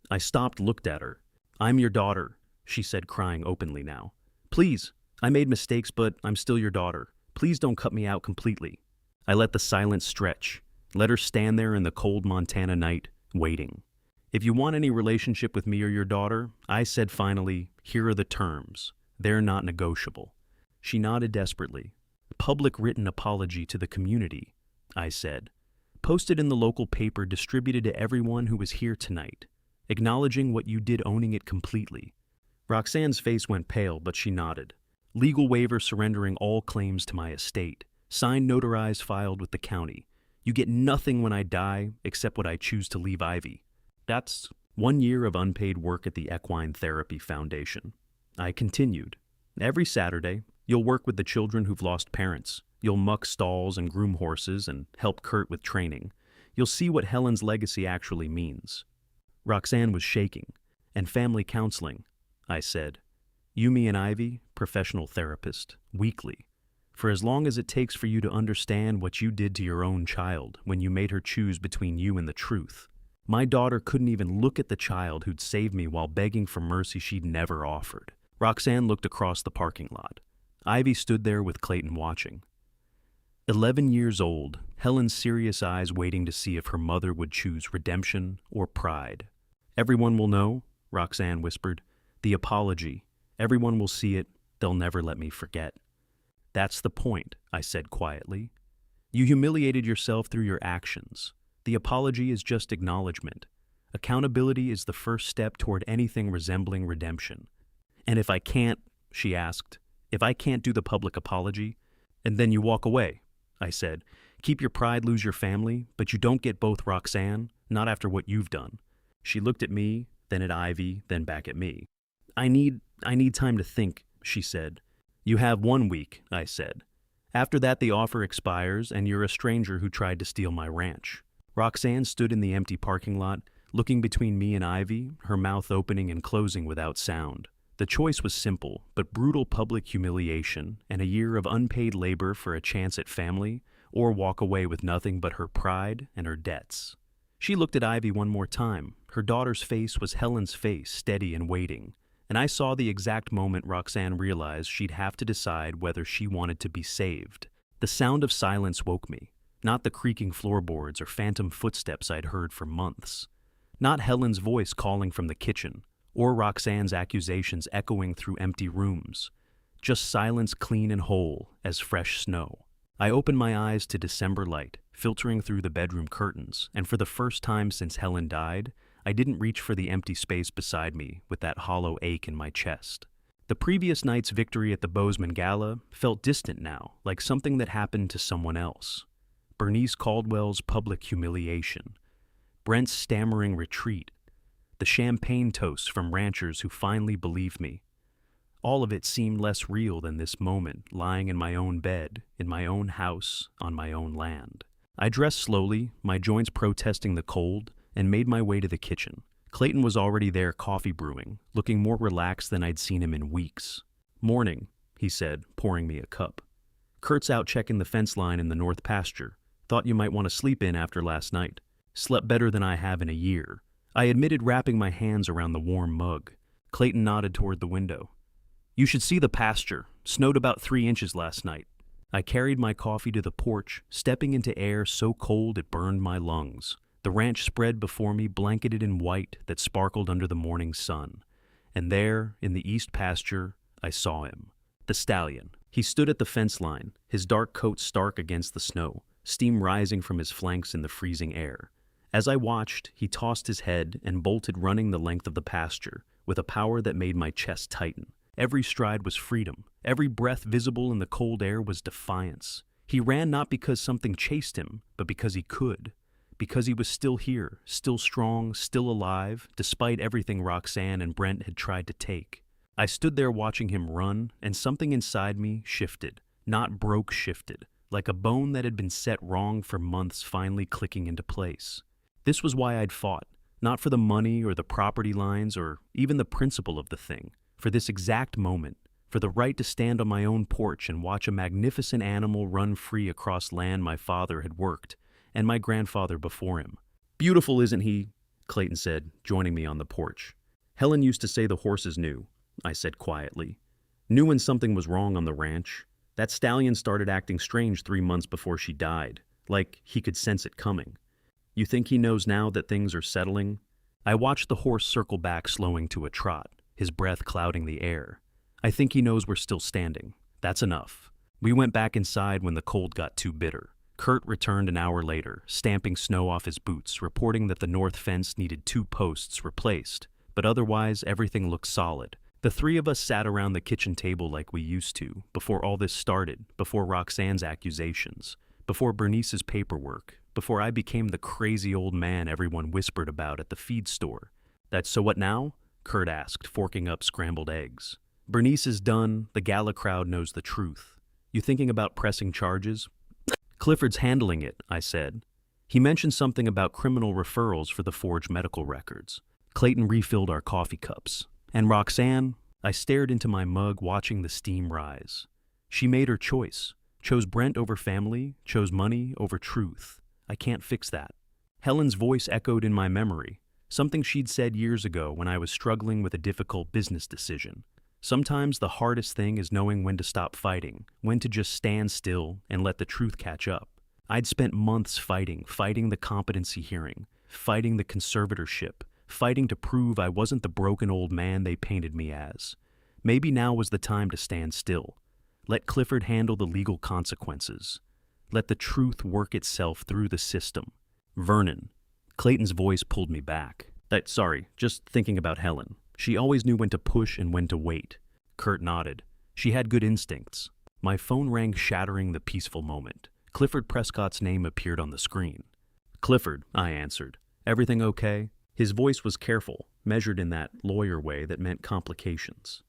I stopped, looked at her. "I'm your daughter," she said, crying openly now. "Please, I made mistakes, but I'm still your daughter. Please don't cut me out completely." I let the silence stretch. Let her stand there in the cold Montana night, waiting. "If you want any relationship with me or your daughter," I said finally, "here are the terms. They're not negotiable." She nodded desperately. "Public written apology to the community," I said. "Posted in the local paper, distributed to everyone who was here tonight. Acknowledging what you did, owning it completely." Roxanne's face went pale, but she nodded. "Legal waiver surrendering all claims to my estate. Signed, notarized, filed with the county. You get nothing when I die except what I choose to leave Ivy. That's 1 year of unpaid work at the Equine Therapy Foundation." I continued. "Every Saturday, you'll work with the children who've lost parents. You'll muck stalls and groom horses and help Kurt with training. You'll see what Helen's legacy actually means." Roxanne was shaking. "And family counseling," I said. "Yumi and Ivy, professional therapist, weekly. For as long as it takes for you to understand what you did to your own child when you made her choose between you and the truth. My daughter couldn't even look at the child who'd saved me while begging for mercy she'd never offered." Roxanne looked across the parking lot. Ivy stood there with Clayton watching. 11 years old, Helen's serious eyes waiting to see if her mother would choose redemption or pride. "Everyone will know," Roxanne whispered. "The apology. Everyone will see it. They'll never let me forget." "That's the point," I said quietly. "You humiliated yourself through your actions. The apology is just acknowledgement. Accountability is the first step toward anything resembling redemption." "And if I can't," she asked, "if I can't do the public apology, and then you walk away," I said. "Keep your pride, lose your family, but you don't get both, Roxanne, not after what you've done." She looked at me, then at Ivy, then back at me. I need time to think," she said. "You have 1 week," I said. "After that the offer expires and you're a stranger who tried to steal my ranch." Roxanne stood in the empty parking lot, looking between me and Ivy, her mouth opening and closing without sound. The choice was simple, but brutal: public humiliation and a year of unpaid labor for a chance at family, or walk away with nothing but her pride and her debts. She looked at Ivy one more time. Her daughter's face was Helen's face, steady and waiting. And I saw the exact moment Roxanne realized she'd have to decide whether she wanted to be saved. The sound of silence woke me, not the creaking floorboards or phantom footsteps I'd heard for months. Not Helen's voice calling from the kitchen, or Roxanne's accusations echoing through empty rooms. Just silence clean and whole as fresh snow. I opened my eyes to December light, filtering through the bedroom curtains, and for the first time since Helen died, I didn't reach for the empty space beside me with that hollow ache in my chest. The previous night's victory at the Bozeman Gala felt distant now, like something that happened to someone else. Bernice Caldwell's public humiliation, Brent's stammering retreat, the champagne toasts from ranchers who finally believed me. All of it seemed less real than this moment, lying in my own bed, in my own house, on my own land. I dressed slowly, my joints protesting the cold, and made my way to the kitchen. Clayton was already there coffee brewing, looking more relaxed than I'd seen him in weeks. "Morning," he said, pouring me a cup. "Kurt's out checking the fence line in the north pasture. Thought you might want to sleep in after last night. Slept better than I have in a year." I admitted, wrapping my hands around the warm mug. Clayton nodded toward the window. "You should see the pasture. Snowed about 3 inches last night." I carried my coffee to the porch, stepping into air so cold it burned my lungs. The ranch spread before me, blanketed in white that sparkled under the morning sun. And there, in the east pasture, I saw him. The stallion. He stood at the fence line, his dark coat stark against the snow, steam rising from his flanks in the freezing air. As I watched, he tossed his head and bolted, running the length of the pasture, with a power that made my chest tighten. Every stride was freedom. Every breath visible in the cold air was defiance. He ran not because something chased him, but because he could. Because he was still here, still strong, still alive, despite everything Roxanne and Brent had tried to take. I stood there watching him run, and something inside me shifted. Not broke, shifted. Like a bone that had been set wrong for months finally clicking into place. This was why I'd fought. Not for the money or the property lines or even the principle of the thing. For this exact moment. For the right to stand on my own porch and watch a magnificent animal run free across land my father had worked, and my grandfather before him. "Beautiful, isn't he?" Clayton said, joining me on the porch. "Helen used to say the horses knew," I said quietly. "Knew when something was wrong on the ranch. That stallion started acting strange 3 months before she died, like he could sense it coming. You think he knows now that things are settling?" I watched the horse circle back, slowing to a trot, his breath clouding the air. "I think he knows we're still standing. That's enough." We went back inside when the cold got too bitter. Kurt returned an hour later, stamping snow off his boots, reporting that the north fence needed 2 posts replaced, but otherwise everything looked solid. The 3 of us sat around the kitchen table like we used to, before all this started, before Roxanne's accusations, before Bernice's paperwork, before I became the crazy old man everyone whispered about at the feed store. "That's so what now?" Kurt asked, forking up scrambled eggs. "Bernice is done. The gala crowd knows the truth. You thinking about pressing charges?" "Clifford's handling it," I said. "He mentioned something about criminal referrals for the forged medical records." Clayton refilled our coffee cups. "And Roxanne?" I stared into my mug, watching the steam rise. "She made her choice. Chose Brent over family, chose money over truth. I can't fix that." Helen's voice echoed in my memory, something she'd said years ago when I was struggling with a difficult business decision. Sometimes the hardest thing is knowing when to stop fighting, when to just stand still and let the truth catch up. I'd spent months fighting the competency hearing, fighting the conservatorship, fighting to prove I wasn't the broken old man they painted me as. Maybe now was the time to stand still. Let Clifford handle the legal consequences. Let the truth work itself through the system. "Vernon." Clayton's voice pulled me back. Just thinking about Helen. She always knew when to push and when to wait." Kurt nodded. "She had good instincts." My phone rang, shattering the peaceful moment. Clifford Prescott's name appeared on the screen. "Clifford," I answered. "Everything okay?" His voice was careful, measured in that lawyer way that meant complications.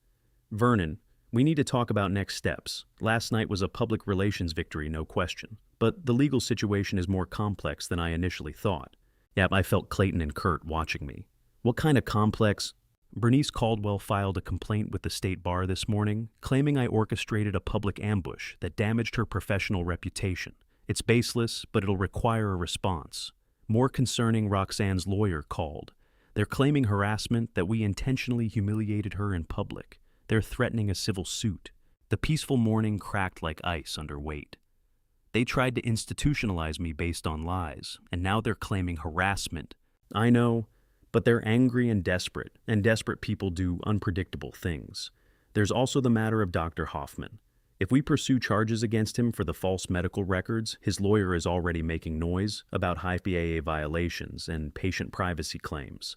"Vernon, we need to talk about next steps. Last night was a public relations victory, no question. But the legal situation is more complex than I initially thought." Yep, I felt Clayton and Kurt watching me. "What kind of complex?" "Bernice Caldwell filed a complaint with the state bar this morning, claiming I orchestrated a public ambush that damaged her professional reputation. It's baseless, but it'll require a response. More concerning, Roxanne's lawyer called. They're claiming harassment, that we intentionally humiliated her in public. They're threatening a civil suit." The peaceful morning cracked like ice under weight. They tried to institutionalize me based on lies, and now they're claiming harassment. I know, but they're angry and desperate people do unpredictable things. There's also the matter of Dr. Hoffman. If we pursue charges against him for the false medical records, his lawyer is already making noise about HIPAA violations and patient privacy claims.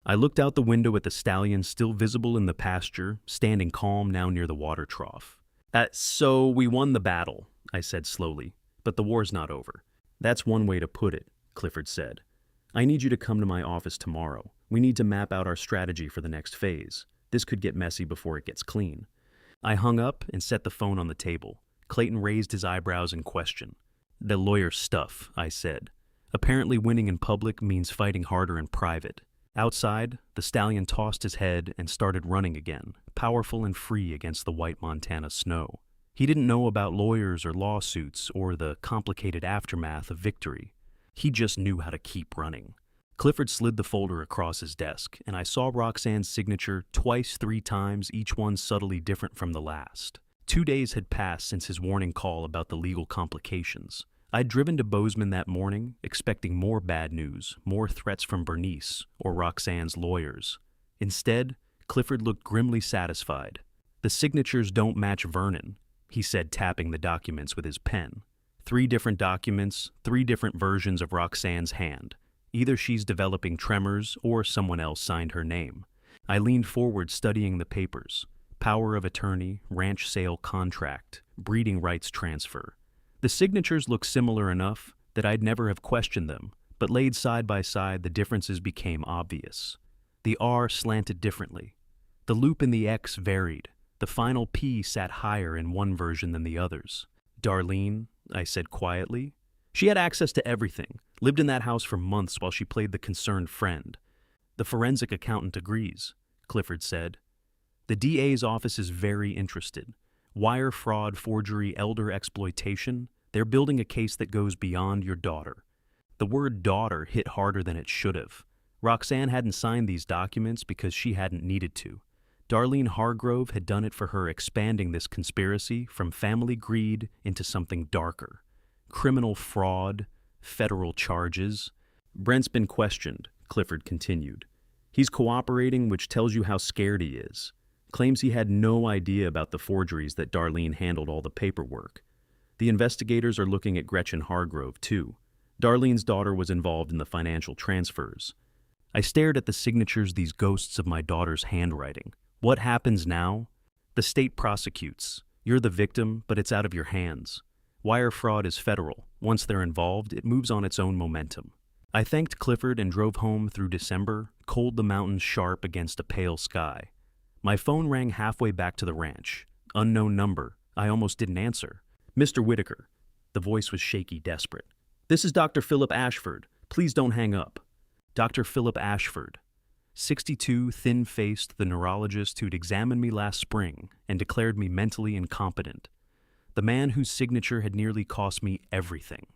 I looked out the window at the stallion still visible in the pasture, standing calm now near the water trough. So we won the battle, I said slowly, but the war's not over. That's one way to put it, Clifford said. I need you to come to my office tomorrow. We need to map out our strategy for the next phase. This could get messy before it gets clean. I hung up and set the phone on the table. Clayton raised his eyebrows in question. The lawyer stuff, I said. Apparently winning in public means fighting harder in private. Outside, the stallion tossed his head and started running again, powerful and free against the white Montana snow. He didn't know about lawyers or lawsuits or the complicated aftermath of victory. He just knew how to keep running. Clifford slid the folder across his desk, and I saw Roxanne's signature twice, 3 times, each one subtly different from the last. 2 days had passed since his warning call about the legal complications. I'd driven to Bozeman that morning, expecting more bad news, more threats from Bernice or Roxanne's lawyers. Instead, Clifford looked grimly satisfied. The signatures don't match Vernon, he said, tapping the documents with his pen. 3 different documents, 3 different versions of Roxanne's hand. Either she's developing tremors or someone else signed her name. I leaned forward studying the papers. Power of attorney, ranch sale contract, breeding rights transfer. The signatures looked similar enough that I'd never have questioned them, but laid side by side the differences became obvious. The R slanted differently. The loop in the X varied. The final P sat higher in one version than the others. Darlene, I said quietly. She had access to everything, lived in that house for months while she played the concerned friend. The forensic accountant agrees, Clifford said. The DA's office is very interested. Wire fraud, forgery, elder exploitation. They're building a case that goes beyond your daughter. The word daughter hit harder than it should have. Roxanne hadn't signed these documents because she hadn't needed to. Darlene Hargrove had done it for her, expanding this conspiracy from family greed into something darker. Criminal fraud, federal charges. Brent's been questioned, Clifford continued. He's cooperating, which tells you how scared he is. Claims he had no idea about the forgeries that Darlene handled all the paperwork. The investigators are looking at Gretchen Hargrove, too. Darlene's daughter was involved in the financial transfers. I stared at the signatures, these ghosts of my daughter's handwriting. What happens now? The state prosecutes. You're the victim, but it's out of your hands. Wire fraud is federal. Once they're involved, it moves on its own momentum. I thanked Clifford and drove home through December, cold the mountains sharp against a pale sky. My phone rang halfway back to the ranch. Unknown number. I almost didn't answer. Mr. Whitaker. The voice was shaky, desperate. This is Dr. Philip Ashford. Please don't hang up. Dr. Philip Ashford. 62, thin-faced, the neurologist who'd examined me last spring and declared me mentally incompetent. The man whose signature had nearly cost me everything.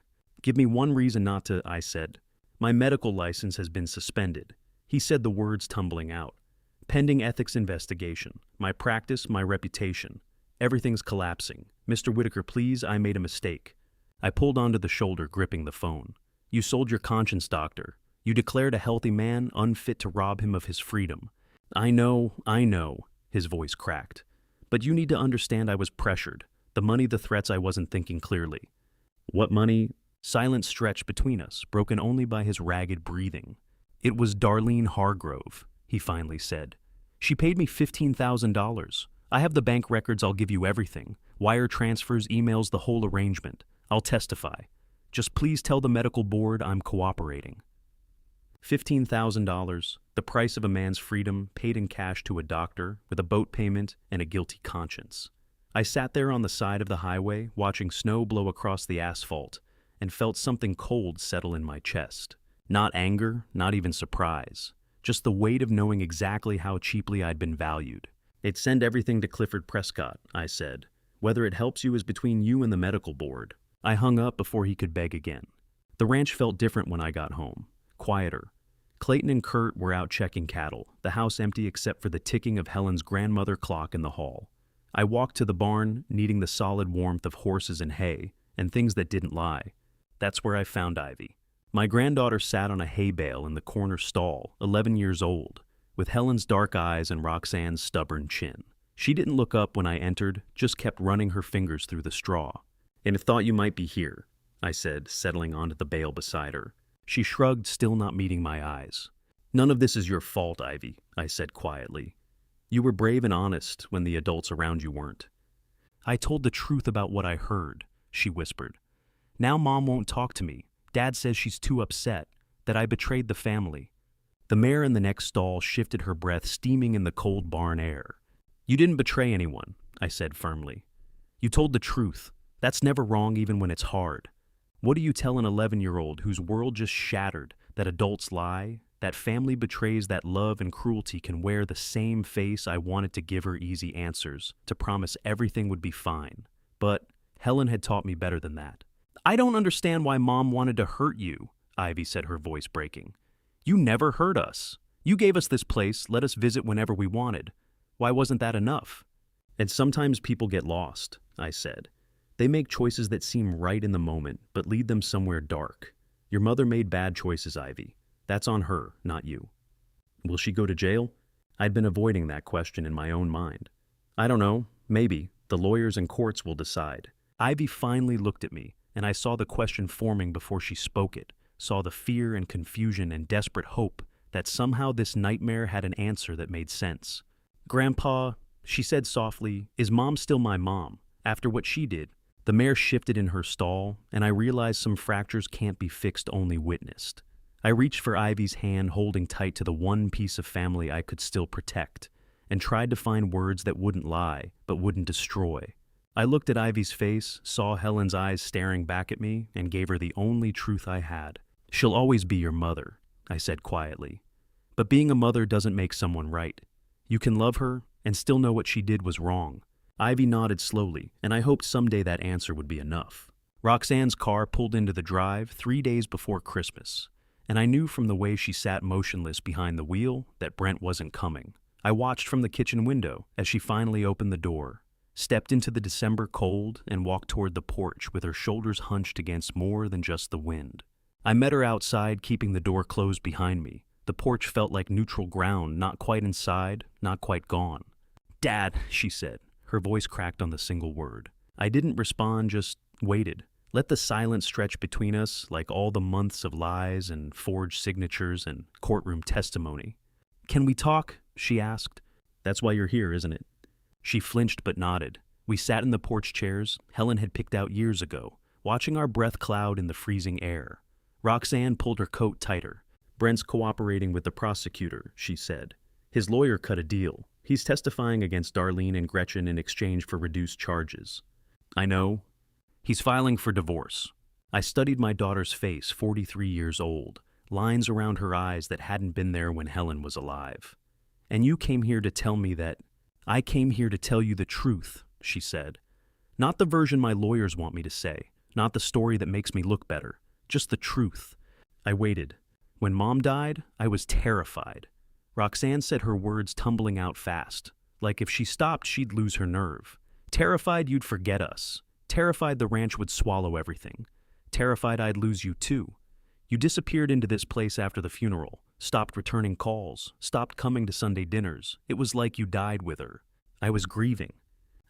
Give me one reason not to, I said. My medical license has been suspended. He said, the words tumbling out. Pending ethics investigation. My practice, my reputation. Everything's collapsing. Mr. Whitaker, please, I made a mistake. I pulled onto the shoulder, gripping the phone. You sold your conscience, doctor. You declared a healthy man unfit to rob him of his freedom. I know, his voice cracked. But you need to understand I was pressured. The money, the threats, I wasn't thinking clearly. What money? Silence stretched between us, broken only by his ragged breathing. It was Darlene Hargrove, he finally said. She paid me $15,000. I have the bank records, I'll give you everything. Wire transfers, emails, the whole arrangement. I'll testify. Just please tell the medical board I'm cooperating. $15,000, the price of a man's freedom, paid in cash to a doctor, with a boat payment and a guilty conscience. I sat there on the side of the highway, watching snow blow across the asphalt, and felt something cold settle in my chest. Not anger, not even surprise. Just the weight of knowing exactly how cheaply I'd been valued. They'd send everything to Clifford Prescott, I said. Whether it helps you is between you and the medical board. I hung up before he could beg again. The ranch felt different when I got home. Quieter. Clayton and Kurt were out checking cattle, the house empty except for the ticking of Helen's grandmother clock in the hall. I walked to the barn, needing the solid warmth of horses and hay, and things that didn't lie. That's where I found Ivy. My granddaughter sat on a hay bale in the corner stall, 11 years old, with Helen's dark eyes and Roxanne's stubborn chin. She didn't look up when I entered, just kept running her fingers through the straw. "And thought you might be here," I said, settling onto the bale beside her. She shrugged, still not meeting my eyes. "None of this is your fault, Ivy," I said quietly. "You were brave and honest when the adults around you weren't." "I told the truth about what I heard," she whispered. "Now Mom won't talk to me. Dad says she's too upset, that I betrayed the family." The mare in the next stall shifted her breath, steaming in the cold barn air. "You didn't betray anyone," I said firmly. "You told the truth. That's never wrong even when it's hard. What do you tell an 11-year-old whose world just shattered, that adults lie, that family betrays, that love and cruelty can wear the same face? I wanted to give her easy answers, to promise everything would be fine. But Helen had taught me better than that. "I don't understand why Mom wanted to hurt you," Ivy said, her voice breaking. "You never hurt us. You gave us this place, let us visit whenever we wanted. Why wasn't that enough?" "And sometimes people get lost," I said. "They make choices that seem right in the moment, but lead them somewhere dark. Your mother made bad choices, Ivy. That's on her, not you." "Will she go to jail?" I'd been avoiding that question in my own mind. "I don't know. Maybe. The lawyers and courts will decide." Ivy finally looked at me, and I saw the question forming before she spoke it, saw the fear and confusion and desperate hope that somehow this nightmare had an answer that made sense. "Grandpa," she said softly, "is Mom still my mom, after what she did?" The mare shifted in her stall, and I realized some fractures can't be fixed, only witnessed. I reached for Ivy's hand, holding tight to the one piece of family I could still protect, and tried to find words that wouldn't lie, but wouldn't destroy. I looked at Ivy's face, saw Helen's eyes staring back at me, and gave her the only truth I had. "She'll always be your mother," I said quietly. "But being a mother doesn't make someone right. You can love her and still know what she did was wrong." Ivy nodded slowly, and I hoped someday that answer would be enough. Roxanne's car pulled into the drive 3 days before Christmas, and I knew from the way she sat motionless behind the wheel that Brent wasn't coming. I watched from the kitchen window as she finally opened the door, stepped into the December cold, and walked toward the porch with her shoulders hunched against more than just the wind. I met her outside, keeping the door closed behind me. The porch felt like neutral ground, not quite inside, not quite gone. "Dad," she said. Her voice cracked on the single word. I didn't respond, just waited. Let the silence stretch between us like all the months of lies and forged signatures and courtroom testimony. "Can we talk?" she asked. "That's why you're here, isn't it?" She flinched but nodded. We sat in the porch chairs Helen had picked out years ago, watching our breath cloud in the freezing air. Roxanne pulled her coat tighter. "Brent's cooperating with the prosecutor," she said. "His lawyer cut a deal. He's testifying against Darlene and Gretchen in exchange for reduced charges." "I know." "He's filing for divorce." I studied my daughter's face, 43 years old, lines around her eyes that hadn't been there when Helen was alive. "And you came here to tell me that—" "I came here to tell you the truth," she said. "Not the version my lawyers want me to say, not the story that makes me look better, just the truth." I waited. When Mom died, I was terrified. Roxanne said, her words tumbling out fast, like if she stopped, she'd lose her nerve. "Terrified you'd forget us. Terrified the ranch would swallow everything. Terrified I'd lose you too. You disappeared into this place after the funeral, stopped returning calls, stopped coming to Sunday dinners. It was like you died with her. I was grieving."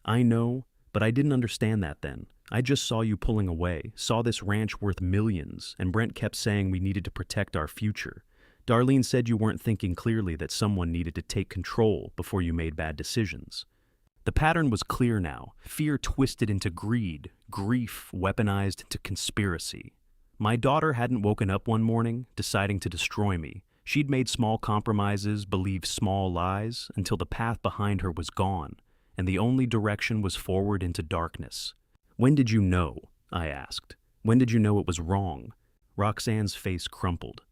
"I know, but I didn't understand that then. I just saw you pulling away, saw this ranch worth millions, and Brent kept saying we needed to protect our future. Darlene said you weren't thinking clearly, that someone needed to take control before you made bad decisions." The pattern was clear now. Fear twisted into greed, grief weaponized into conspiracy. My daughter hadn't woken up one morning, deciding to destroy me. She'd made small compromises, believed small lies, until the path behind her was gone, and the only direction was forward into darkness. "When did you know?" I asked. "When did you know it was wrong?" Roxanne's face crumpled.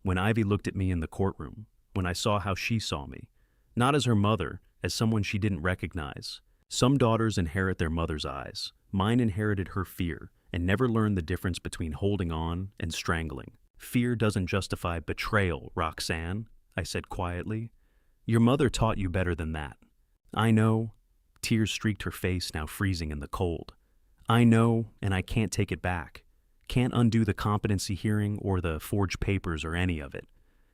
"When Ivy looked at me in the courtroom, when I saw how she saw me. Not as her mother, as someone she didn't recognize. Some daughters inherit their mother's eyes. Mine inherited her fear, and never learned the difference between holding on and strangling. Fear doesn't justify betrayal, Roxanne," I said quietly. "Your mother taught you better than that." "I know." Tears streaked her face, now freezing in the cold. I know, and I can't take it back. Can't undo the competency hearing or the forged papers or any of it.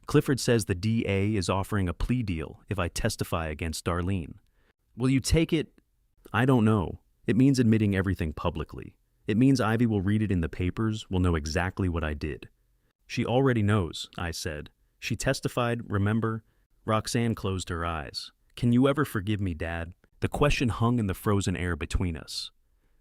Clifford says the DA is offering a plea deal if I testify against Darlene. Will you take it? I don't know. It means admitting everything publicly. It means Ivy will read it in the papers, will know exactly what I did. She already knows, I said. She testified, remember? Roxanne closed her eyes. Can you ever forgive me, Dad? The question hung in the frozen air between us.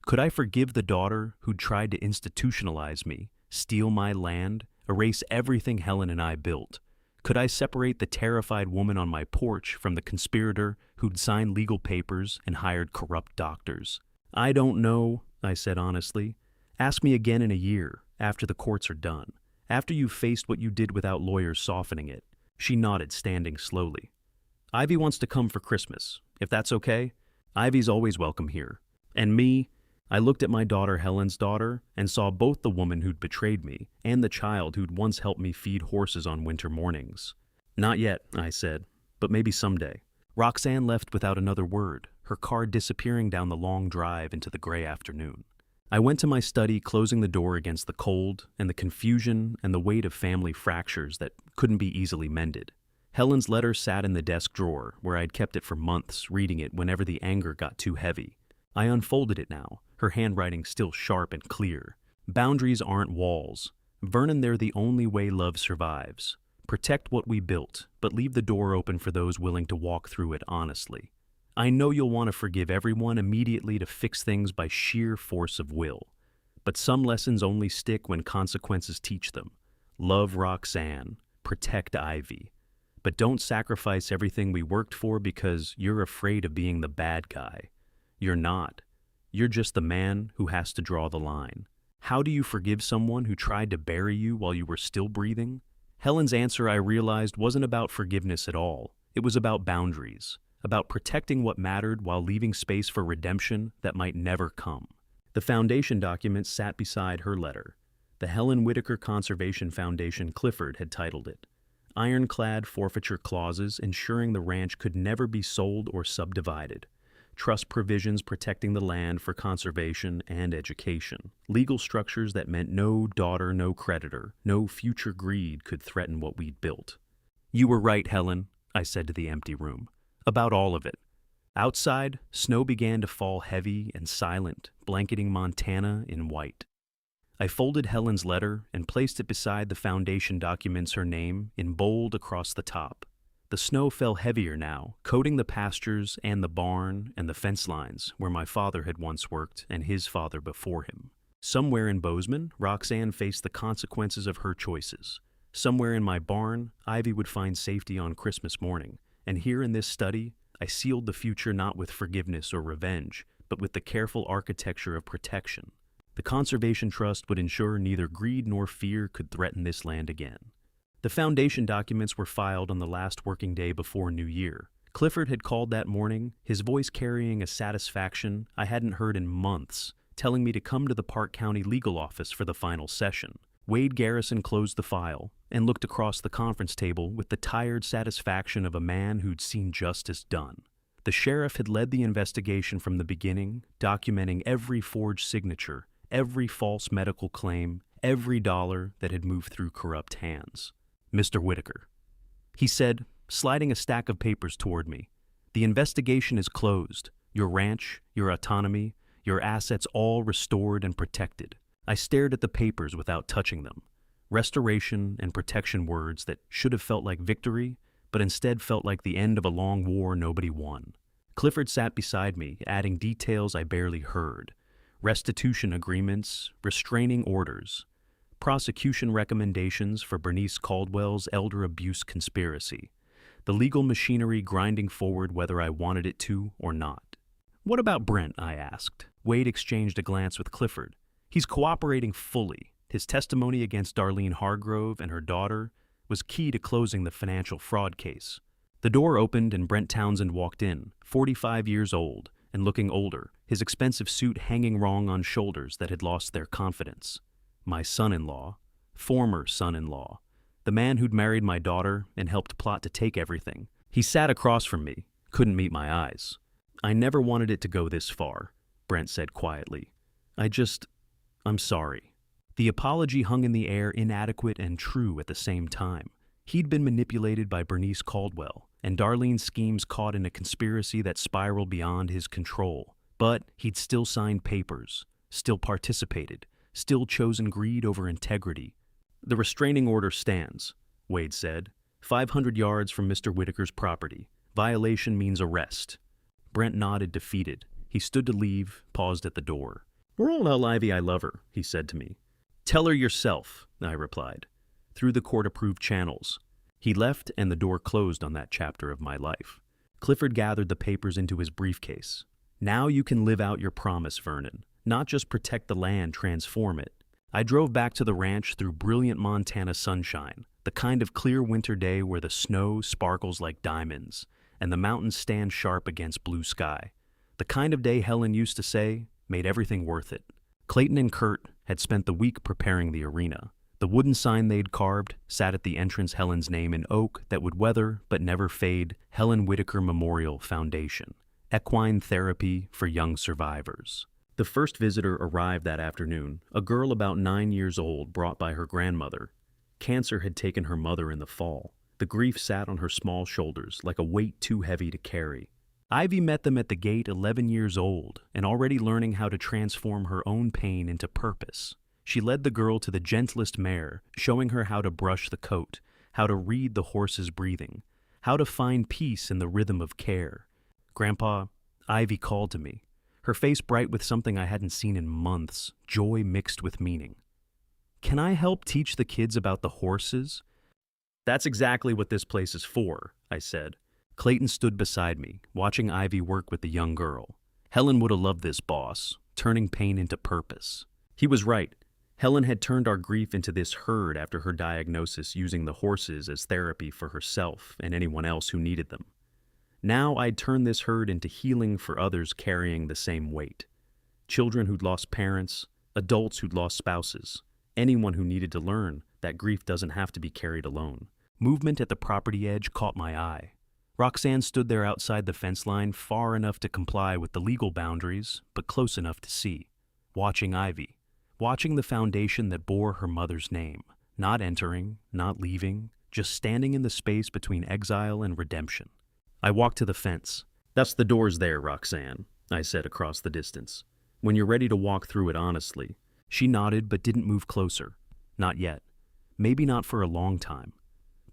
Could I forgive the daughter who'd tried to institutionalize me, steal my land, erase everything Helen and I built? Could I separate the terrified woman on my porch from the conspirator who'd signed legal papers and hired corrupt doctors? I don't know, I said honestly. Ask me again in a year, after the courts are done, after you've faced what you did without lawyers softening it. She nodded, standing slowly. Ivy wants to come for Christmas, if that's okay. Ivy's always welcome here. And me, I looked at my daughter Helen's daughter and saw both the woman who'd betrayed me and the child who'd once helped me feed horses on winter mornings. Not yet, I said, but maybe someday. Roxanne left without another word, her car disappearing down the long drive into the gray afternoon. I went to my study, closing the door against the cold and the confusion and the weight of family fractures that couldn't be easily mended. Helen's letter sat in the desk drawer, where I'd kept it for months, reading it whenever the anger got too heavy. I unfolded it now, her handwriting still sharp and clear. Boundaries aren't walls. Vernon, they're the only way love survives. Protect what we built, but leave the door open for those willing to walk through it honestly. I know you'll want to forgive everyone immediately to fix things by sheer force of will. But some lessons only stick when consequences teach them. Love Roxanne. Protect Ivy. But don't sacrifice everything we worked for because you're afraid of being the bad guy. You're not. You're just the man who has to draw the line. How do you forgive someone who tried to bury you while you were still breathing? Helen's answer, I realized, wasn't about forgiveness at all. It was about boundaries, about protecting what mattered while leaving space for redemption that might never come. The foundation document sat beside her letter. The Helen Whitaker Conservation Foundation, Clifford had titled it. Ironclad forfeiture clauses ensuring the ranch could never be sold or subdivided. Trust provisions protecting the land for conservation and education. Legal structures that meant no daughter, no creditor, no future greed could threaten what we'd built. You were right, Helen, I said to the empty room. About all of it. Outside, snow began to fall heavy and silent, blanketing Montana in white. I folded Helen's letter and placed it beside the foundation documents, her name in bold across the top. The snow fell heavier now, coating the pastures and the barn and the fence lines where my father had once worked and his father before him. Somewhere in Bozeman, Roxanne faced the consequences of her choices. Somewhere in my barn, Ivy would find safety on Christmas morning. And here in this study, I sealed the future not with forgiveness or revenge, but with the careful architecture of protection. The Conservation Trust would ensure neither greed nor fear could threaten this land again. The foundation documents were filed on the last working day before New Year. Clifford had called that morning, his voice carrying a satisfaction I hadn't heard in months, telling me to come to the Park County legal office for the final session. Wade Garrison closed the file and looked across the conference table with the tired satisfaction of a man who'd seen justice done. The sheriff had led the investigation from the beginning, documenting every forged signature, every false medical claim, every dollar that had moved through corrupt hands. Mr. Whitaker, he said, sliding a stack of papers toward me. The investigation is closed. Your ranch, your autonomy, your assets all restored and protected. I stared at the papers without touching them. Restoration and protection words that should have felt like victory, but instead felt like the end of a long war nobody won. Clifford sat beside me, adding details I barely heard. Restitution agreements, restraining orders, prosecution recommendations for Bernice Caldwell's elder abuse conspiracy, the legal machinery grinding forward whether I wanted it to or not. What about Brent? I asked. Wade exchanged a glance with Clifford. He's cooperating fully. His testimony against Darlene Hargrove and her daughter was key to closing the financial fraud case. The door opened and Brent Townsend walked in, 45 years old and looking older, his expensive suit hanging wrong on shoulders that had lost their confidence. My son-in-law, former son-in-law, the man who'd married my daughter and helped plot to take everything. He sat across from me, couldn't meet my eyes. I never wanted it to go this far, Brent said quietly. I'm sorry. The apology hung in the air, inadequate and true at the same time. He'd been manipulated by Bernice Caldwell, and Darlene's schemes caught in a conspiracy that spiraled beyond his control. But he'd still signed papers, still participated, still chosen greed over integrity. "The restraining order stands," Wade said. 500 yards from Mr. Whitaker's property. Violation means arrest. Brent nodded, defeated. He stood to leave, paused at the door. "We're all tell Ivy I love her," he said to me. "Tell her yourself," I replied, through the court-approved channels. He left, and the door closed on that chapter of my life. Clifford gathered the papers into his briefcase. "Now you can live out your promise, Vernon. Not just protect the land, transform it." I drove back to the ranch through brilliant Montana sunshine, the kind of clear winter day where the snow sparkles like diamonds, and the mountains stand sharp against blue sky. The kind of day Helen used to say made everything worth it. Clayton and Kurt had spent the week preparing the arena. The wooden sign they'd carved sat at the entrance, Helen's name in oak that would weather but never fade, Helen Whitaker Memorial Foundation, equine therapy for young survivors. The first visitor arrived that afternoon, a girl about 9 years old brought by her grandmother. Cancer had taken her mother in the fall. The grief sat on her small shoulders like a weight too heavy to carry. Ivy met them at the gate, 11 years old, and already learning how to transform her own pain into purpose. She led the girl to the gentlest mare, showing her how to brush the coat, how to read the horse's breathing, how to find peace in the rhythm of care. "Grandpa," Ivy called to me, her face bright with something I hadn't seen in months, joy mixed with meaning. "Can I help teach the kids about the horses?" "That's exactly what this place is for," I said. Clayton stood beside me, watching Ivy work with the young girl. Helen would have loved this boss, turning pain into purpose. He was right. Helen had turned our grief into this herd after her diagnosis, using the horses as therapy for herself and anyone else who needed them. Now I'd turn this herd into healing for others carrying the same weight. Children who'd lost parents, adults who'd lost spouses, anyone who needed to learn that grief doesn't have to be carried alone. Movement at the property edge caught my eye. Roxanne stood there outside the fence line, far enough to comply with the legal boundaries, but close enough to see. Watching Ivy. Watching the foundation that bore her mother's name. Not entering, not leaving, just standing in the space between exile and redemption. I walked to the fence. "That's the doors there, Roxanne," I said across the distance. "When you're ready to walk through it honestly." She nodded but didn't move closer. Not yet. Maybe not for a long time.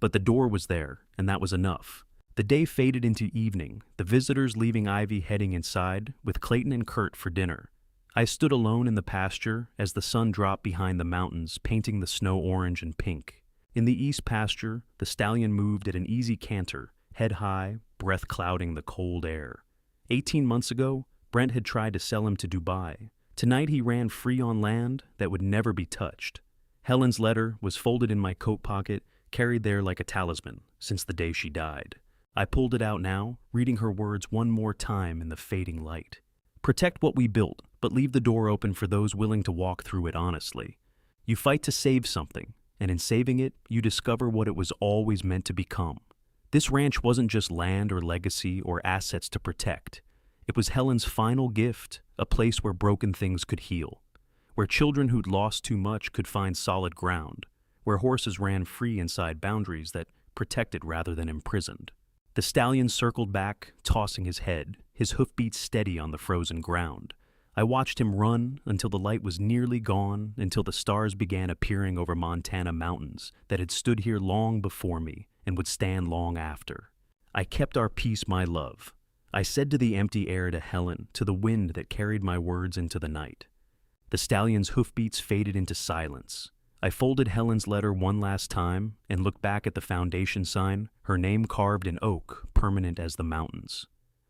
But the door was there, and that was enough. The day faded into evening, the visitors leaving Ivy heading inside, with Clayton and Kurt for dinner. I stood alone in the pasture as the sun dropped behind the mountains, painting the snow orange and pink. In the east pasture, the stallion moved at an easy canter, head high, breath clouding the cold air. 18 months ago, Brent had tried to sell him to Dubai. Tonight he ran free on land that would never be touched. Helen's letter was folded in my coat pocket, carried there like a talisman since the day she died. I pulled it out now, reading her words one more time in the fading light. "Protect what we built, but leave the door open for those willing to walk through it honestly. You fight to save something, and in saving it, you discover what it was always meant to become. This ranch wasn't just land or legacy or assets to protect. It was Helen's final gift, a place where broken things could heal, where children who'd lost too much could find solid ground, where horses ran free inside boundaries that protected rather than imprisoned." The stallion circled back, tossing his head, his hoofbeats steady on the frozen ground. I watched him run until the light was nearly gone, until the stars began appearing over Montana mountains that had stood here long before me and would stand long after. I kept our peace, my love. I said to the empty air, to Helen, to the wind that carried my words into the night. The stallion's hoofbeats faded into silence. I folded Helen's letter one last time and looked back at the foundation sign, her name carved in oak, permanent as the mountains.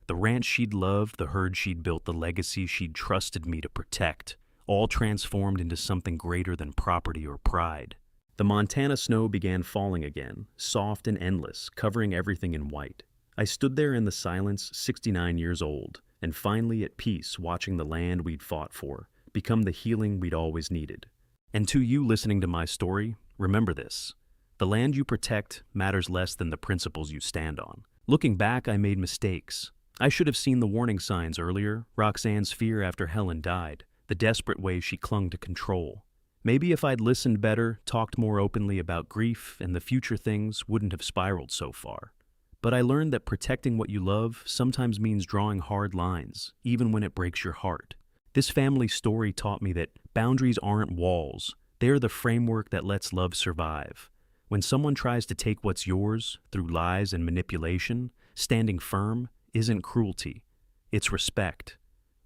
The ranch she'd loved, the herd she'd built, the legacy she'd trusted me to protect, all transformed into something greater than property or pride. The Montana snow began falling again, soft and endless, covering everything in white. I stood there in the silence, 69 years old, and finally at peace, watching the land we'd fought for become the healing we'd always needed. And to you listening to my story, remember this. The land you protect matters less than the principles you stand on. Looking back, I made mistakes. I should have seen the warning signs earlier, Roxanne's fear after Helen died, the desperate way she clung to control. Maybe if I'd listened better, talked more openly about grief and the future things wouldn't have spiraled so far. But I learned that protecting what you love sometimes means drawing hard lines, even when it breaks your heart. This family story taught me that boundaries aren't walls, they're the framework that lets love survive. When someone tries to take what's yours through lies and manipulation, standing firm isn't cruelty, it's respect.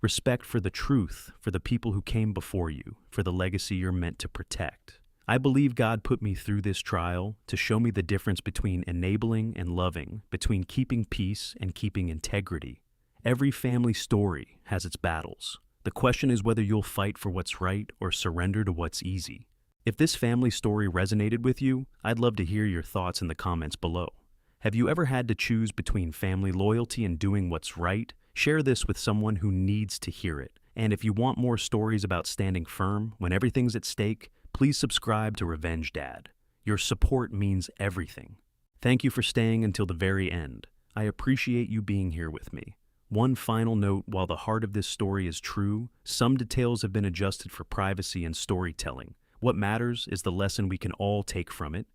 Respect for the truth, for the people who came before you, for the legacy you're meant to protect. I believe God put me through this trial to show me the difference between enabling and loving, between keeping peace and keeping integrity. Every family story has its battles. The question is whether you'll fight for what's right or surrender to what's easy. If this family story resonated with you, I'd love to hear your thoughts in the comments below. Have you ever had to choose between family loyalty and doing what's right? Share this with someone who needs to hear it. And if you want more stories about standing firm when everything's at stake, please subscribe to Revenge Dad. Your support means everything. Thank you for staying until the very end. I appreciate you being here with me. One final note, while the heart of this story is true, some details have been adjusted for privacy and storytelling. What matters is the lesson we can all take from it.